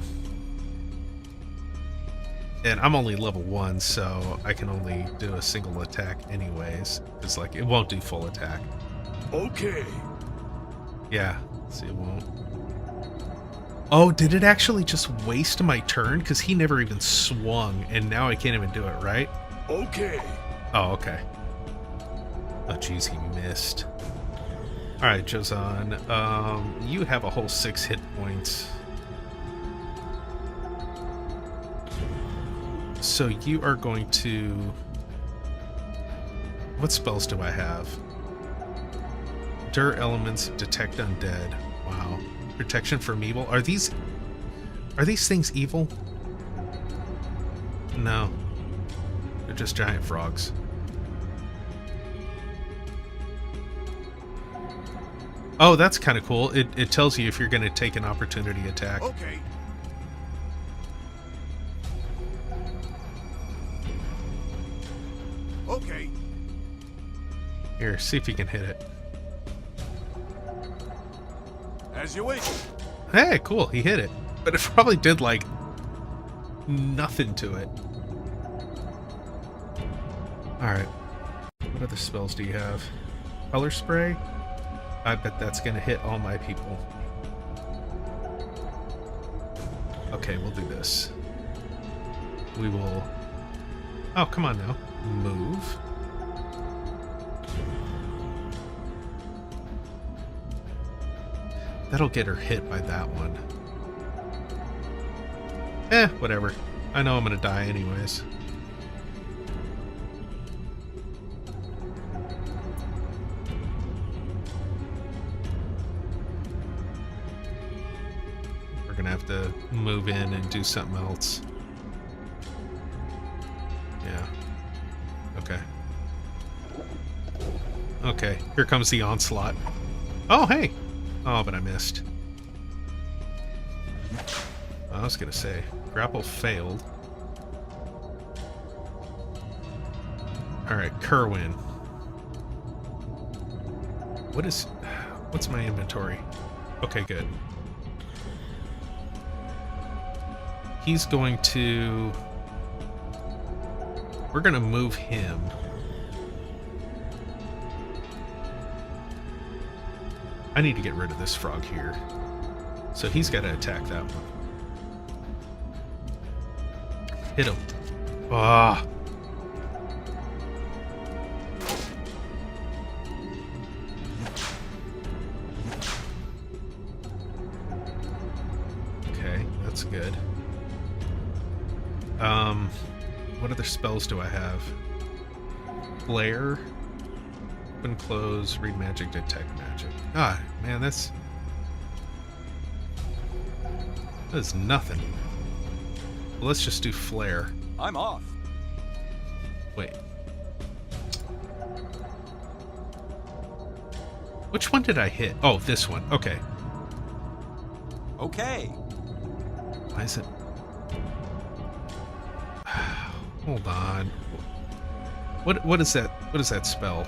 And I'm only level 1, so I can only do a single attack anyways. It's like, it won't do full attack. Okay. Yeah, see, it won't. Oh, did it actually just waste my turn? Because he never even swung, and now I can't even do it, right? Okay. Oh, okay. Oh, jeez, he missed. Alright, Josan. You have a whole 6 hit points. So you are going to... What spells do I have? Endure elements, detect undead. Wow. Protection from evil. Are these things evil? No. They're just giant frogs. Oh, that's kind of cool. It tells you if you're going to take an opportunity attack. Okay. Okay. Here, see if you can hit it. As you wish. Hey, cool, he hit it. But it probably did, like, nothing to it. Alright. What other spells do you have? Color spray? I bet that's gonna hit all my people. Okay, we'll do this. We will... Oh, come on now. Move. That'll get her hit by that one. Whatever. I know I'm gonna die anyways. We're gonna have to move in and do something else. Yeah. Okay. Okay, here comes the onslaught. Oh, hey! Oh, but I missed. I was gonna say, grapple failed. Alright, Kerwin. What's my inventory? Okay, good. He's going to... We're gonna move him. I need to get rid of this frog here. So he's got to attack that one. Hit him. Ah. Okay, that's good. What other spells do I have? Flare. Open, close, read magic, detect magic. Ah, man, that is nothing. Well, let's just do flare. I'm off. Wait. Which one did I hit? Oh, this one. Okay. Okay. Why is it? Hold on. What is that? What is that spell?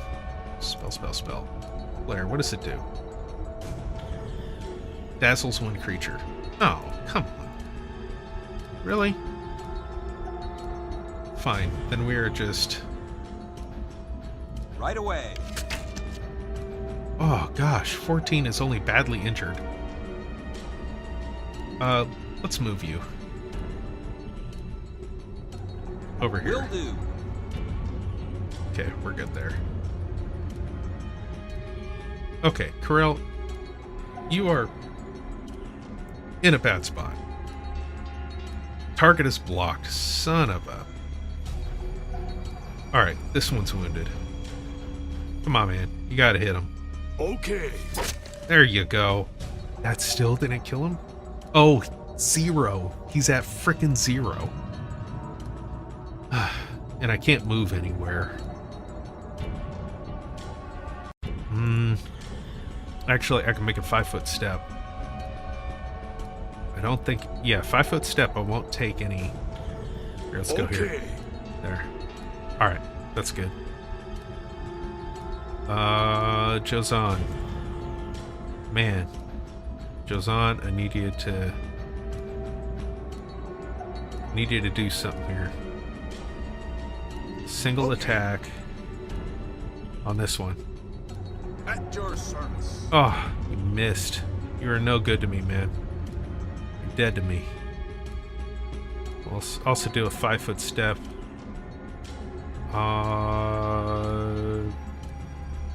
Spell. Blair, what does it do? Dazzles one creature. Oh, come on. Really? Fine. Then we are just... Right away. Oh gosh, 14 is only badly injured. Let's move you. Over here. Will do. Okay, we're good there. Okay, Corel, you are in a bad spot. Target is blocked. Son of a... Alright, this one's wounded. Come on, man. You gotta hit him. Okay. There you go. That still didn't kill him? Oh, 0. He's at frickin' 0. And I can't move anywhere. Actually, I can make a 5-foot step. I don't think... Yeah, 5-foot step, I won't take any... Here, let's go here. There. Alright, that's good. Jozan. Man. Jozan, I need you to... do something here. Single attack on this one. At your service. Oh, you missed. You are no good to me, man. You're dead to me. We'll also do a 5-foot step.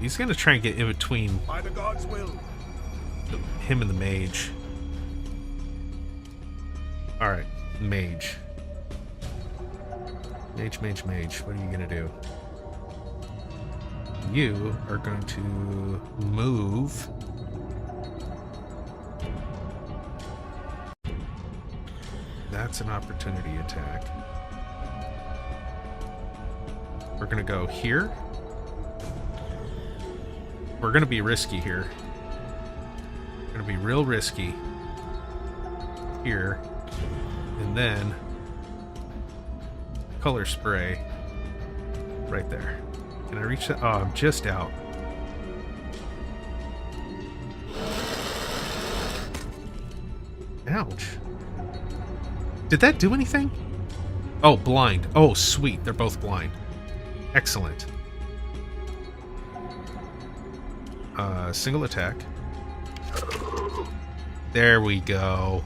He's gonna try and get in between By the gods' will. him and the mage. Alright, mage. Mage. What are you gonna do? You are going to move. That's an opportunity attack. We're gonna go here. We're gonna be risky here. We're gonna be real risky. Here. And then color spray right there. Can I reach that? Oh, I'm just out. Ouch. Did that do anything? Oh, blind. Oh, sweet. They're both blind. Excellent. Single attack. There we go.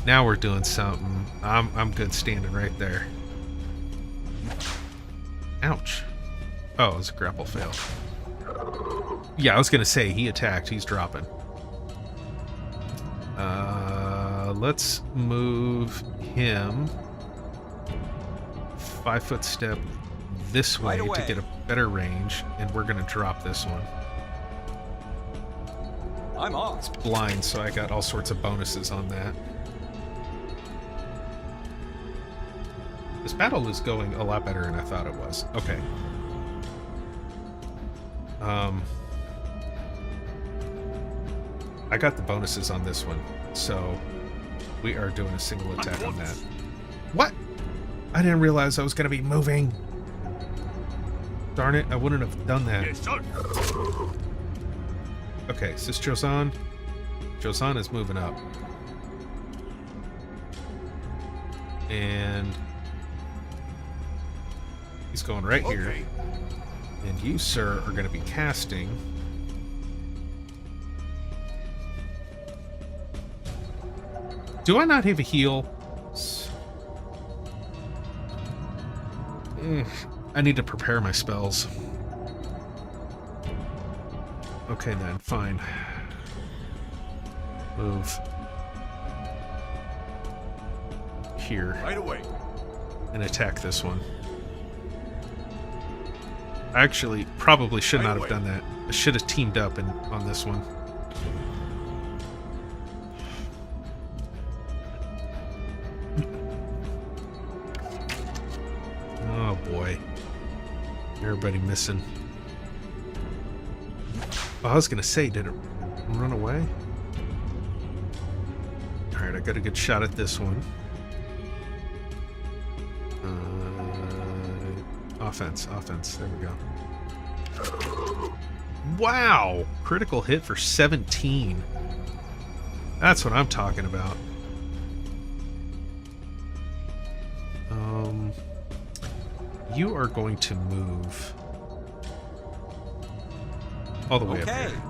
Now we're doing something. I'm good standing right there. Ouch. Oh, it was a grapple fail. Yeah, I was gonna say, he attacked. He's dropping. Let's move him 5-foot step this way to get a better range, and we're gonna drop this one. I'm off. It's blind, so I got all sorts of bonuses on that. This battle is going a lot better than I thought it was. Okay. I got the bonuses on this one, so we are doing a single attack on that. What? I didn't realize I was going to be moving. Darn it, I wouldn't have done that. Yes, sir. Okay, is this Jozan? Jozan is moving up. And he's going right here. And you, sir, are going to be casting. Do I not have a heal? I need to prepare my spells. Okay then, fine. Move here. Right away. And attack this one. I actually probably should not have done that. I should have teamed up on this one. Oh boy. Everybody missing. Oh, I was gonna say, did it run away? Alright, I I got a good shot at this one. Offense. There we go. Wow! Critical hit for 17. That's what I'm talking about. You are going to move all the way up here.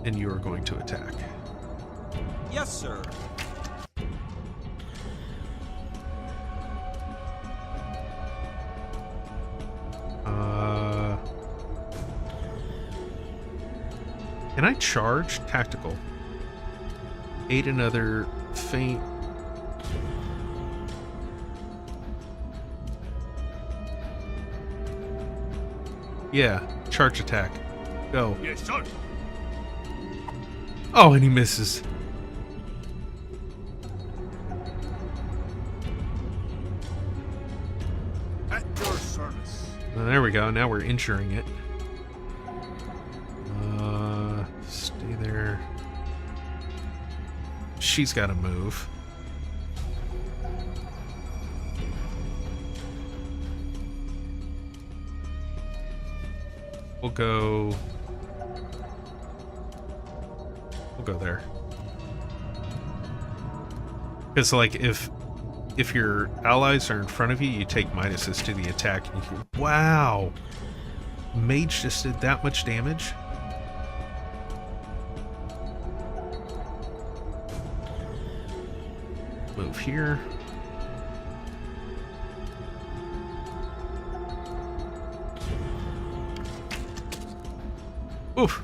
And you are going to attack. Yes, sir. Can I charge tactical? Aid another feint. Yeah, charge attack. Go. Yes, sir. Oh, and he misses. At your service. Well, there we go. Now we're injuring it. Stay there. She's got to move. We'll go there. Because, like, if your allies are in front of you, you take minuses to the attack. And you go, wow! Mage just did that much damage? Move here. Oof!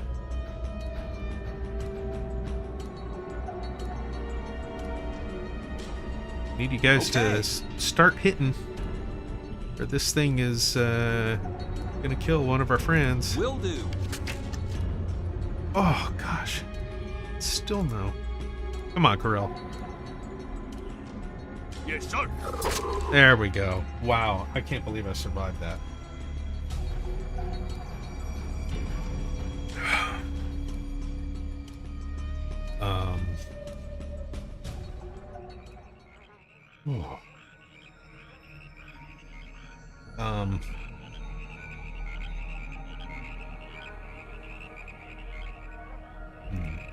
Need you guys to start hitting, or this thing is gonna kill one of our friends. Will do. Oh gosh, still no. Come on, Corel. Yes, sir. There we go. Wow, I can't believe I survived that.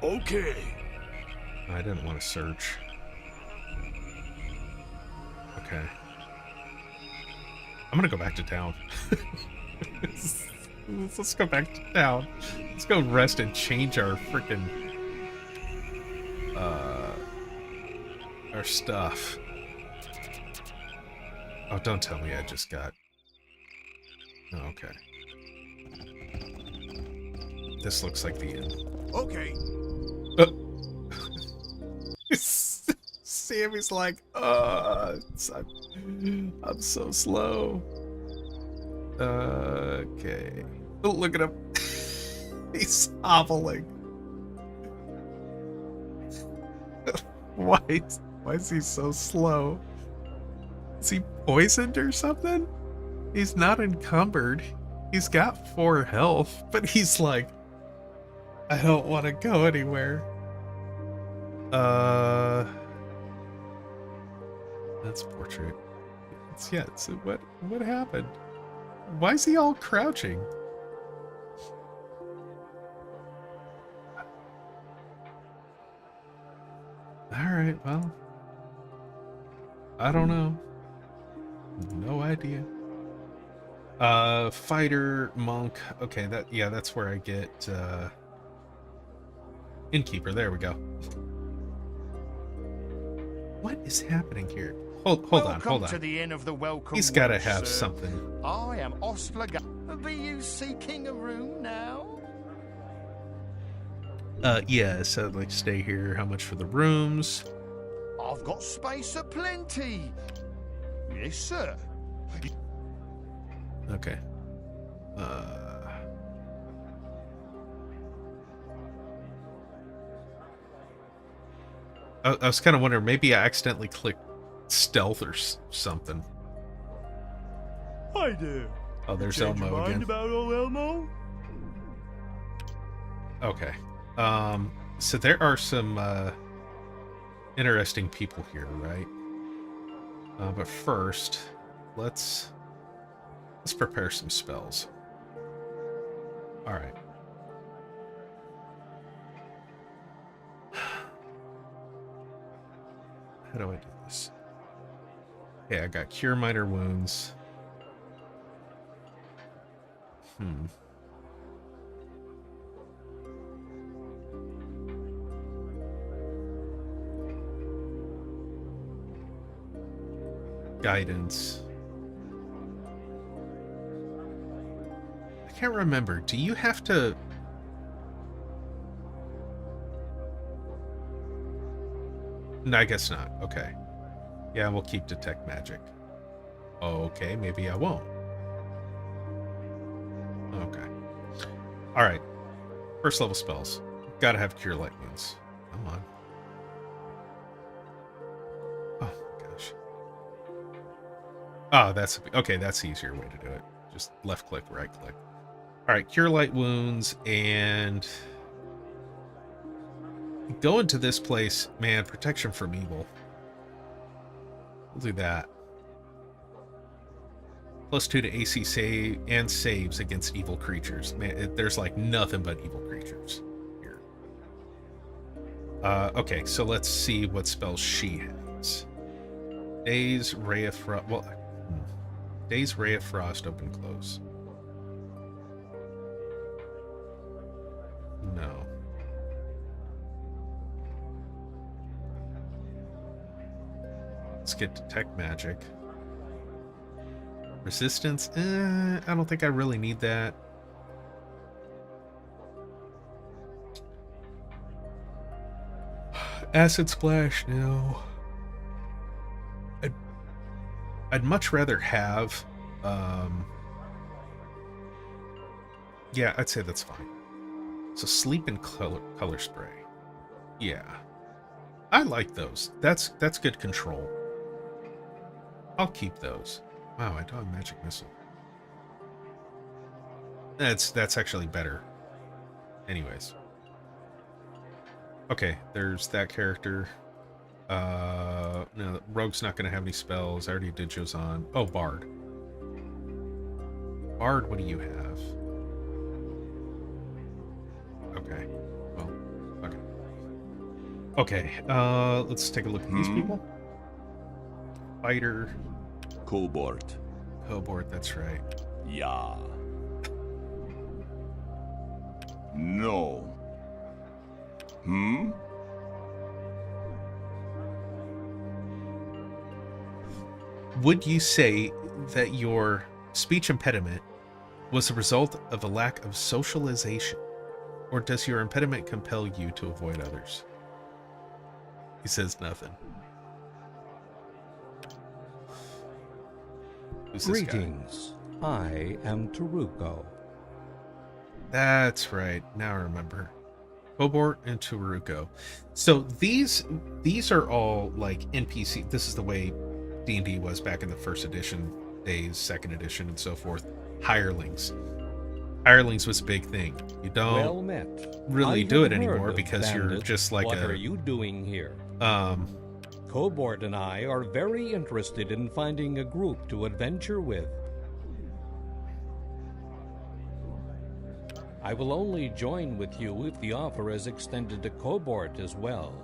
Okay. I didn't want to search. Okay. I'm gonna go back to town. Let's go back to town. Let's go rest and change our freaking our stuff. Oh, don't tell me I just got... Oh, okay. This looks like the end. Okay. Sammy's like, I'm so slow. Okay. Oh, look at him. He's hobbling. Why is he so slow? Is he poisoned or something? He's not encumbered. He's got 4 health, but he's like, I don't want to go anywhere. That's portrait. So what happened? Why is he all crouching? Alright, well. I don't know. No idea. Fighter, monk. Okay, that's where I get innkeeper. There we go. What is happening here? Hold on. Welcome to the inn of the welcome. He's got to ones, have sir. something. I am Oslaga. Be you seeking a room now? Yeah, so like stay here. How much for the rooms? I've got space aplenty. Yes, sir. Okay. I was kind of wondering, maybe I accidentally clicked stealth or something. Hi there. Oh, there's Change your Elmo mind again. about old Elmo? Okay. So there are some interesting people here, right? But first, let's prepare some spells. All right. How do I do this? Okay, I got Cure Minor Wounds. Guidance. I can't remember. Do you have to... No, I guess not. Okay. Yeah, we'll keep Detect Magic. Okay, maybe I won't. Okay. Alright. First level spells. Gotta have Cure Light Wounds. Come on. Oh, gosh. Oh, that's... Okay, that's the easier way to do it. Just left click, right click. Alright, Cure Light Wounds, and... Go into this place, man, protection from evil. We'll do that. +2 to AC save and saves against evil creatures. Man, there's like nothing but evil creatures here. Okay, so let's see what spells she has. Daze, Ray of Frost. Well, Daze, Ray of Frost, open, close. No. Let's get Detect Magic. Resistance? I don't think I really need that. Acid Splash, no. I'd much rather have... yeah, I'd say that's fine. So Sleep and Color Spray. Yeah. I like those. That's good control. I'll keep those. Wow, I don't have Magic Missile. That's actually better. Anyways. Okay, there's that character. No, Rogue's not going to have any spells. I already did Josan. Oh, Bard. Bard, what do you have? Okay. Well, okay. Okay, let's take a look at these people. Fighter. Cobort. Cobort, that's right. Yeah. No. Would you say that your speech impediment was a result of a lack of socialization? Or does your impediment compel you to avoid others? He says nothing. Who's this guy? Greetings. I am Taruko. That's right. Now I remember. Cobort and Taruko. So these are all like NPC. This is the way D&D was back in the first edition days, second edition, and so forth. Hirelings. Hirelings was a big thing. You don't really do it anymore because you're just like what are you doing here? Cobort and I are very interested in finding a group to adventure with. I will only join with you if the offer is extended to Cobort as well.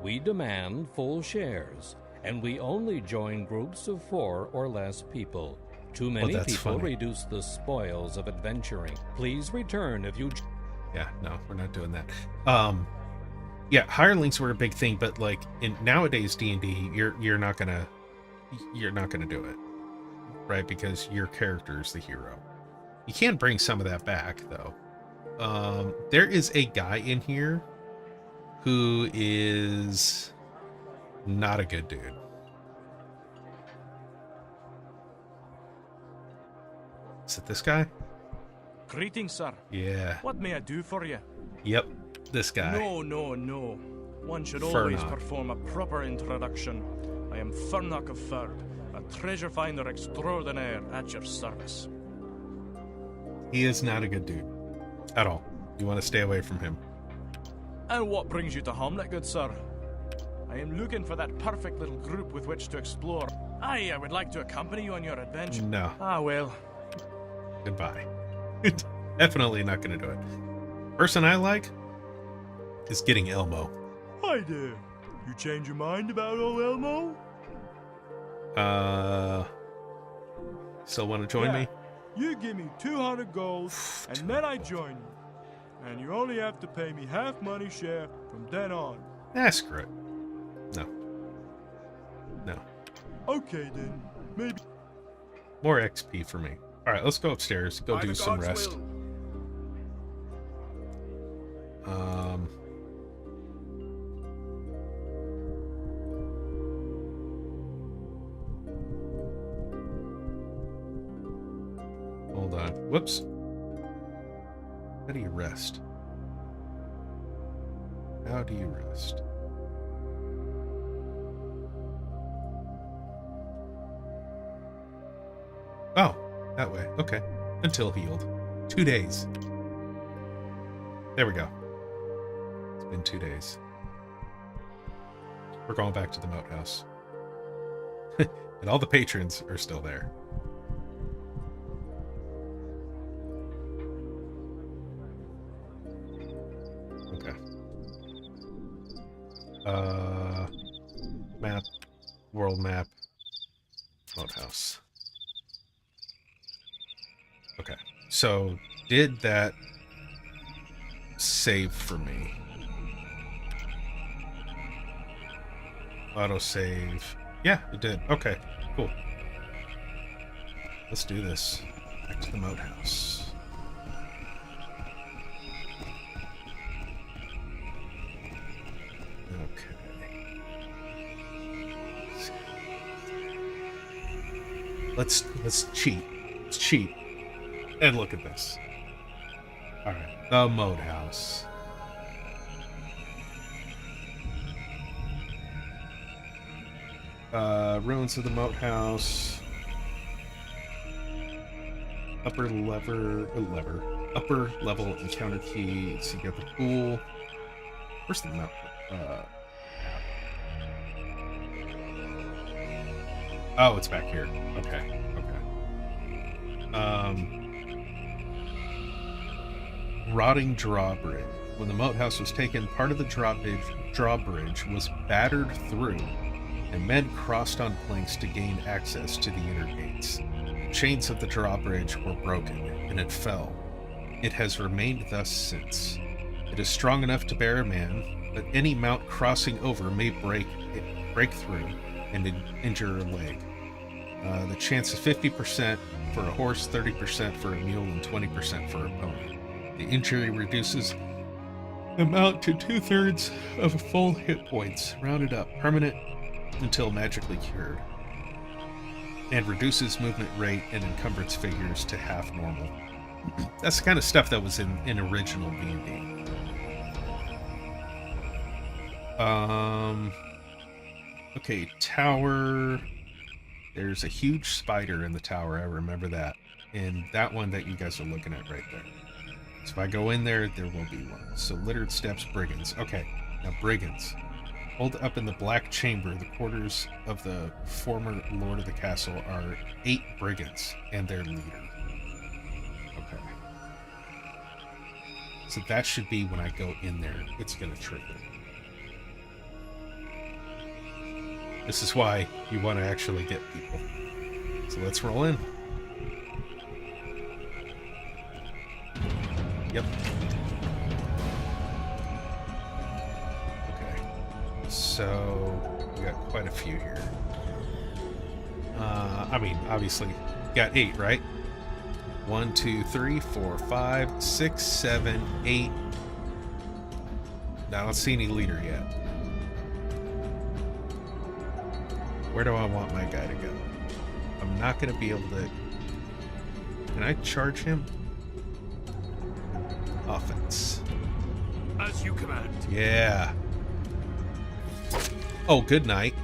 We demand full shares, and we only join groups of 4 or less people. Too many people reduce the spoils of adventuring. Please return if you... Yeah, no, we're not doing that. Yeah, hirelings were a big thing, but like in nowadays D&D, you're not gonna do it, right? Because your character is the hero. You can bring some of that back though. There is a guy in here who is not a good dude. Is it this guy? Greetings, sir. Yeah. What may I do for you? Yep, this guy. No. One should always perform a proper introduction. I am Fernok of Ferd, a treasure finder extraordinaire at your service. He is not a good dude. At all. You want to stay away from him. And what brings you to Hamlet, good sir? I am looking for that perfect little group with which to explore. I would like to accompany you on your adventure. No. Ah, well. Goodbye. Definitely not going to do it. Person I like is getting Elmo. Hi there. You change your mind about old Elmo? Still want to join me? You give me 200 gold, and then I join you. And you only have to pay me half money share from then on. Screw it. No. No. Okay then. Maybe. More XP for me. Alright, let's go upstairs. Go By do the some God's rest. will. Hold on. Whoops. How do you rest? How do you rest? Oh, that way. Okay. Until healed. 2 days. There we go. It's been 2 days. We're going back to the moat house. And all the patrons are still there. Okay. Map. World map. Moat house. Okay. So, did that save for me? Autosave. Yeah, it did. Okay, cool. Let's do this. Back to the moat house. Okay. Let's cheat. Let's cheat. And look at this. Alright, the moat house. Ruins of the moat house. Upper level encounter key. So you got the pool. Where's the map? Oh, it's back here. Okay. Rotting drawbridge. When the moat house was taken, part of the drawbridge was battered through, and men crossed on planks to gain access to the inner gates. The chains of the drawbridge were broken, and it fell. It has remained thus since. It is strong enough to bear a man, but any mount crossing over may break through and injure a leg. The chance is 50% for a horse, 30% for a mule, and 20% for a pony. The injury reduces the amount to 2/3 of full hit points, rounded up, permanent until magically cured, and reduces movement rate and encumbrance figures to half normal. That's the kind of stuff that was in original D&D. Okay, tower. There's a huge spider in the tower, I remember that. And that one that you guys are looking at right there. So if I go in there, there will be one. So littered steps, brigands. Okay, now brigands. Hold up in the black chamber, the quarters of the former lord of the castle, are 8 brigands and their leader. Okay. So that should be when I go in there, it's going to trigger. This is why you want to actually get people. So let's roll in. Yep. Okay. So we got quite a few here. I mean, obviously, got 8, right? 1, 2, 3, 4, 5, 6, 7, 8. I don't see any leader yet. Where do I want my guy to go? I'm not going to be able to... Can I charge him? Offense. As you command. Yeah. Oh, good night.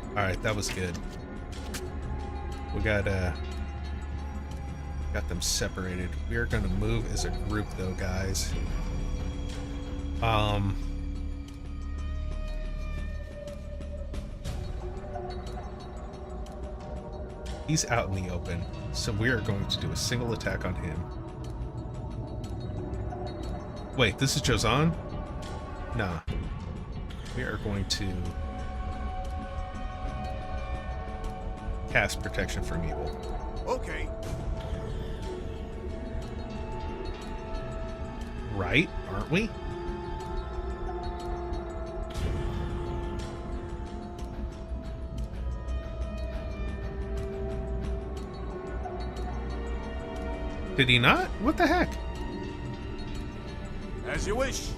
Alright, that was good. We got them separated. We are going to move as a group, though, guys. He's out in the open, so we are going to do a single attack on him. Wait, this is Josan? Nah. We are going to cast Protection from Evil. Okay. Right, aren't we? Did he not? What the heck? As you wish.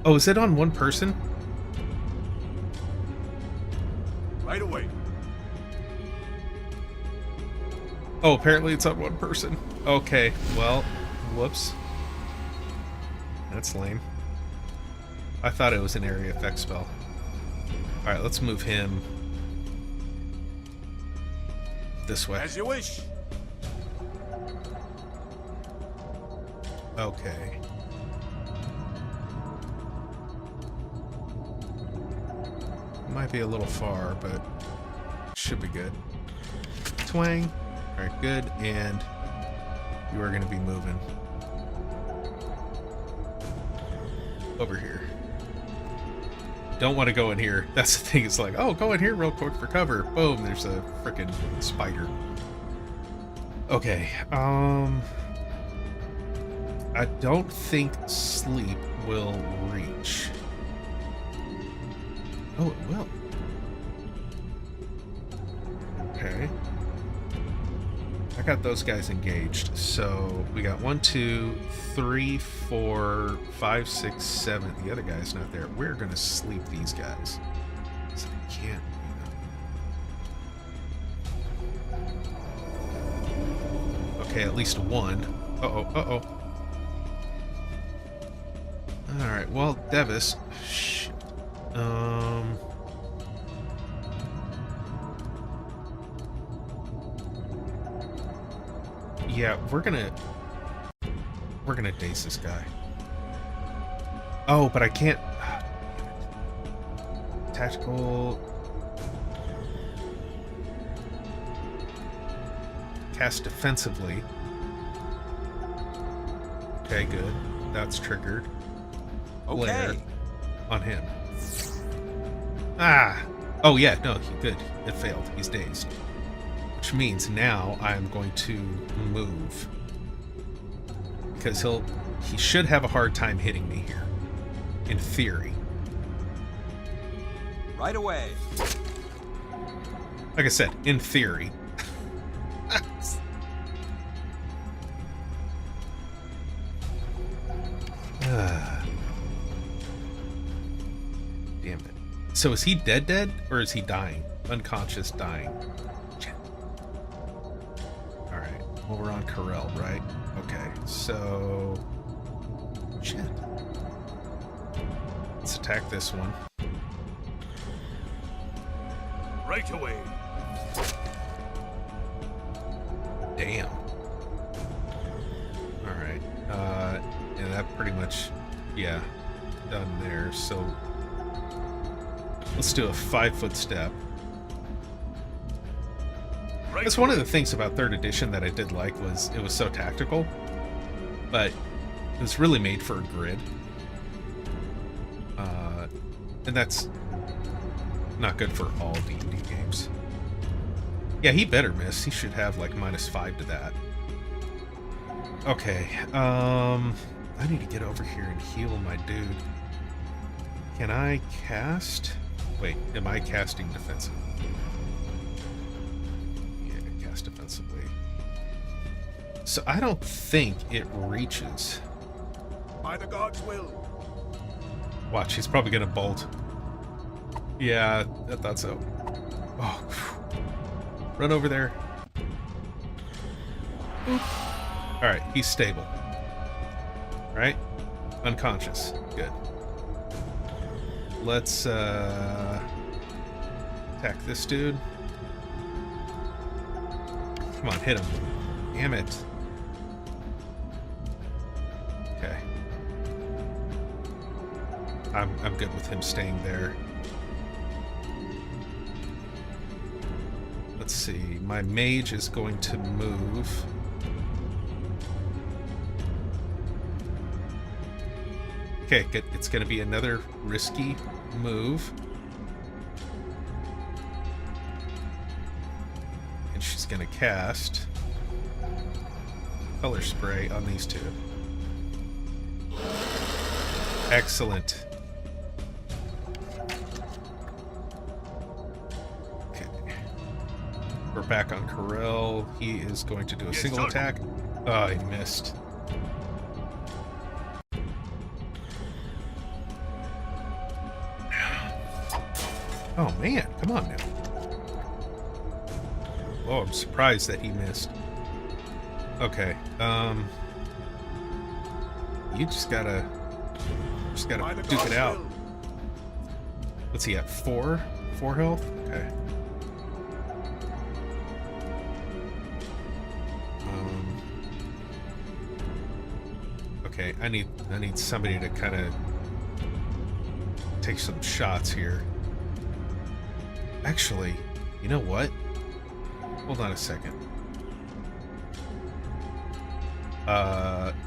Oh, is it on one person? Right away. Oh, apparently it's on one person. Okay, well, whoops. That's lame. I thought it was an area effect spell. Alright, let's move him this way. As you wish. Okay. Might be a little far, but should be good. Twang. Alright, good. And you are going to be moving over here. Don't want to go in here. That's the thing. It's like, oh, go in here real quick for cover. Boom, there's a freaking spider. Okay. I don't think sleep will reach. Oh, it will. Okay. I got those guys engaged. So we got 1, 2, 3, 4, 5, 6, 7. The other guy's not there. We're gonna sleep these guys. So I can't, Okay, at least one. Uh-oh. Alright, well, Devis. Shit. Yeah, we're gonna daze this guy. Oh, but I can't. Tactical. Cast defensively. Okay, good. That's triggered. Okay. On him. Ah! Oh yeah, no, good. It failed. He's dazed. Which means now I'm going to move. Because he should have a hard time hitting me here. In theory. Right away. Like I said, in theory. Damn it. So is he dead, or is he dying? Unconscious dying. Alright. Well, we're on Corel, right? Okay, so... Shit. Let's attack this one. Right away. Damn. Alright. And that pretty much... Yeah. Done there, so... Let's do a 5-foot step. That's one of the things about 3rd edition that I did like was it was so tactical, but it was really made for a grid. And that's not good for all D&D games. Yeah, he better miss. He should have like -5 to that. Okay, I need to get over here and heal my dude. Can I cast? Wait, am I casting defensively? Yeah, cast defensively. So I don't think it reaches. By the gods' will. Watch, he's probably gonna bolt. Yeah, I thought so. Oh, phew. Run over there. Alright, he's stable. Right? Unconscious. Good. Let's attack this dude. Come on, hit him. Damn it. Okay. I'm good with him staying there. let's see. My mage is going to move. Okay, good. It's going to be another risky move. And she's going to cast color spray on these two. Excellent. Okay. We're back on Corel. He is going to do a single attack. Oh, he missed. Oh man, come on now. Oh, I'm surprised that he missed. Okay, you just gotta duke it out. What's he at? 4 health? Okay. Okay, I need somebody to kind of take some shots here. Actually, you know what? Hold on a second.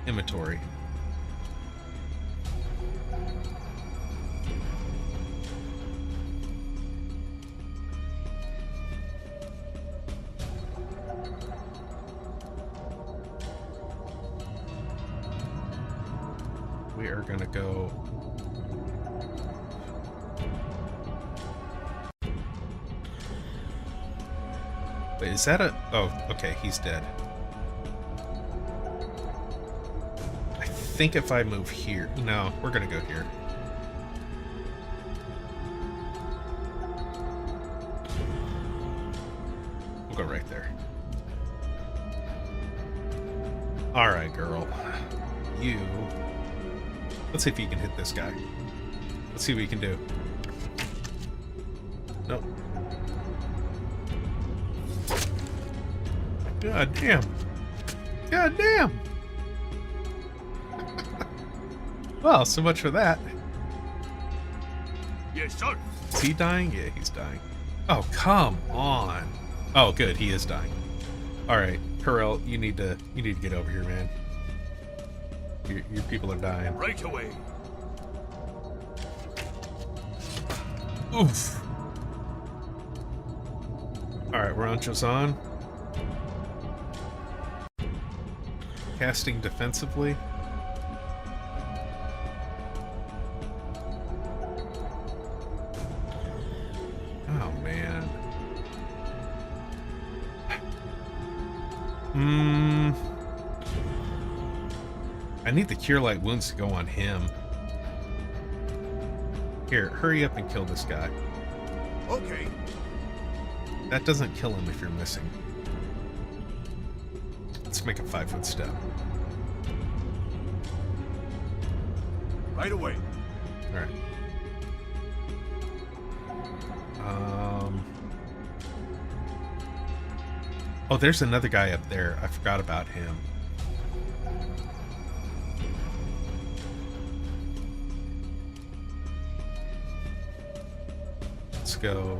Inventory. We are gonna go. Wait, is that a... Oh, okay, he's dead. I think if I move here... No, we're gonna go here. We'll go right there. Alright, girl. You... Let's see if you can hit this guy. Let's see what you can do. Nope. God damn. God damn. Well, so much for that. Yes, sir. Is he dying? Yeah, he's dying. Oh, come on. Oh, good, he is dying. Alright, Corel, you need to get over here, man. Your people are dying. Right away. Oof. Alright, we're on Jozan. Casting defensively. Oh, man. I need the Cure Light Wounds to go on him. Here, hurry up and kill this guy. Okay. That doesn't kill him if you're missing. Let's make a 5-foot step. Right away. Alright. Oh, there's another guy up there. I forgot about him. Let's go.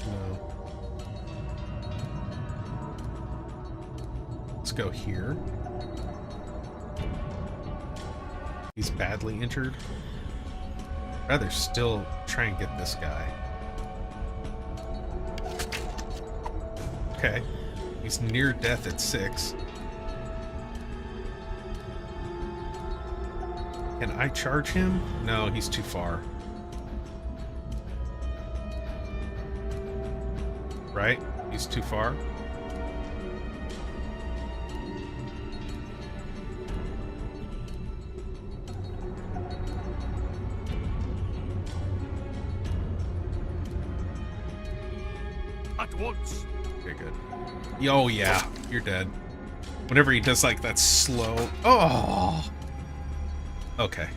No. Let's go here. He's badly injured. I'd rather still try and get this guy. Okay. He's near death at 6. Can I charge him? No, he's too far. Right? He's too far. At once. Okay, good. Oh, yeah. You're dead. Whenever he does, like, that slow... Oh! Okay.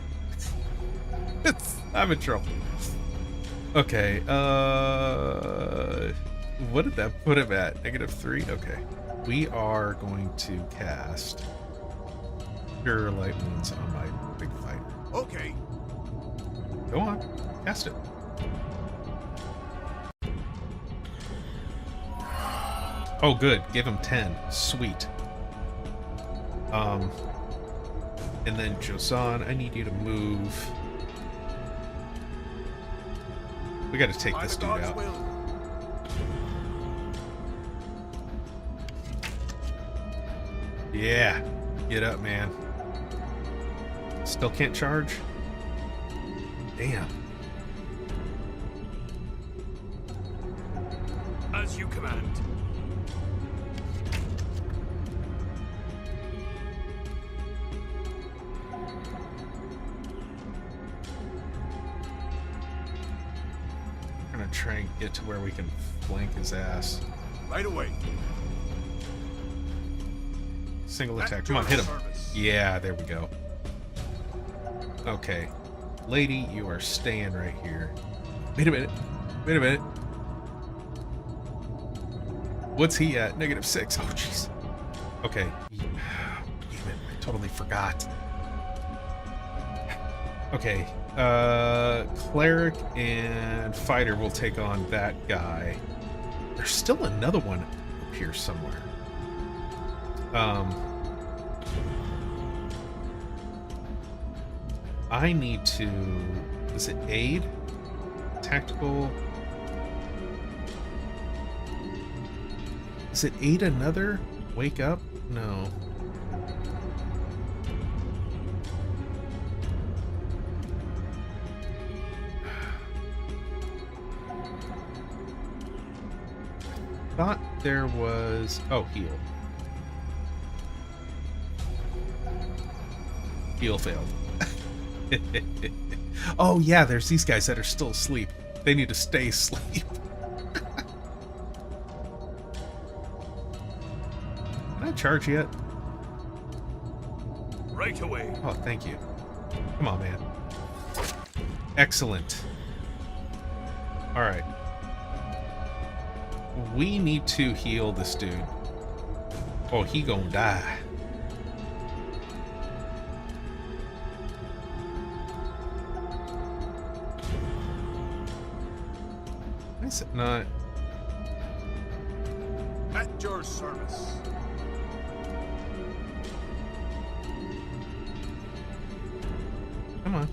I'm in trouble. Okay, what did that put him at? -3? Okay. We are going to cast Cure Light Wounds on my big fighter. Okay. Go on. Cast it. Oh, good. Give him 10. Sweet. And then Josan, I need you to move. We got to take this dude out. Yeah. Get up, man. Still can't charge? Damn. As you command. We're gonna try and get to where we can flank his ass. Right away. Single attack. Come on, hit him. Yeah, there we go. Okay. Lady, you are staying right here. Wait a minute. Wait a minute. What's he at? -6. Oh, jeez. Okay. Damn it. I totally forgot. Okay. Cleric and Fighter will take on that guy. There's still another one up here somewhere. I need to... Is it aid? Tactical... Is it aid another? Wake up? No. Thought there was... Oh, heal. Heal failed. Oh yeah, there's these guys that are still asleep. They need to stay asleep. Can I charge yet? Right away. Oh, thank you. Come on, man. Excellent. Alright. We need to heal this dude. Oh, he gonna die. Is it not? At your service. Come on.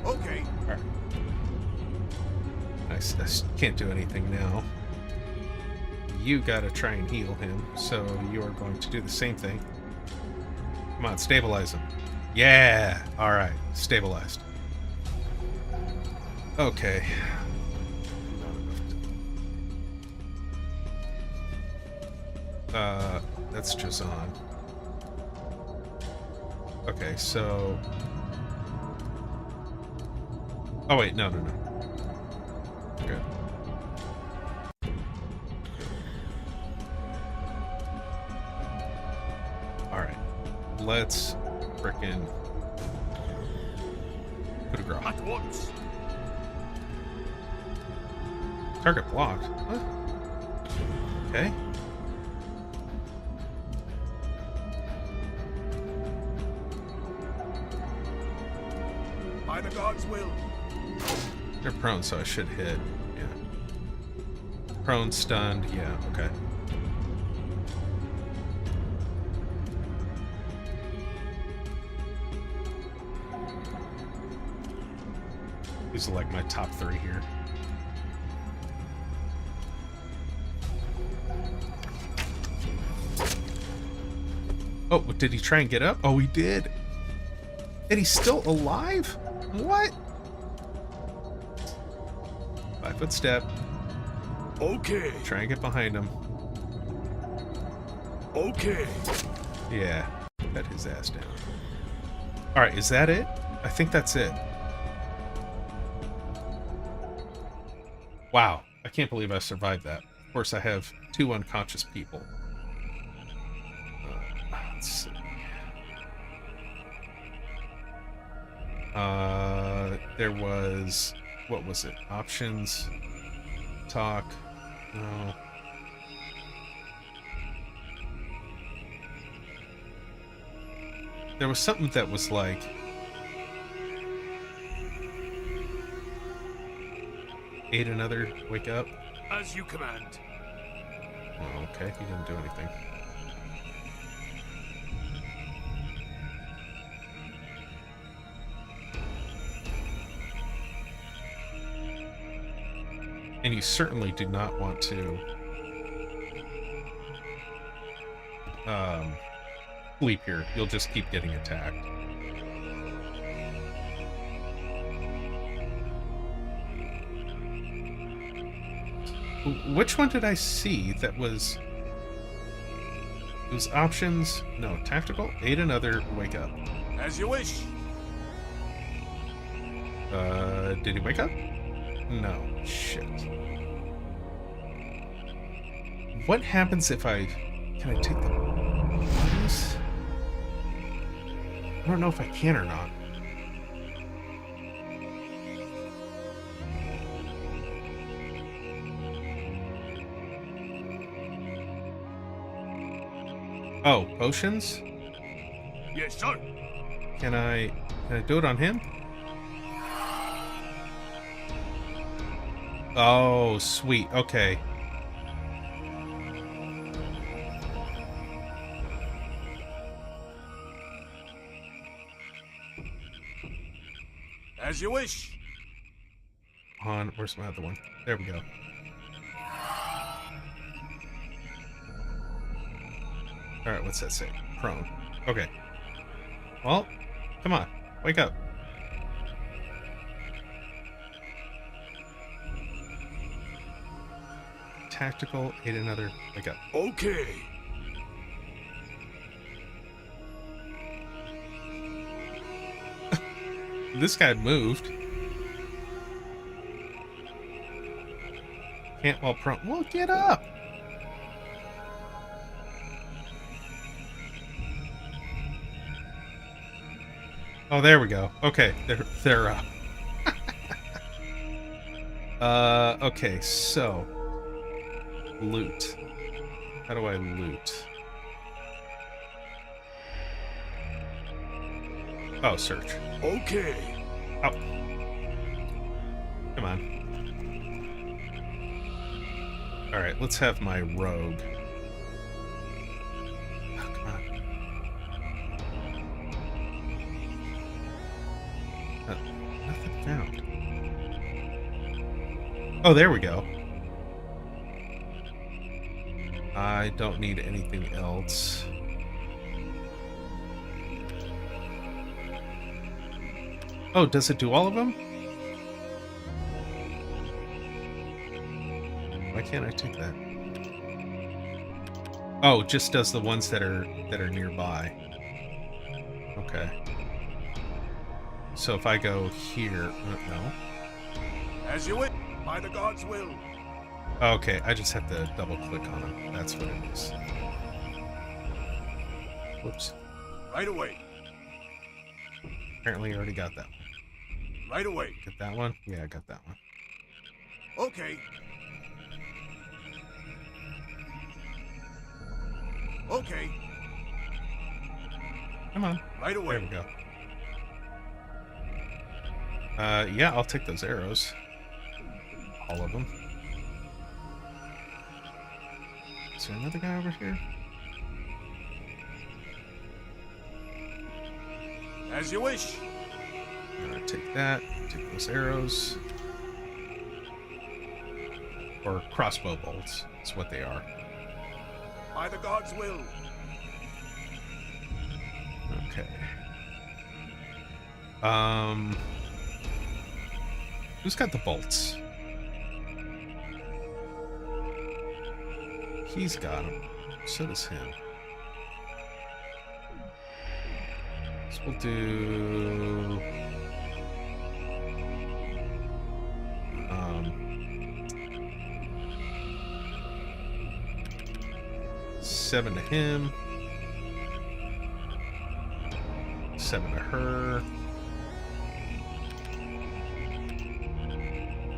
Okay. All right. I can't do anything now. You gotta try and heal him, so you are going to do the same thing. Come on, stabilize him. Yeah! Alright, stabilized. Okay. That's Josan. Okay, so... Oh wait, no. Good. Alright. Let's frickin' put a grommet. At once. Target blocked. What? Okay. By the gods' will. They're prone, so I should hit. Yeah. Prone, stunned. Yeah, okay. These are like my top 3 here. Oh, did he try and get up? Oh, he did. And he's still alive? What? 5-foot step. Okay. Try and get behind him. Okay. Yeah. Cut his ass down. Alright, is that it? I think that's it. Wow. I can't believe I survived that. Of course, I have 2 unconscious people. Let's see. There was... What was it? Options? Talk? No. There was something that was like... Aid another, wake up. As you command. Oh, okay, he didn't do anything. And you certainly do not want to sleep here. You'll just keep getting attacked. Which one did I see that was... It was options... No, tactical? Aid another, wake up. As you wish. Did he wake up? No. Shit. What happens if I... Can I take the bodies? I don't know if I can or not. Oh, potions? Yes, sir. Can I do it on him? Oh, sweet. Okay. As you wish. Where's my other one? There we go. Alright, what's that say? Prone. Okay. Well, come on. Wake up. Tactical, aid another, wake up. Okay. This guy moved. Can't while prone. Well, get up! Oh, there we go. Okay, they're up. Okay, so... Loot. How do I loot? Oh, search. Okay. Oh. Come on. Alright, let's have my rogue. Oh, come on. Nothing found. Oh, there we go. I don't need anything else. Oh, does it do all of them? Why can't I take that? Oh, it just does the ones that are nearby. Okay. So if I go here, no. As you wish. By the gods' will. Okay, I just have to double click on them. That's what it is. Whoops. Right away. Apparently I already got that one. Right away. Get that one? Yeah, I got that one. Okay. Okay. Come on. Right away. There we go. Yeah, I'll take those arrows. All of them. Is there another guy over here? As you wish. I'm gonna take that. Take those arrows. Or crossbow bolts. That's what they are. By the gods' will. Okay. Who's got the bolts? He's got them. So does him. So we'll do... 7 to him. 7 to her.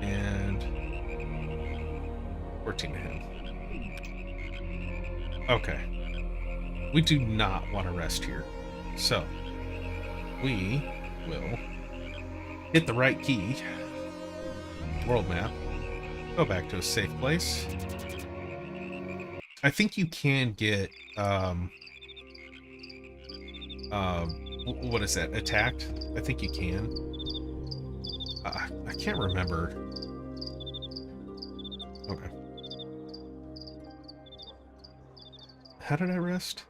And 14 to him. Okay. We do not want to rest here. So, we will hit the right key. World map. Go back to a safe place. I think you can get, what is that? Attacked? I think you can. I can't remember. Okay. How did I rest?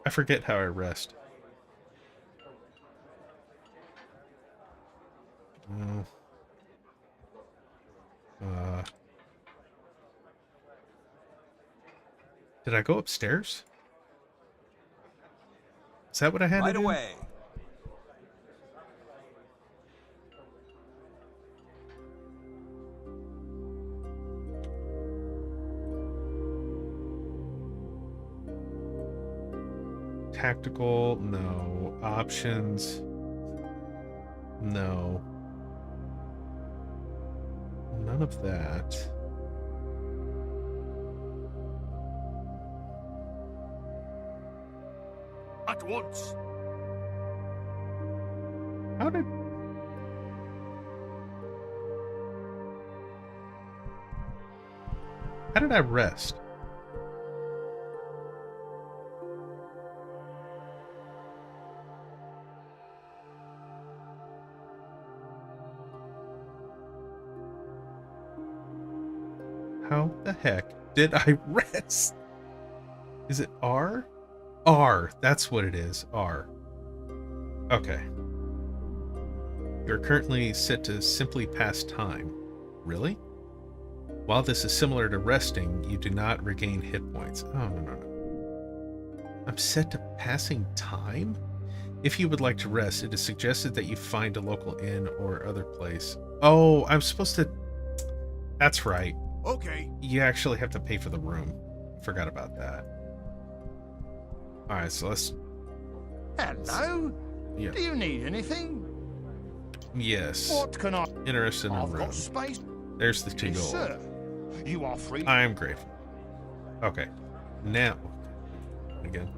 I forget how I rest. Did I go upstairs? Is that what I had right to do? away. Tactical, no. Options, no. None of that. At once. How did... How did I rest? How the heck did I rest? Is it R? R. That's what it is. R. Okay. You're currently set to simply pass time. Really? While this is similar to resting, you do not regain hit points. Oh, no. I'm set to passing time? If you would like to rest, it is suggested that you find a local inn or other place. Oh, I'm supposed to... That's right. Okay. You actually have to pay for the room. Forgot about that. Alright, so let's... Hello? Yeah. Do you need anything? Yes. What can I... Interested in a I've room. got space. There's the 2 Yes, gold. sir. You are free. I am grateful. Okay. Now. Again.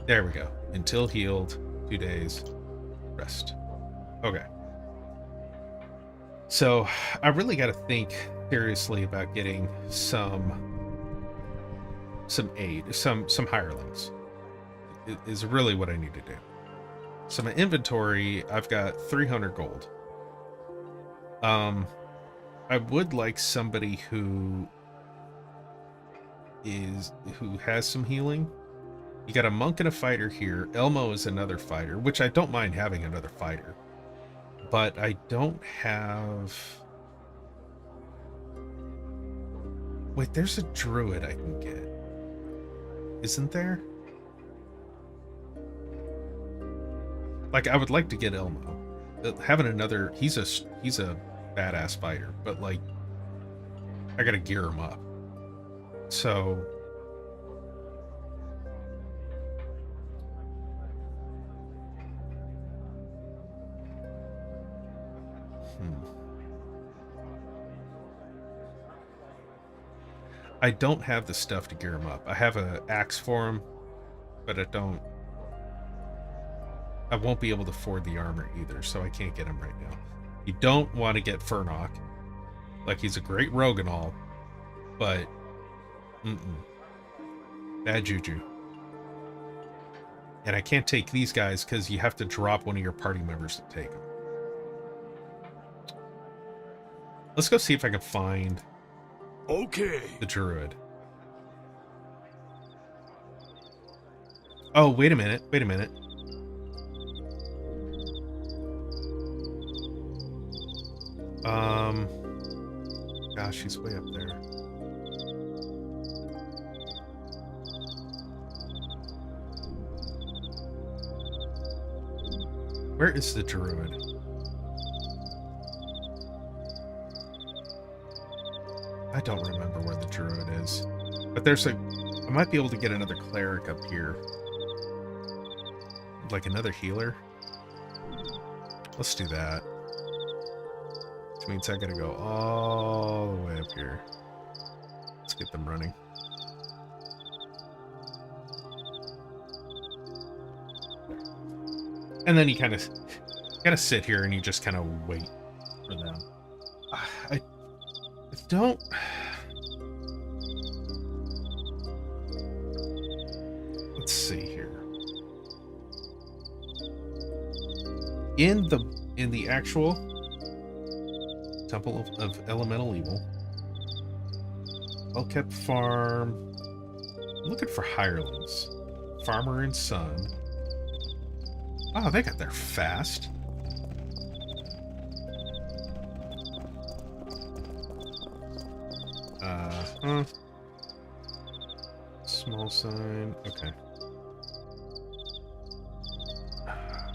There we go. Until healed. 2 days. Rest. Okay. So, I really got to think seriously about getting some aid, some hirelings. Is really what I need to do. So my inventory, I've got 300 gold. I would like somebody who has some healing. You got a monk and a fighter here. Elmo is another fighter, which I don't mind having another fighter. But I don't have... Wait, there's a druid I can get. Isn't there? Like, I would like to get Elmo. Having another... He's a badass fighter, but, like, I gotta gear him up. So... I don't have the stuff to gear him up. I have an axe for him, but I won't be able to afford the armor either, so I can't get him right now. You don't want to get Furnock. Like, he's a great rogue and all, but bad juju. And I can't take these guys because you have to drop one of your party members to take them. Let's go see if I can find the druid. Oh, wait a minute. Gosh, he's way up there. Where is the druid? I don't remember where the druid is. But I might be able to get another cleric up here. Like another healer. Let's do that. Which means I gotta go all the way up here. Let's get them running. And then you kind of... gotta sit here and you just kind of wait for them. I don't. Let's see here. In the actual Temple of Elemental Evil, well-kept farm. I'm looking for hirelings. Farmer and son. Oh, they got there fast. Small sign. Okay.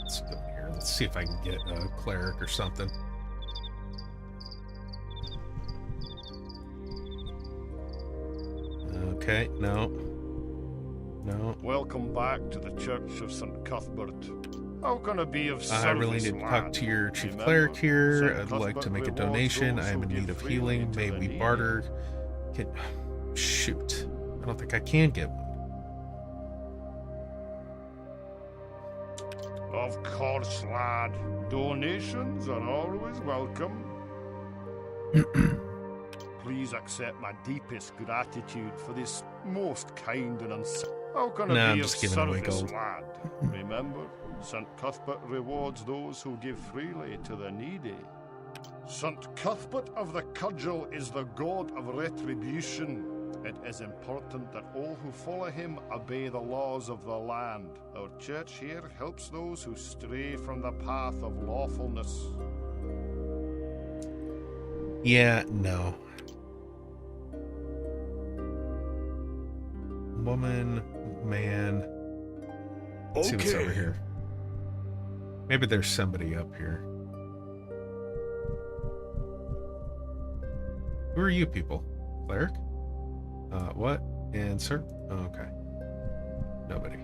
Let's go here. Let's see if I can get a cleric or something. Okay, no. No. Welcome back to the Church of St. Cuthbert. How can I be of service, I really need to talk to your chief cleric here. I'd like to make a donation. I am in need of healing. May we barter? Shoot. I don't think I can get one. Of course, lad. Donations are always welcome. Please accept my deepest gratitude for this most kind and How can I be of service, lad? Remember, St. Cuthbert rewards those who give freely to the needy. St. Cuthbert of the Cudgel is the god of retribution. It is important that all who follow him obey the laws of the land. Our church here helps those who stray from the path of lawfulness. Yeah, no. Woman, man. Let's see what's over here. Maybe there's somebody up here. Who are you people? Cleric? What? Answer? Oh, okay. Nobody.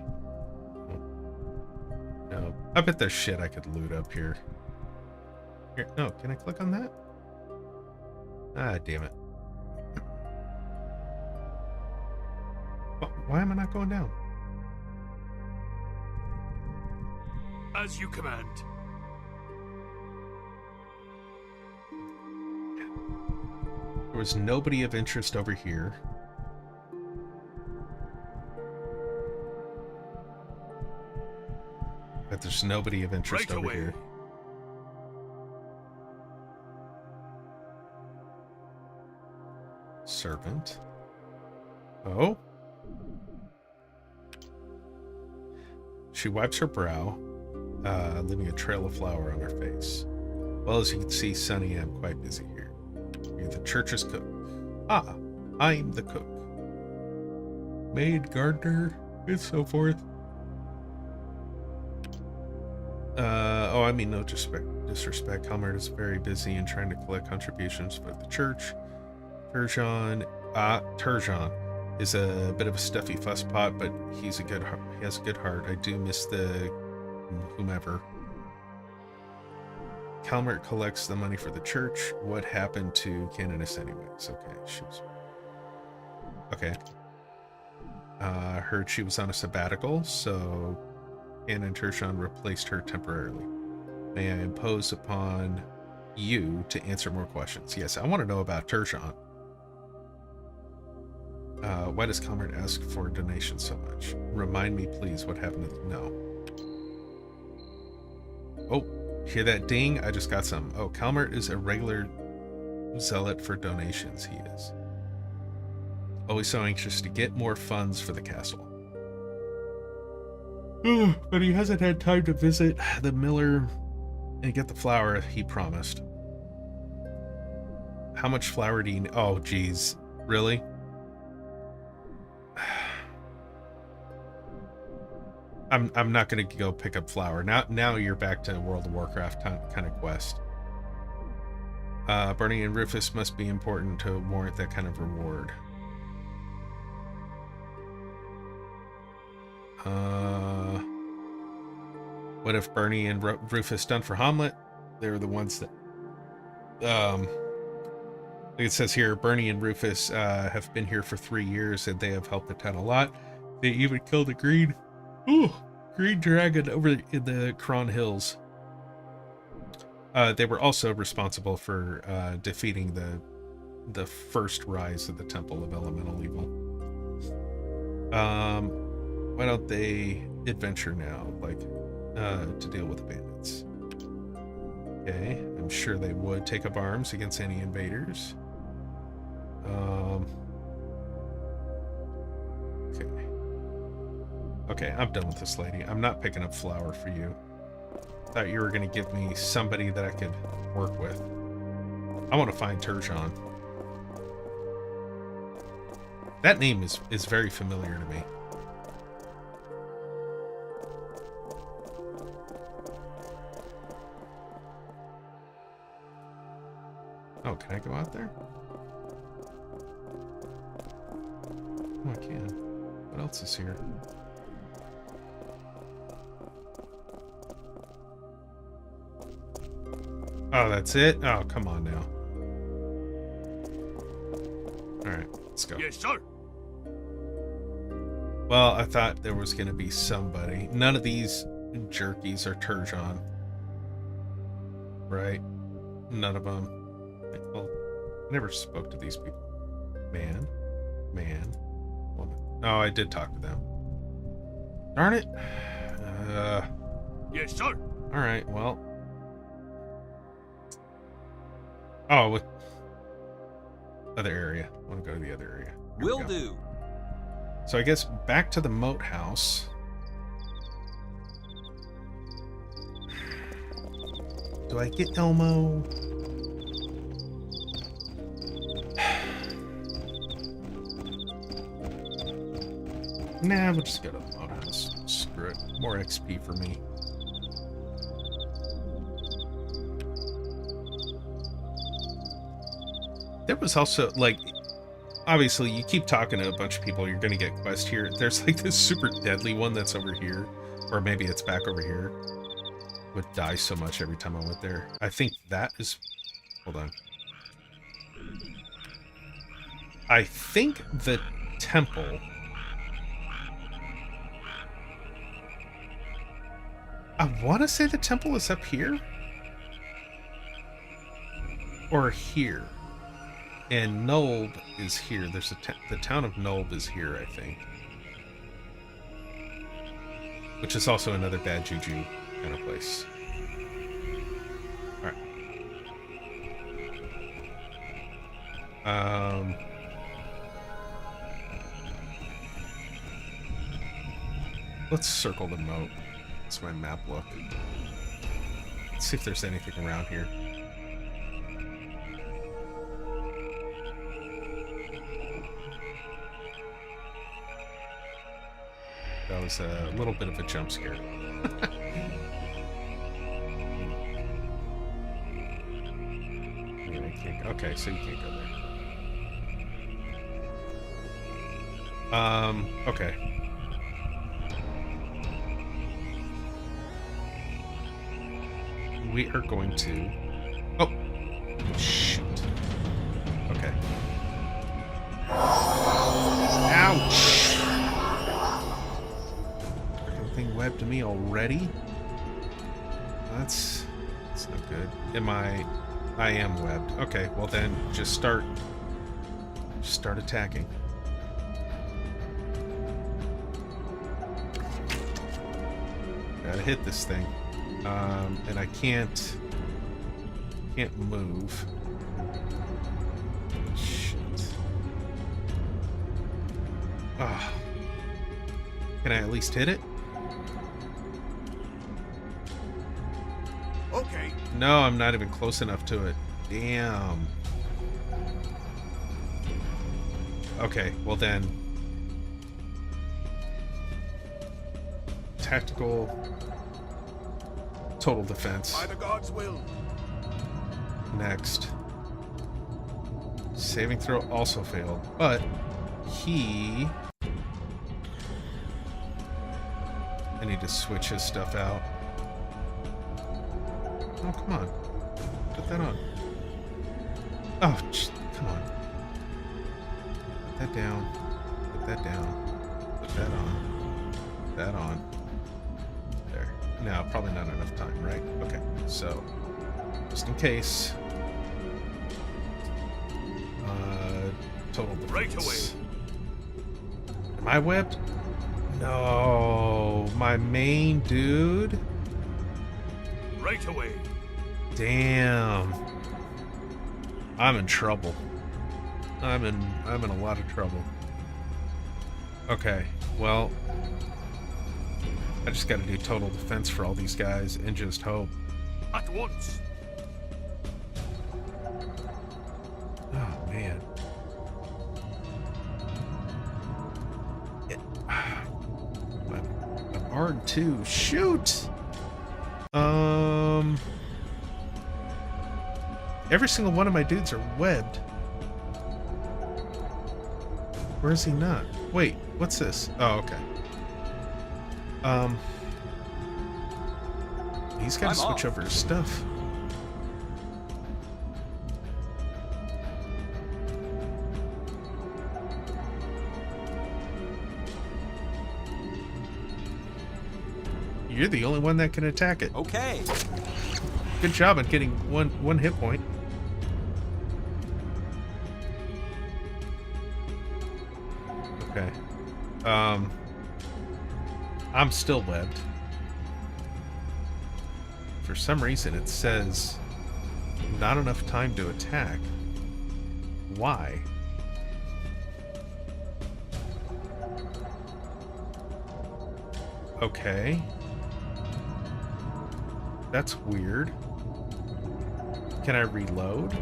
No. I bet there's shit I could loot up here. Here. No, can I click on that? Ah, damn it. Why am I not going down? As you command. There was nobody of interest over here. But there's nobody of interest over here. Servant. Oh. She wipes her brow, leaving a trail of flour on her face. Well, as you can see, Sonny, I'm quite busy here. You're the church's cook. Ah, I'm the cook. Maid, gardener, and so forth. Oh, I mean, no disrespect. Helmert is very busy in trying to collect contributions for the church. Turgeon is a bit of a stuffy fusspot, but he has a good heart. I do miss the whomever. Calmert collects the money for the church. What happened to Canoness anyways? Okay, she was... Okay. Heard she was on a sabbatical, so Canon Tershon replaced her temporarily. May I impose upon you to answer more questions? Yes, I want to know about Tershon. Why does Calmert ask for donations so much? Remind me, please, what happened to... No. Oh, hear that ding? I just got some. Oh, Calmert is a regular zealot for donations, he is. Always so anxious to get more funds for the castle. But he hasn't had time to visit the miller and get the flour he promised. How much flour do you need? Oh, geez. Really? I'm not going to go pick up flour. Now you're back to World of Warcraft kind of quest. Bernie and Rufus must be important to warrant that kind of reward. What have Bernie and Rufus done for Hamlet? They're the ones that... Like it says here, Bernie and Rufus have been here for 3 years, and they have helped the town a lot. They even killed a green dragon over in the Kron Hills. They were also responsible for defeating the first rise of the Temple of Elemental Evil. Why don't they adventure now, like, to deal with the bandits? Okay, I'm sure they would take up arms against any invaders. Okay, I'm done with this lady. I'm not picking up flour for you. Thought you were going to give me somebody that I could work with. I want to find Turjan. That name is very familiar to me. Oh, can I go out there? Oh, I can. What else is here? Oh, that's it? Oh, come on now. Alright, let's go. Yes, sir. Well, I thought there was going to be somebody. None of these jerkies are Turjan. Right? None of them. Well, I never spoke to these people. Man, woman. Oh, I did talk to them. Darn it. Yes, sir. Alright, well. Oh, with other area. I want to go to the other area. Will do. So I guess back to the moat house. Do I get Elmo? Nah, we'll just go to the moat house. Screw it. More XP for me. There was also, like, obviously you keep talking to a bunch of people, you're going to get quest here. There's like this super deadly one that's over here, or maybe it's back over here. Would die so much every time I went there. I think that is, hold on. I think the temple, I want to say the temple is up here or here. And Nulb is here. There's the town of Nulb is here, I think. Which is also another bad juju kind of place. Alright. Let's circle the moat. That's my map look. Let's see if there's anything around here. That was a little bit of a jump scare. Yeah, I can't, okay, so you can't go there. Okay. We are going to... Oh! Shoot. Okay. Ouch! Web to me already? That's not good. I am webbed. Okay, well then just start attacking. Gotta hit this thing. And I can't move. Shit. Ah. Can I at least hit it? Okay. No, I'm not even close enough to it. Damn. Okay, well then. Tactical. Total defense. By the gods' will. Next. Saving throw also failed, but he... I need to switch his stuff out. Oh, come on. Put that on. Oh, come on. Put that down. Put that down. Put that on. Put that on. There. No, probably not enough time, right? Okay, so Just in case. Total defense. Right away. Am I webbed? No, my main dude. Right away. Damn. I'm in trouble. I'm in a lot of trouble. Okay, well, I just got to do total defense for all these guys and just hope. At once. Oh man. I'm hard too. Shoot. Every single one of my dudes are webbed. Where is he not? Wait, what's this? Oh, okay. He's got to switch over his stuff. You're the only one that can attack it. Okay. Good job at getting one hit point. Okay. I'm still webbed. For some reason it says not enough time to attack. Why? Okay. That's weird. Can I reload?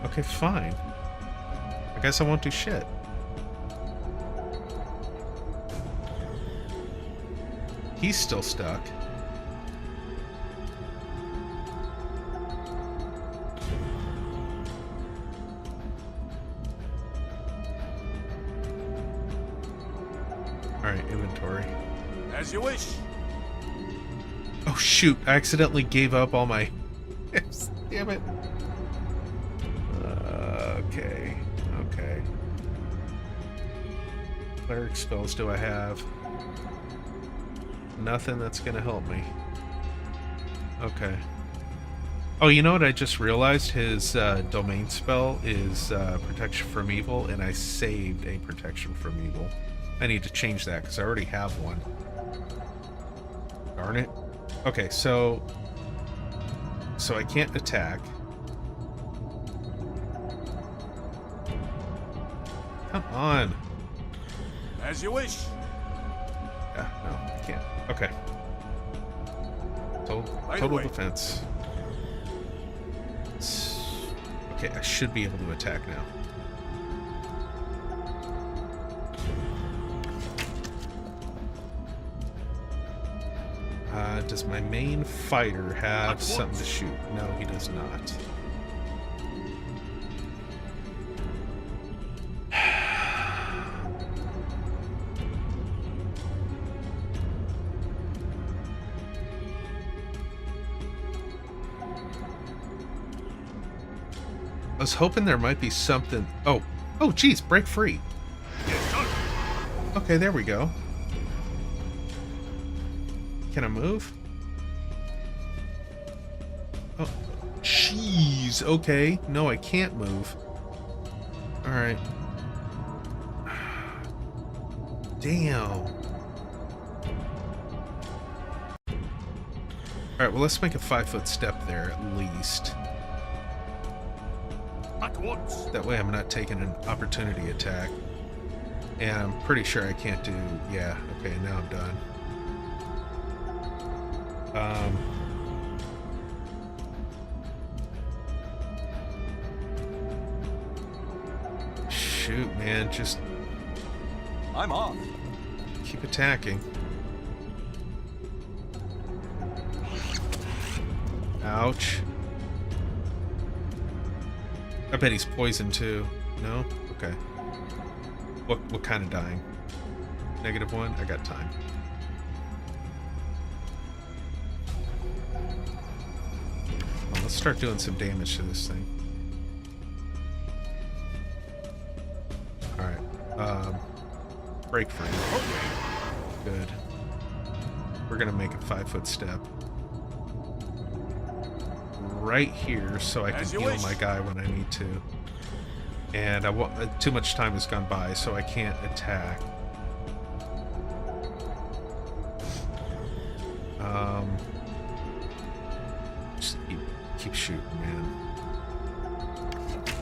Okay, fine. I guess I won't do shit. He's still stuck. Alright, inventory. As you wish. Oh shoot, I accidentally gave up all my... Damn it. Okay. Okay. Cleric spells do I have? Nothing that's gonna help me. Okay. Oh, you know what I just realized? His domain spell is protection from evil, and I saved a protection from evil. I need to change that because I already have one. Darn it. Okay, so I can't attack. Come on. As you wish. Yeah, no, I can't. Okay. Total defense. Okay, I should be able to attack now. Does my main fighter have something to shoot? No, he does not. I was hoping there might be something... Oh, geez, break free. Okay, there we go. Can I move? Oh, jeez. Okay. No, I can't move. Alright. Damn. Alright, well, let's make a 5-foot step there at least. At once. That way I'm not taking an opportunity attack. And I'm pretty sure I can't do... Yeah, okay, now I'm done. Shoot, man, just... I'm off. Keep attacking. Ouch. I bet he's poisoned too. No? Okay. What kind of dying? -1? I got time. Well, let's start doing some damage to this thing. Alright. Break free. Good. we're gonna make a 5-foot step right here so I can heal my guy when I need to. And too much time has gone by, so I can't attack. Just keep shooting, man.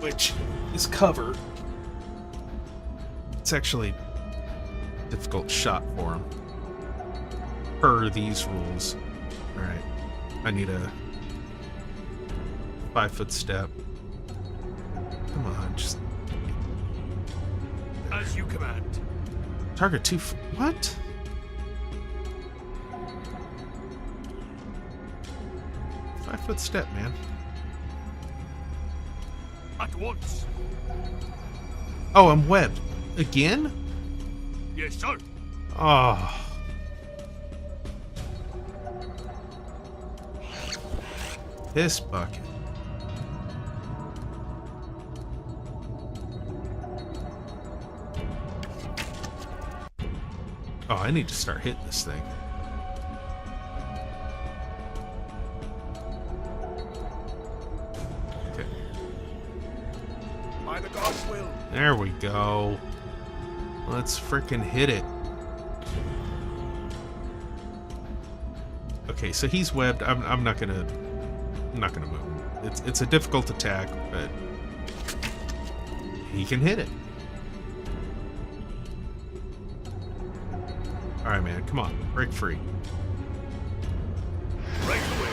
Which is cover. It's actually a difficult shot for him. Per these rules. Alright. I need a 5-foot step. Come on, just... As you command. Target 2... What? Five-foot step, man. At once. Oh, I'm webbed. Again? Yes, sir. Oh. This bucket. Oh, I need to start hitting this thing. Okay. By the God's will. There we go. Let's frickin' hit it. Okay, so he's webbed. I'm not gonna move him. It's a difficult attack, but he can hit it. Alright, man, come on. Break free. Right away.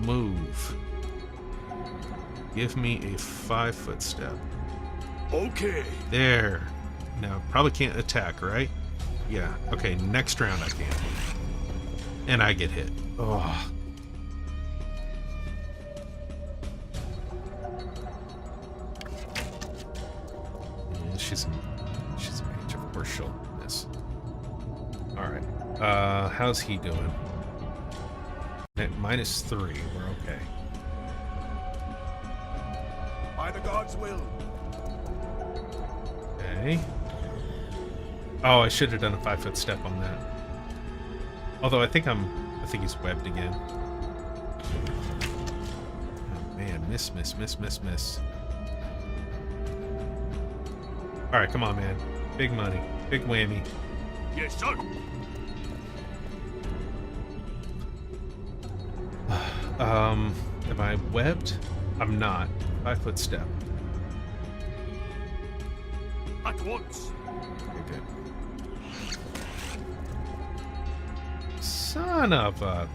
Move. Give me a 5-foot step. Okay. There. Now, probably can't attack, right? Yeah. Okay, next round I can. And I get hit. Oh. Yeah, she's a mage. Of course she'll miss. Alright. How's he doing? At -3. We're okay. By the God's will. Okay. Oh, I should have done a 5-foot step on that. Although I think he's webbed again. Oh man, miss. Alright, come on, man. Big money. Big whammy. Yes, sir. Am I webbed? I'm not. 5-foot step. At once. Okay, good. Son of a...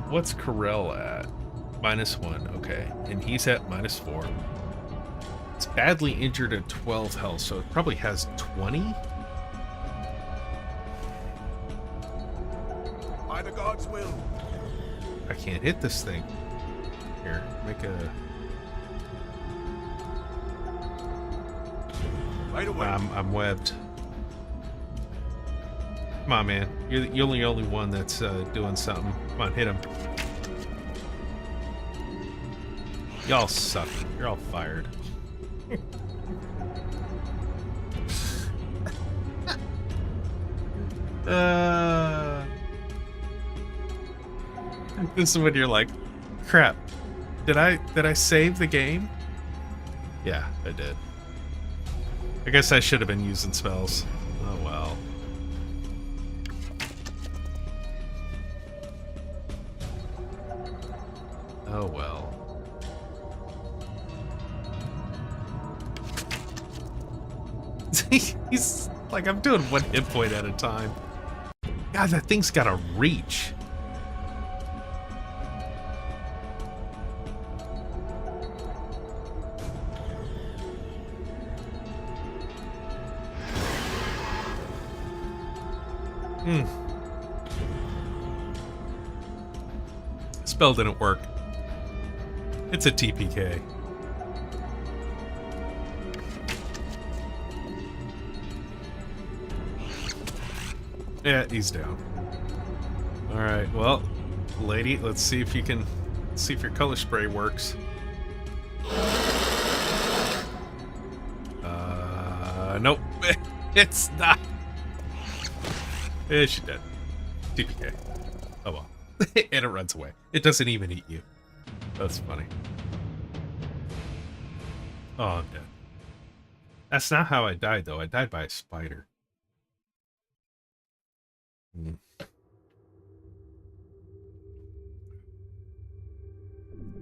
What's Corell at? -1, okay. And he's at -4. It's badly injured at 12 health, so it probably has 20? By the God's will. I can't hit this thing. Here, make a... Right away. I'm webbed. Come on, man. You're the only one that's doing something. Come on, hit him. Y'all suck. You're all fired. This is when you're like, crap. Did I save the game? Yeah, I did. I guess I should have been using spells. Oh well. Oh well. He's like, I'm doing 1 hit point at a time. God, that thing's got a reach. Spell didn't work. It's a TPK. Yeah, he's down. Alright, well, lady, let's see if you can see if your color spray works. Nope. It's not. She's dead. TPK. Oh well. And it runs away. It doesn't even eat you. That's funny. Oh, I'm dead. That's not how I died, though. I died by a spider.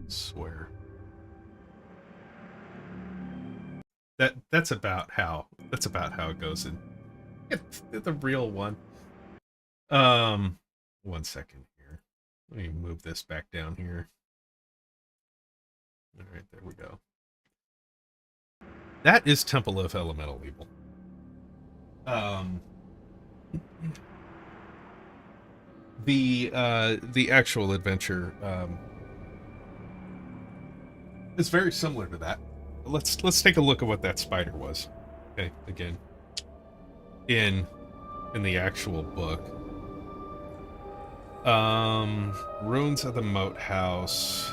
Swear. That's about how it goes in the real one. 1 second here. Let me move this back down here. All right, there we go. That is Temple of Elemental Evil. The actual adventure is very similar to that. Let's take a look at what that spider was. Okay, again, in the actual book. Ruins of the Moat House.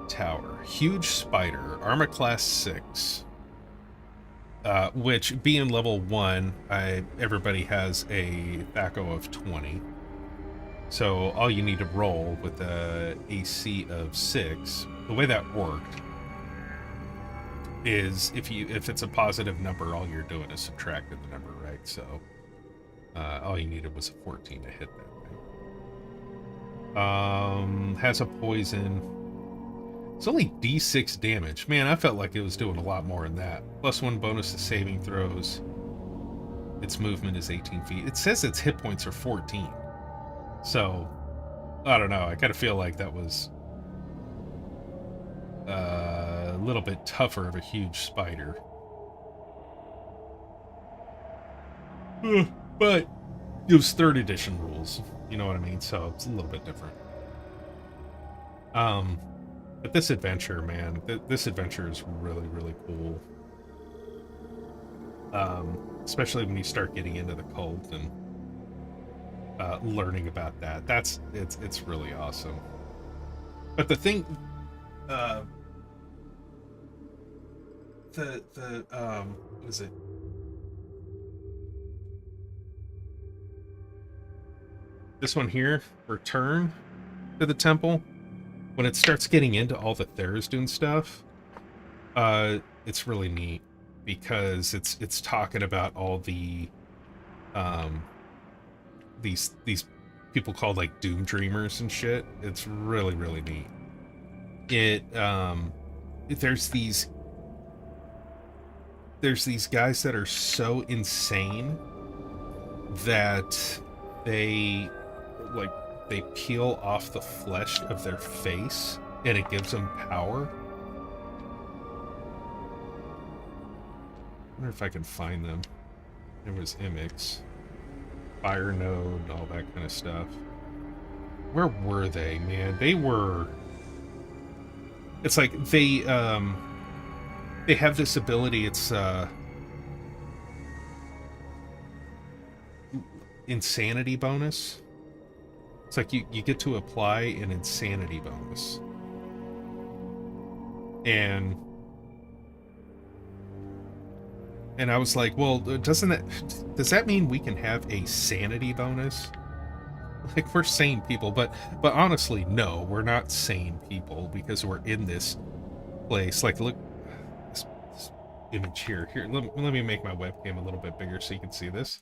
Tower. Huge spider. Armor class 6. Which, being level 1, everybody has a THAC0 of 20. So all you need to roll with a AC of 6. The way that worked is if it's a positive number, all you're doing is subtracting the number, right? So all you needed was a 14 to hit that thing. Has a poison. It's only D6 damage. Man, I felt like it was doing a lot more than that. +1 bonus to saving throws. Its movement is 18 feet. It says its hit points are 14. So, I don't know. I kind of feel like that was a little bit tougher of a huge spider. But it was 3rd edition rules. You know what I mean? So it's a little bit different. But this adventure, man, this adventure is really, really cool. Especially when you start getting into the cult and learning about that. It's really awesome. But the thing, what is it? This one here, Return to the Temple. When it starts getting into all the Tharizdun stuff, it's really neat because it's talking about all the these people called like Doom Dreamers and shit. It's really, really neat. There's these guys that are so insane that they peel off the flesh of their face and it gives them power. I wonder if I can find them. There was Imix, Fire Node, and all that kind of stuff. Where were they, man? They were... It's like they have this ability, it's insanity bonus. It's like you get to apply an insanity bonus. And I was like, well, does that mean we can have a sanity bonus? Like, we're sane people, but honestly, no, we're not sane people because we're in this place. Like, look, this image here. Here, let me make my webcam a little bit bigger so you can see this.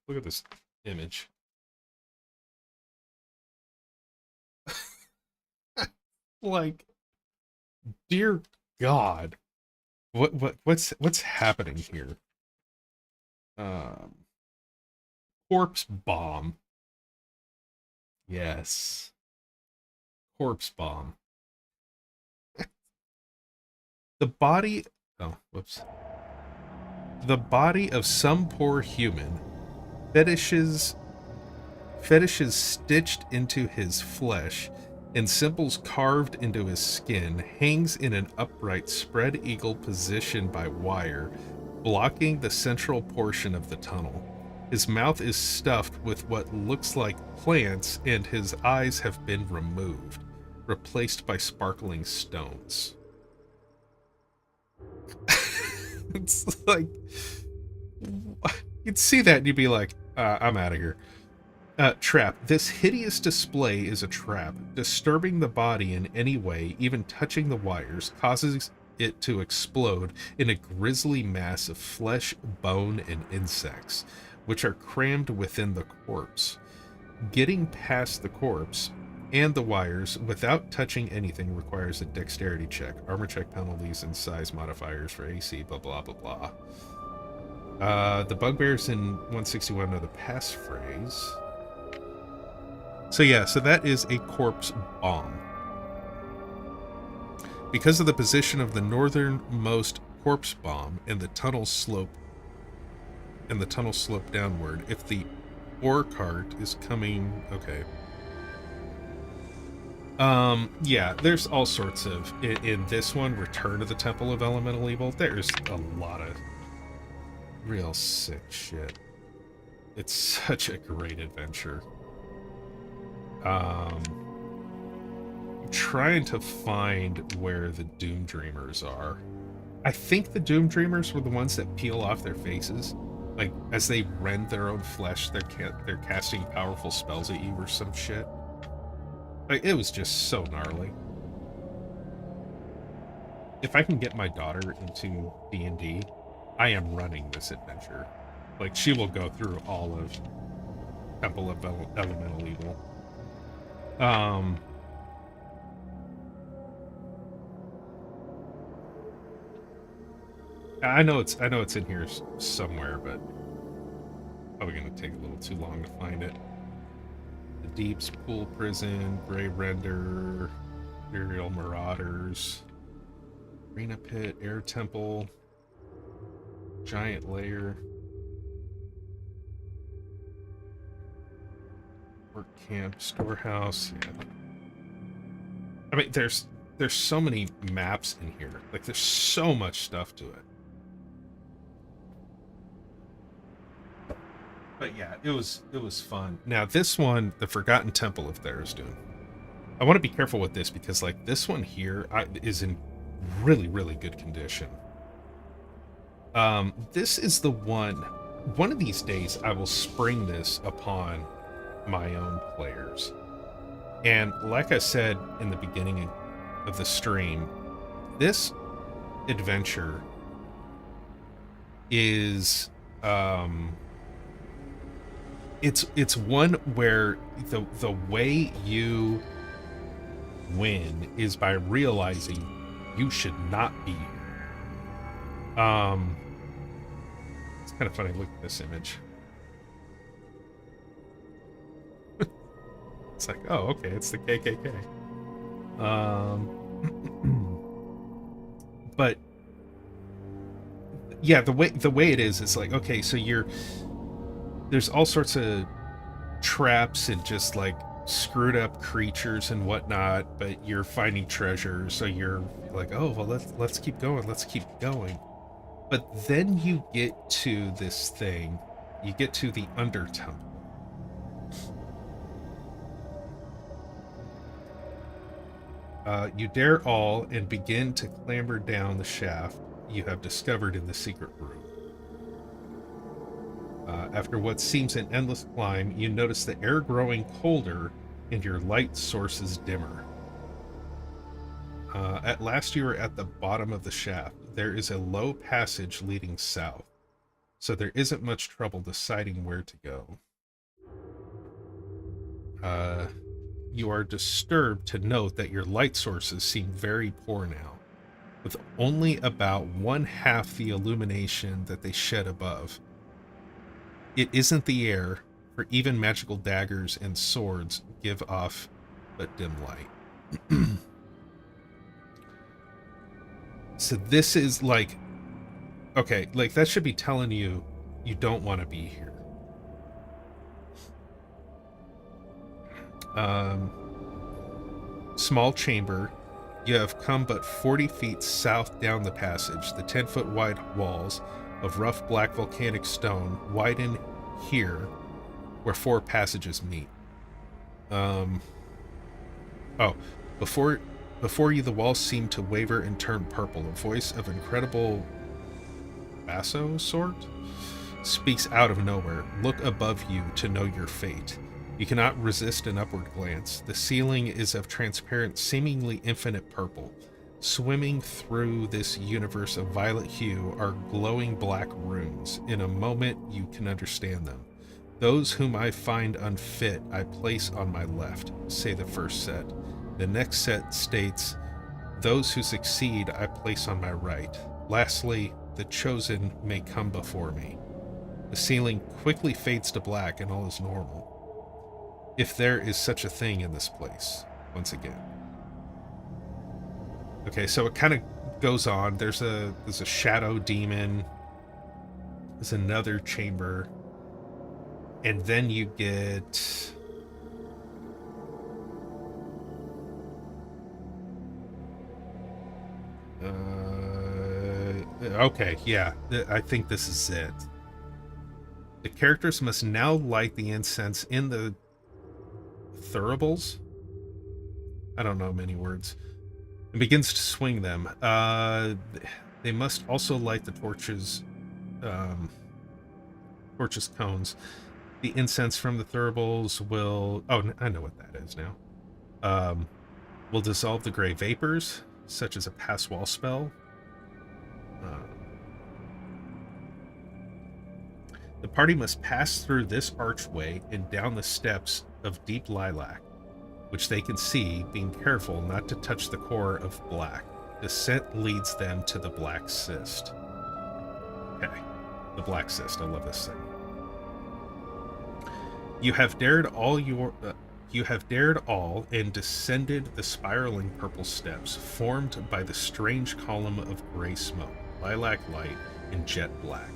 Look at this image. Like, dear God, what's happening here? Corpse bomb. Yes, corpse bomb. The body. Oh, whoops. The body of some poor human. Fetishes stitched into his flesh, and symbols carved into his skin, hangs in an upright spread eagle position by wire, blocking the central portion of the tunnel. His mouth is stuffed with what looks like plants, and his eyes have been removed, replaced by sparkling stones. It's like, you'd see that and you'd be like, I'm out of here. Trap. This hideous display is a trap. Disturbing the body in any way, even touching the wires, causes it to explode in a grisly mass of flesh, bone, and insects, which are crammed within the corpse. Getting past the corpse and the wires without touching anything requires a dexterity check, armor check penalties, and size modifiers for AC, blah, blah, blah, blah. The bugbears in 161 know the passphrase. So yeah, so that is a corpse bomb. Because of the position of the northernmost corpse bomb and the tunnel slope downward, if the ore cart is coming, okay. Yeah, there's all sorts of, in this one, Return to the Temple of Elemental Evil, there's a lot of real sick shit. It's such a great adventure. Trying to find where the Doom Dreamers are. I think the Doom Dreamers were the ones that peel off their faces. Like, as they rend their own flesh, they're casting powerful spells at you or some shit. Like, it was just so gnarly. If I can get my daughter into D&D, I am running this adventure. Like, she will go through all of Temple of Elemental Evil. I know it's in here somewhere, but probably gonna take a little too long to find it. The Deeps, Pool Prison, Grey Render, Imperial Marauders, Arena Pit, Air Temple, Giant Lair, Work Camp, Storehouse. Yeah. I mean, there's so many maps in here. Like, there's so much stuff to it. But yeah, it was fun. Now this one, the Forgotten Temple of Tharizdun. I want to be careful with this because, like, this one here is in really, really good condition. This is the one. One of these days, I will spring this upon my own players. And like I said in the beginning of the stream, this adventure is it's one where the way you win is by realizing you should not be here. It's kind of funny. Look at this image. It's like, oh, okay, it's the KKK. But yeah, the way it is, it's like, okay, so there's all sorts of traps and just like screwed up creatures and whatnot, but you're finding treasure, so you're like, oh well, let's keep going, but then you get to this thing, you get to the Under Temple. You dare all and begin to clamber down the shaft you have discovered in the secret room. After what seems an endless climb, you notice the air growing colder and your light sources dimmer. At last you are at the bottom of the shaft. There is a low passage leading south, so there isn't much trouble deciding where to go. You are disturbed to note that your light sources seem very poor now, with only about 1/2 the illumination that they shed above. It isn't the air, for even magical daggers and swords give off but dim light. So this is like, okay, like that should be telling you you don't want to be here. small chamber. You have come but 40 feet south down the passage. The 10-foot wide walls of rough black volcanic stone widen here where 4 passages meet. Before you, the walls seem to waver and turn purple. A voice of incredible basso sort speaks out of nowhere. Look above you to know your fate. You cannot resist an upward glance. The ceiling is of transparent, seemingly infinite purple. Swimming through this universe of violet hue are glowing black runes. In a moment, you can understand them. Those whom I find unfit, I place on my left, say the first set. The next set states, those who succeed, I place on my right. Lastly, the chosen may come before me. The ceiling quickly fades to black and all is normal. If there is such a thing in this place, once again. Okay, so it kind of goes on. There's a shadow demon. There's another chamber. And then you get... okay, yeah. I think this is it. The characters must now light the incense in the thuribles. I don't know many words. And begins to swing them. They must also light the torches cones. The incense from the thuribles will... oh, I know what that is now. Will dissolve the gray vapors, such as a pass wall spell. The party must pass through this archway and down the steps of deep lilac, which they can see, being careful not to touch the core of black. Descent leads them to the black cyst. Okay, the black cyst. I love this thing. You have dared all and descended the spiraling purple steps formed by the strange column of gray smoke, lilac light, and jet black.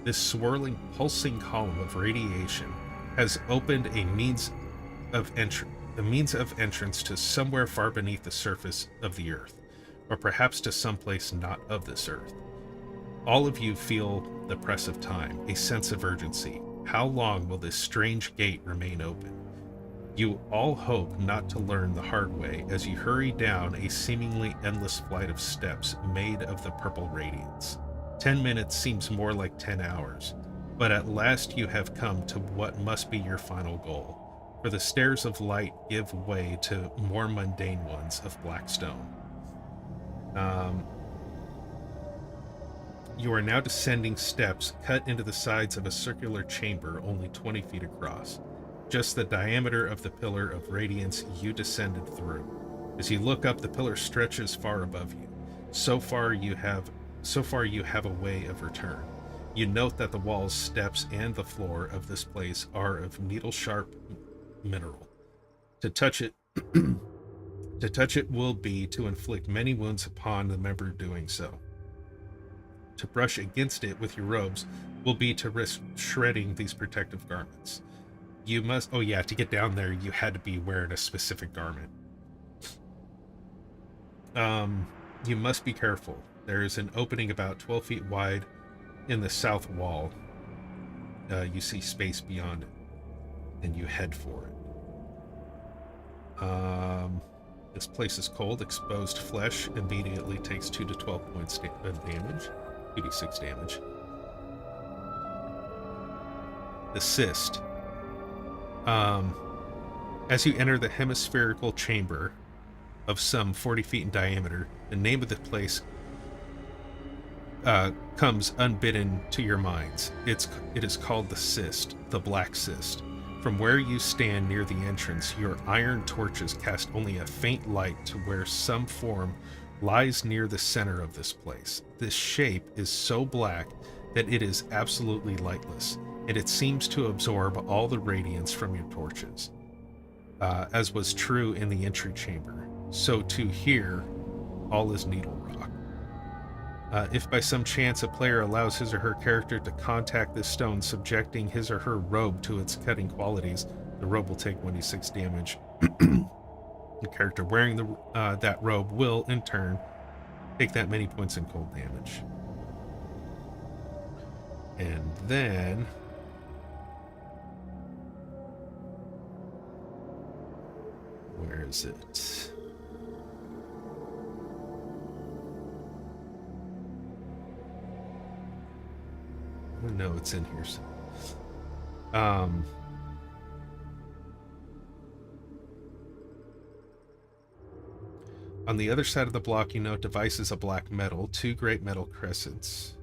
This swirling, pulsing column of radiation has opened a means of entrance to somewhere far beneath the surface of the earth, or perhaps to someplace not of this earth. All of you feel the press of time, a sense of urgency. How long will this strange gate remain open? You all hope not to learn the hard way as you hurry down a seemingly endless flight of steps made of the purple radiance. 10 minutes seems more like 10 hours, but at last you have come to what must be your final goal, for the stairs of light give way to more mundane ones of black stone. You are now descending steps cut into the sides of a circular chamber only 20 feet across, just the diameter of the pillar of radiance you descended through. As you look up, the pillar stretches far above you. So far you have a way of return. You note that the walls, steps, and the floor of this place are of needle-sharp mineral. To touch it will be to inflict many wounds upon the member doing so. To brush against it with your robes will be to risk shredding these protective garments. You must... oh yeah, to get down there, you had to be wearing a specific garment. You must be careful. There is an opening about 12 feet wide in the south wall. You see space beyond it, and you head for it. This place is cold. Exposed flesh immediately takes 2 to 12 points of damage. 2d6 damage. The cyst. As you enter the hemispherical chamber of some 40 feet in diameter, the name of the place comes unbidden to your minds. It is called the cyst, the black cyst. From where you stand near the entrance, your iron torches cast only a faint light to where some form lies near the center of this place. This shape is so black that it is absolutely lightless, and it seems to absorb all the radiance from your torches. As was true in the entry chamber, so too here, all is needle rock. If by some chance a player allows his or her character to contact this stone, subjecting his or her robe to its cutting qualities, the robe will take 1d6 damage. The character wearing that robe will, in turn, take that many points in cold damage. And then... where is it? No, it's in here. On the other side of the block, you note devices of black metal, 2 great metal crescents.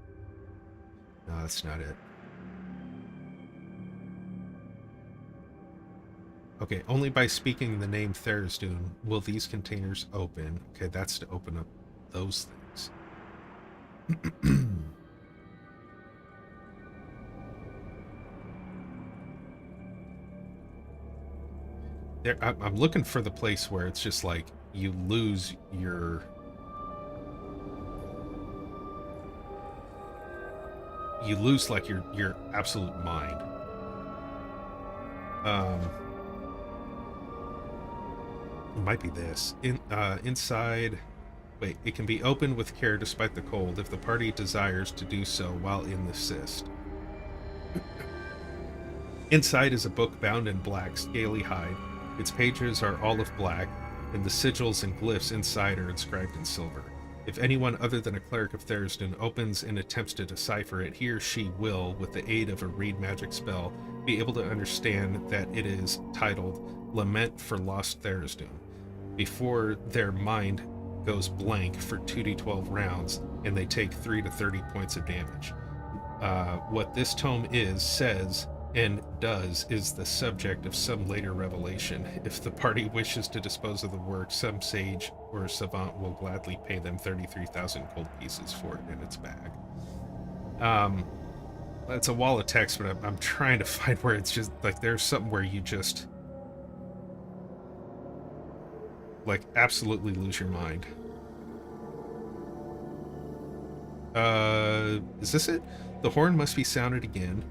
No, that's not it. Okay, only by speaking the name Tharizdun will these containers open. Okay, that's to open up those things. There, I'm looking for the place where it's just like you lose your... you lose like your absolute mind. It might be this. Inside... Wait, it can be opened with care despite the cold if the party desires to do so while in the cyst. Inside is a book bound in black, scaly hide. Its pages are olive black, and the sigils and glyphs inside are inscribed in silver. If anyone other than a cleric of Tharizdun opens and attempts to decipher it, he or she will, with the aid of a read magic spell, be able to understand that it is titled Lament for Lost Tharizdun, before their mind goes blank for 2d12 rounds, and they take 3 to 30 points of damage. What this tome says, and does is the subject of some later revelation. If the party wishes to dispose of the work, some sage or savant will gladly pay them 33,000 gold pieces for it in its bag. It's a wall of text, but I'm trying to find where it's just like there's something where you just like absolutely lose your mind. Is this it? The horn must be sounded again,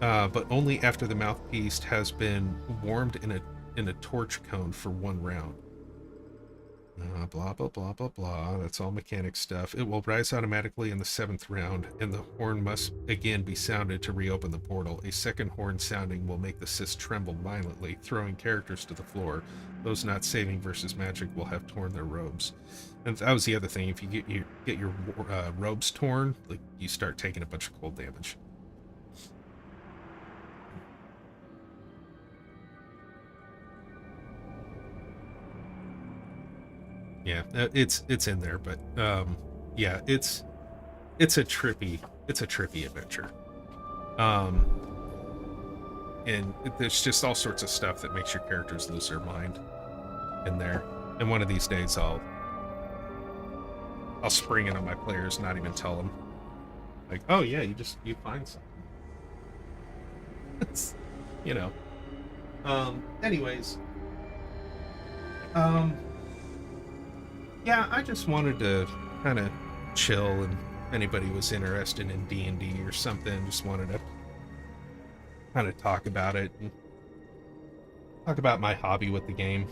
but only after the mouthpiece has been warmed in a torch cone for 1 round. Blah, blah, blah, blah, blah. That's all mechanic stuff. It will rise automatically in the 7th round, and the horn must again be sounded to reopen the portal. A second horn sounding will make the cyst tremble violently, throwing characters to the floor. Those not saving versus magic will have torn their robes. And that was the other thing. If you get your robes torn, like you start taking a bunch of cold damage. Yeah, it's in there, but yeah, it's a trippy adventure. And there's just all sorts of stuff that makes your characters lose their mind in there. And one of these days I'll spring it on my players, not even tell them. Like, oh yeah, you find something. It's, you know. Anyways. Yeah, I just wanted to kind of chill, and if anybody was interested in D&D or something, just wanted to kind of talk about it and talk about my hobby with the game.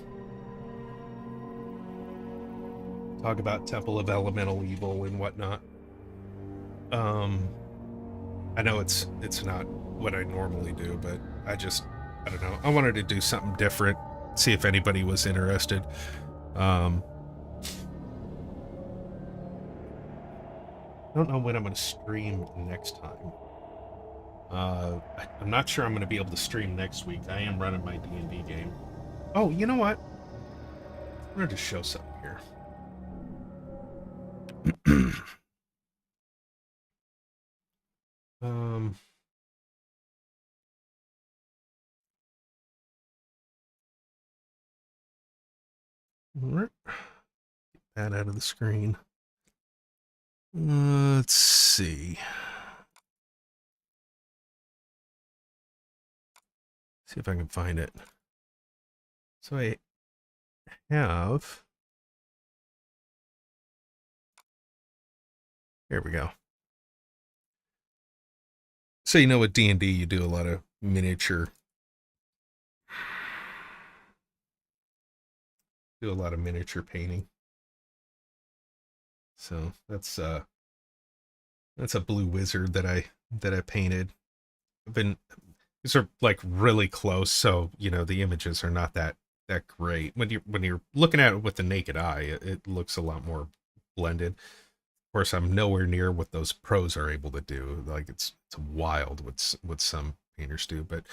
Talk about Temple of Elemental Evil and whatnot. I know it's not what I normally do, but I don't know. I wanted to do something different, see if anybody was interested. I don't know when I'm going to stream next time. I'm not sure I'm going to be able to stream next week. I am running my D&D game. Oh, you know what? I'm going to show something here. Get that out of the screen. Let's see. See if I can find it. So I have... Here we go. So you know with D&D you do a lot of miniature do a lot of miniature painting. So that's a blue wizard that I painted. These are like really close, so the images are not that great. When you're looking at it with the naked eye, it looks a lot more blended. Of course, I'm nowhere near what those pros are able to do. Like it's wild what some painters do, but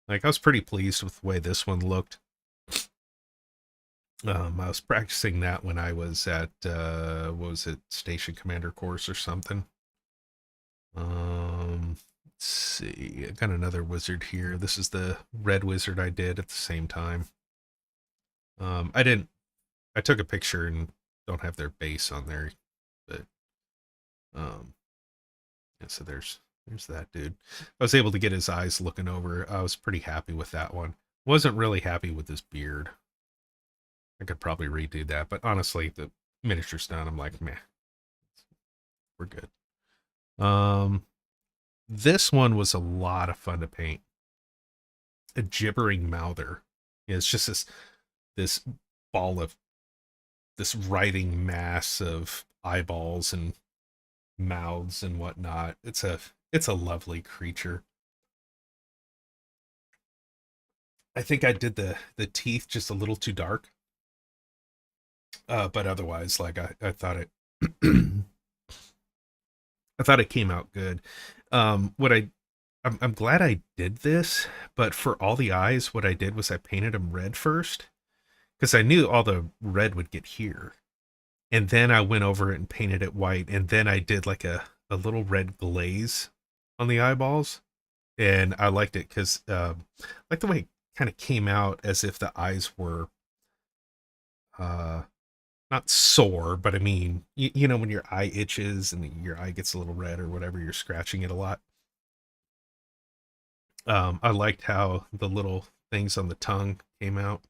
like I was pretty pleased with the way this one looked. I was practicing that when I was at what was it, Station Commander course or something. Let's see. I got another wizard here. This is the red wizard I did at the same time. I took a picture and don't have their base on there, but yeah, so there's that dude. I was able to get his eyes looking over. I was pretty happy with that one. Wasn't really happy with his beard. I could probably redo that, but honestly, the miniature's done. I'm like, meh, we're good. This one was a lot of fun to paint. A gibbering mouther. It's just this ball of this writhing mass of eyeballs and mouths and whatnot. It's a lovely creature. I think I did the teeth just a little too dark. But otherwise, like I thought it I thought it came out good. I'm glad I did this, but for all the eyes, what I did was I painted them red first, because I knew all the red would get here. And then I went over it and painted it white, and then I did like a little red glaze on the eyeballs. And I liked it because like the way it kind of came out as if the eyes were not sore, but I mean, you know, when your eye itches and your eye gets a little red or whatever, you're scratching it a lot. I liked how the little things on the tongue came out.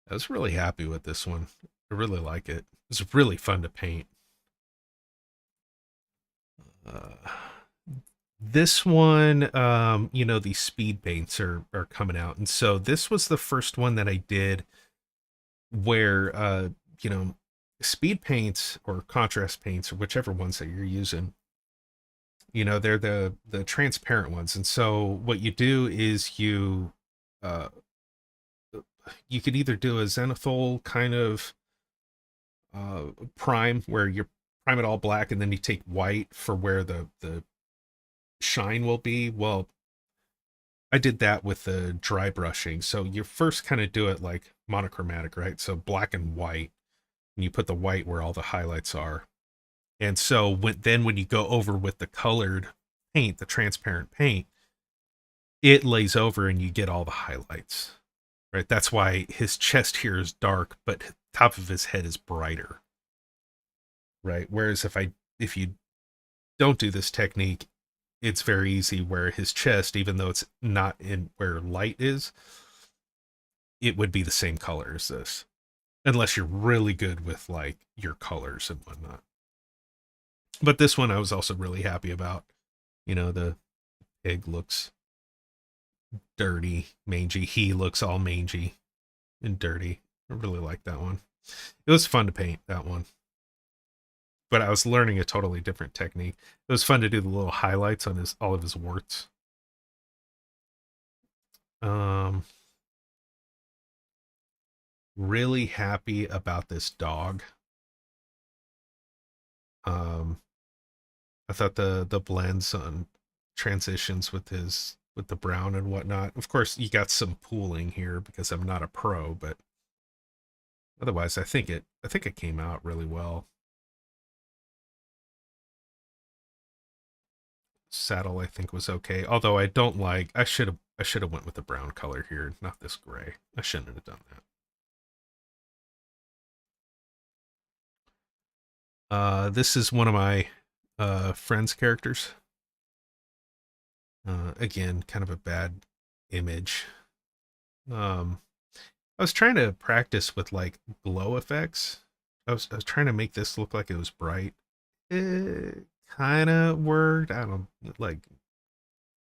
I was really happy with this one. I really like it. It was really fun to paint. This one, you know, these speed paints are coming out. And so this was the first one that I did where, you know, speed paints or contrast paints or whichever ones that you're using, you know, they're the transparent ones. And so what you do is you could either do a zenithal kind of prime where you prime it all black and then you take white for where the shine will be. Well, I did that with the dry brushing. So you first kind of do it like monochromatic, right? So black and white, and you put the white where all the highlights are. And so when you go over with the colored paint, the transparent paint, it lays over and you get all the highlights, right? That's why his chest here is dark, but top of his head is brighter, right? Whereas if you don't do this technique, it's very easy where his chest, even though it's not in where light is, it would be the same color as this, unless you're really good with like your colors and whatnot. But this one I was also really happy about. You know, the pig looks dirty, mangy. He looks all mangy and dirty. I really like that one. It was fun to paint that one. But I was learning a totally different technique. It was fun to do the little highlights on all of his warts. Really happy about this dog. I thought the blends on transitions with the brown and whatnot. Of course, you got some pooling here because I'm not a pro, but otherwise, I think it came out really well. Saddle I think was okay, although I don't like. I should have went with the brown color here, not this gray. I shouldn't have done that. This is one of my friend's characters. Again, kind of a bad image. I was trying to practice with like glow effects. I was trying to make this look like it was bright. It kind of worked. I don't like.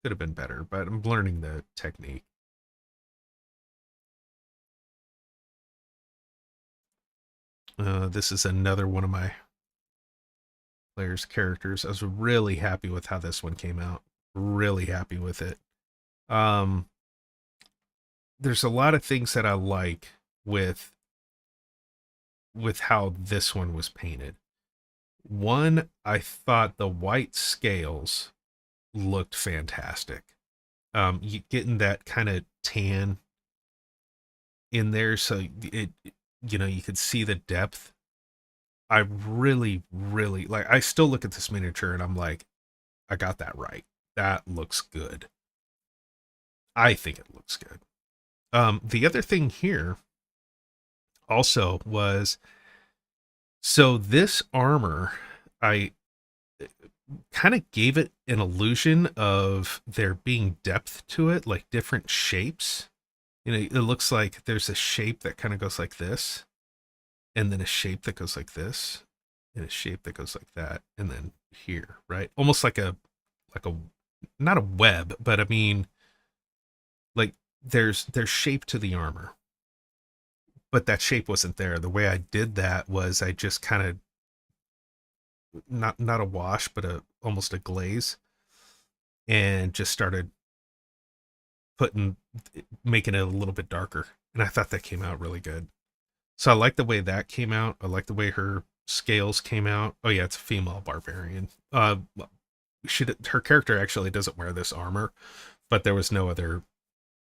Could have been better, but I'm learning the technique. This is another one of my players' characters. I was really happy with how this one came out. Really happy with it. Um, there's a lot of things that I like with how this one was painted. One, I thought the white scales looked fantastic. You getting that kind of tan in there, so it, you could see the depth. I really, really like. I still look at this miniature and I'm like, I got that right. That looks good. I think it looks good. The other thing here also was, so this armor, I kind of gave it an illusion of there being depth to it, like different shapes. It looks like there's a shape that kind of goes like this, and then a shape that goes like this, and a shape that goes like that, and then here, right? Almost like a not a web, but I mean, like there's shape to the armor, but that shape wasn't there. The way I did that was I just kind of not a wash, but almost a glaze, and just started making it a little bit darker, and I thought that came out really good. So I like the way that came out. I like the way her scales came out. Oh yeah, it's a female barbarian. Her character actually doesn't wear this armor, but there was no other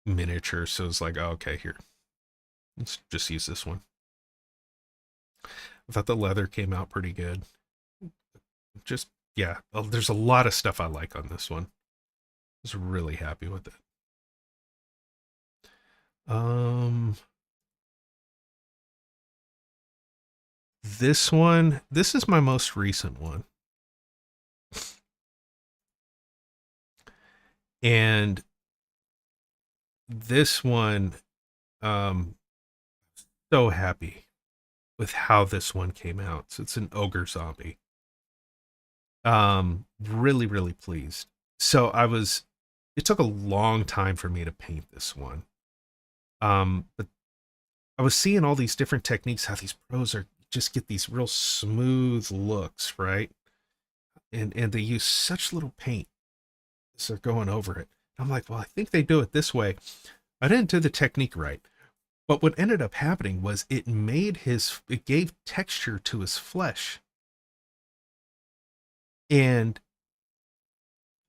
miniature, so it's like, oh, okay, here, let's just use this one. I thought the leather came out pretty good. Just, yeah, there's a lot of stuff I like on this one. I was really happy with it. This is my most recent one. And this one, so happy with how this one came out. So it's an ogre zombie. Really, really pleased. So it took a long time for me to paint this one. But I was seeing all these different techniques, how these pros just get these real smooth looks, right? And they use such little paint as they're going over it. I'm like, well, I think they do it this way. I didn't do the technique right. But what ended up happening was it gave texture to his flesh. And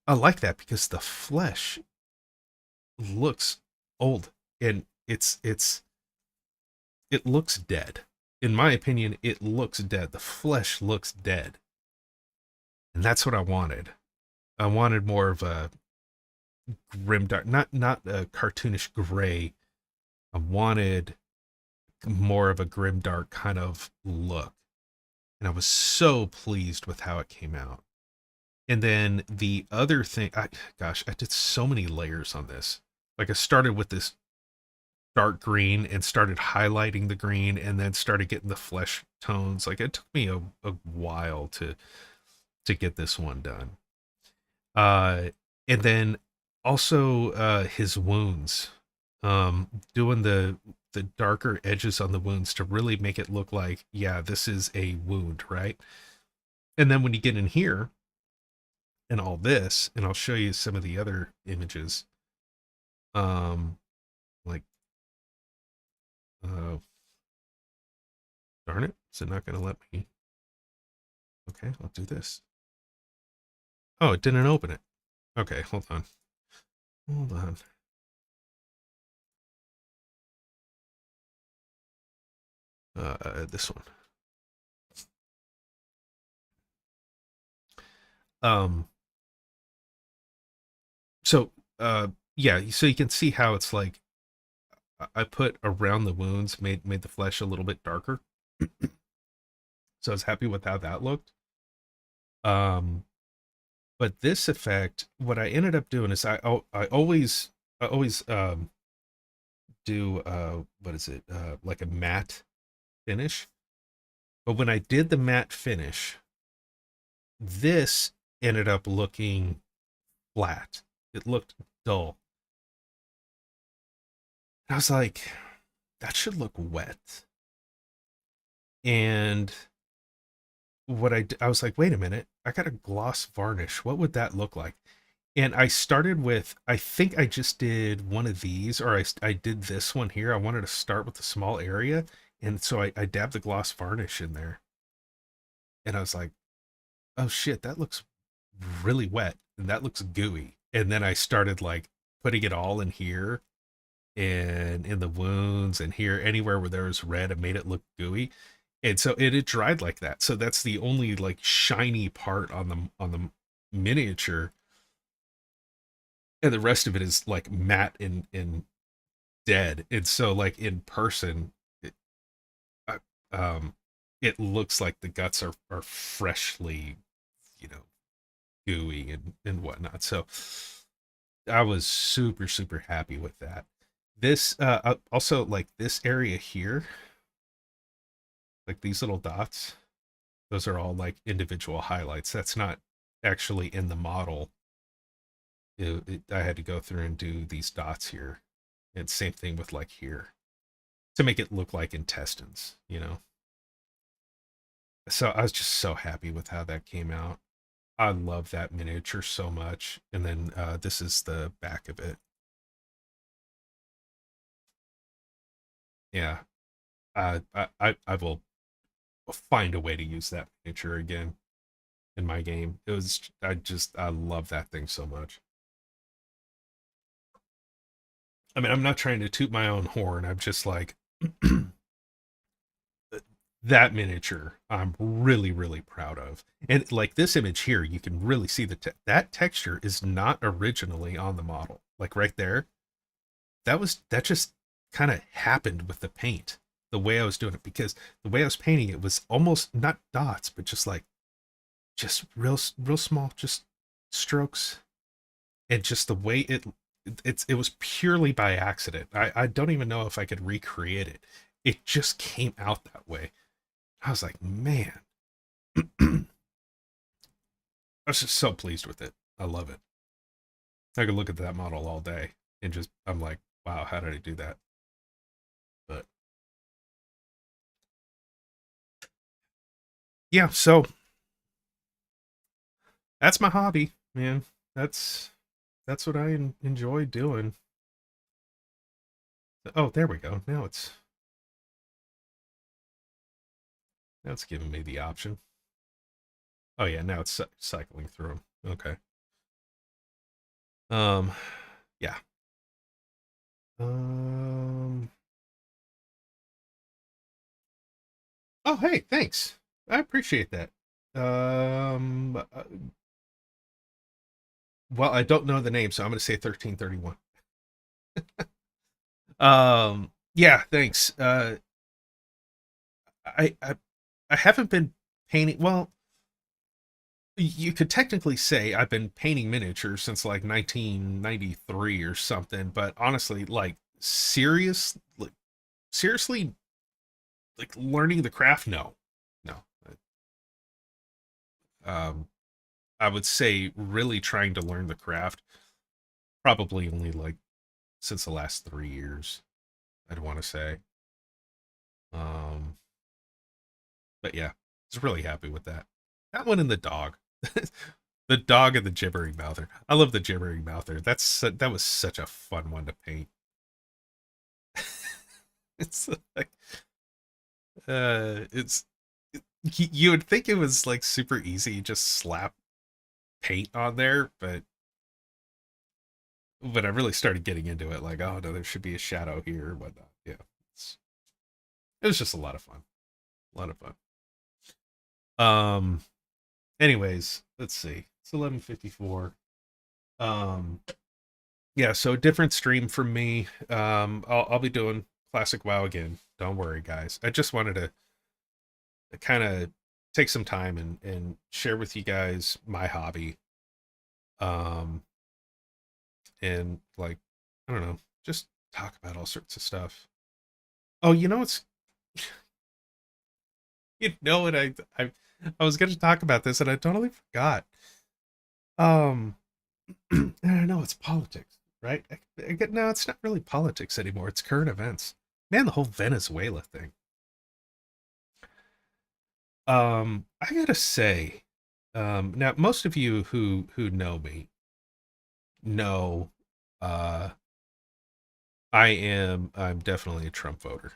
I like that because the flesh looks old, and it looks dead. In my opinion, it looks dead. The flesh looks dead. And that's what I wanted. I wanted more of a grimdark, not a cartoonish gray. I wanted more of a grimdark kind of look. And I was so pleased with how it came out. And then the other thing, I did so many layers on this. Like I started with this dark green and started highlighting the green, and then started getting the flesh tones. Like it took me a while to get this one done. And then also his wounds, doing the darker edges on the wounds to really make it look like, yeah, this is a wound, right? And then when you get in here and all this, and I'll show you some of the other images, like, darn it, is it not going to let me? Okay, I'll do this. Oh, it didn't open it. Okay, hold on. This one. So yeah, so you can see how it's like I put around the wounds, made the flesh a little bit darker. So I was happy with how that looked. But this effect, what I ended up doing is I always do what is it, like a matte finish. But when I did the matte finish, this ended up looking flat. It looked dull. I was like, that should look wet. And I was like, wait a minute, I got a gloss varnish. What would that look like? And I started with, I think I just did one of these, or I did this one here. I wanted to start with a small area. And so I dabbed the gloss varnish in there. And I was like, oh shit, that looks really wet. And that looks gooey. And then I started like putting it all in here and in the wounds and here, anywhere where there was red, it made it look gooey. And so it dried like that. So that's the only like shiny part on the miniature, and the rest of it is like matte and dead. And so like in person, uh, um, it looks like the guts are freshly, you know, gooey and whatnot. So I was super happy with that. This also, like this area here, like these little dots, those are all like individual highlights. That's not actually in the model. I had to go through and do these dots here. And same thing with like here to make it look like intestines, you know? So I was just so happy with how that came out. I love that miniature so much. And then this is the back of it. Yeah. I will find a way to use that miniature again in my game. I love that thing so much. I mean, I'm not trying to toot my own horn. I'm just like, that miniature I'm really proud of. And like this image here, you can really see that texture is not originally on the model. Like right there, that just kind of happened with the paint, the way I was doing it, because the way I was painting it was almost not dots, but just real small, just strokes. And just the way it was purely by accident. I don't even know if I could recreate it. It just came out that way. I was like, man, I was just so pleased with it. I love it. I could look at that model all day and just, I'm like, wow, how did I do that? But yeah, so that's my hobby, man. That's what I enjoy doing. Oh, there we go. Now it's giving me the option. Oh yeah, now it's cycling through them. Okay. Yeah. Oh, hey, thanks. I appreciate that. Well, I don't know the name, so I'm going to say 1331. Yeah, thanks. I haven't been painting. Well, you could technically say I've been painting miniatures since like 1993 or something, but honestly, like seriously, like learning the craft, no. Um, I would say really trying to learn the craft, probably only like since the last 3 years, I'd want to say. Um, but yeah, I was really happy with that. That one and the dog. The dog and the gibbering mouther. I love the gibbering mouther. That was such a fun one to paint. It's like it's you would think it was like super easy, just slap paint on there, but when I really started getting into it, like, oh no, there should be a shadow here or whatnot. Yeah, it was just a lot of fun. A lot of fun. Anyways, let's see. It's 11:54. Yeah, so different stream from me. I'll be doing classic WoW again. Don't worry, guys. I just wanted to kind of take some time and share with you guys my hobby. And like, I don't know, just talk about all sorts of stuff. Oh, you know it's you know what I was going to talk about this and I totally forgot. Um I don't know, it's politics, right? No, it's not really politics anymore. It's current events. Man, the whole Venezuela thing. I gotta say, now most of you who know me know, uh, I'm definitely a Trump voter,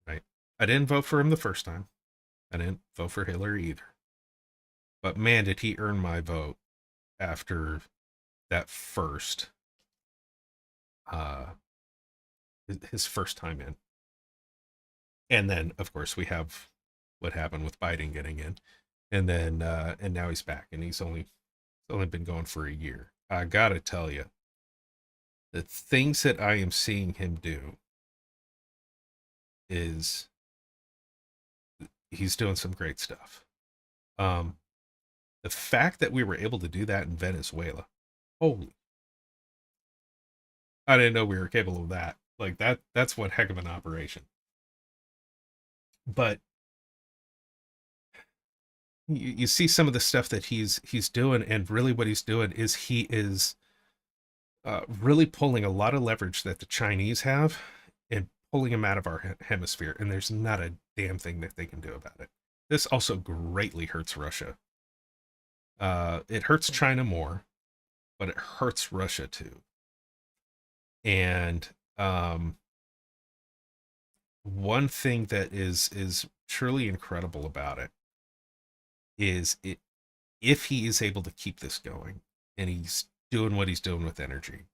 right? I didn't vote for him the first time. I didn't vote for Hillary either. But man, did he earn my vote after that first, uh, his first time in. And then, of course, we have what happened with Biden getting in, and then and now he's back, and he's only been going for a year. I gotta tell you, the things that I am seeing him do is he's doing some great stuff. Um, the fact that we were able to do that in Venezuela, holy, I didn't know we were capable of that. Like that's one heck of an operation. But you see some of the stuff that he's doing, and really what he's doing is he is really pulling a lot of leverage that the Chinese have and pulling them out of our hemisphere, and there's not a damn thing that they can do about it. This also greatly hurts Russia. It hurts China more, but it hurts Russia too. And one thing that is truly incredible about it is if he is able to keep this going and he's doing what he's doing with energy,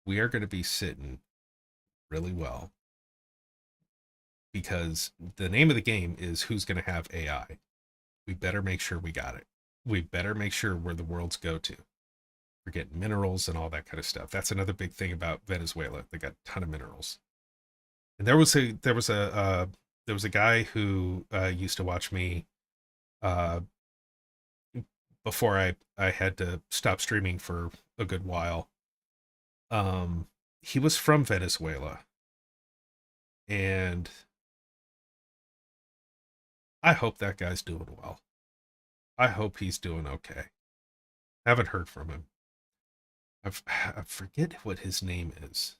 we are going to be sitting really well, because the name of the game is who's going to have AI. We better make sure we got it. We better make sure we're the world's go-to. We're getting minerals and all that kind of stuff. That's another big thing about Venezuela. They got a ton of minerals. And there was a guy who used to watch me before I had to stop streaming for a good while. He was from Venezuela, and I hope that guy's doing well. I hope he's doing okay. Haven't heard from him. I forget what his name is,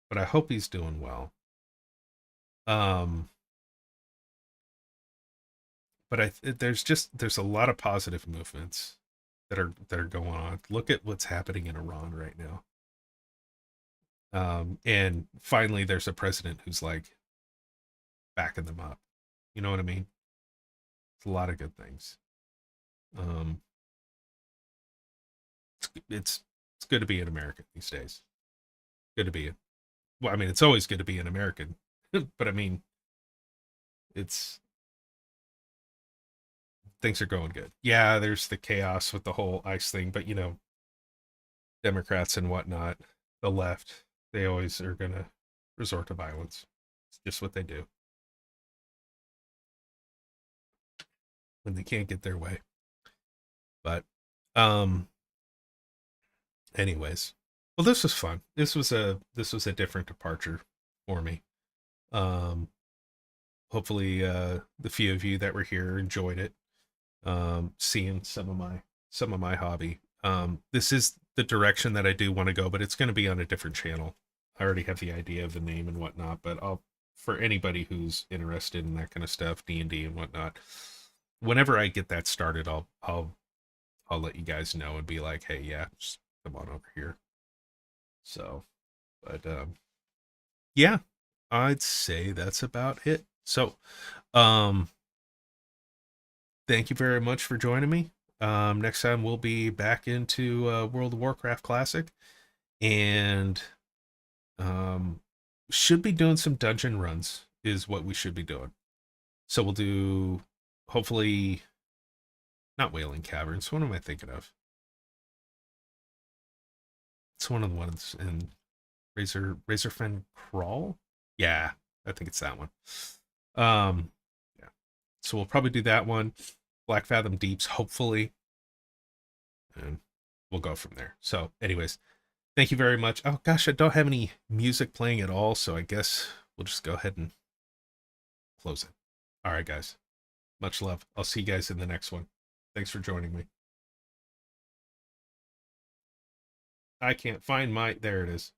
but I hope he's doing well. But there's a lot of positive movements that are going on. Look at what's happening in Iran right now. And finally there's a president who's like backing them up. You know what I mean? It's a lot of good things. It's good to be an American these days. Good to be well, I mean, it's always good to be an American, but I mean, things are going good. Yeah, there's the chaos with the whole ICE thing, but Democrats and whatnot, the left, they always are gonna resort to violence. It's just what they do when they can't get their way. But anyways, well, this was fun. This was a different departure for me. Hopefully the few of you that were here enjoyed it. Seeing some of my hobby. This is the direction that I do want to go, but it's going to be on a different channel. I already have the idea of the name and whatnot, but for anybody who's interested in that kind of stuff, D&D and whatnot, whenever I get that started, I'll let you guys know and be like, hey, yeah, just come on over here. So, but yeah, I'd say that's about it. So, thank you very much for joining me. Next time we'll be back into World of Warcraft Classic, and should be doing some dungeon runs is what we should be doing. So we'll do, hopefully, not Wailing Caverns. What am I thinking of? It's one of the ones in Razorfen Crawl. Yeah, I think it's that one. Yeah. So we'll probably do that one. Black Fathom Deeps, hopefully. And we'll go from there. So, anyways, thank you very much. Oh, gosh, I don't have any music playing at all, so I guess we'll just go ahead and close it. All right, guys. Much love. I'll see you guys in the next one. Thanks for joining me. I can't find there it is.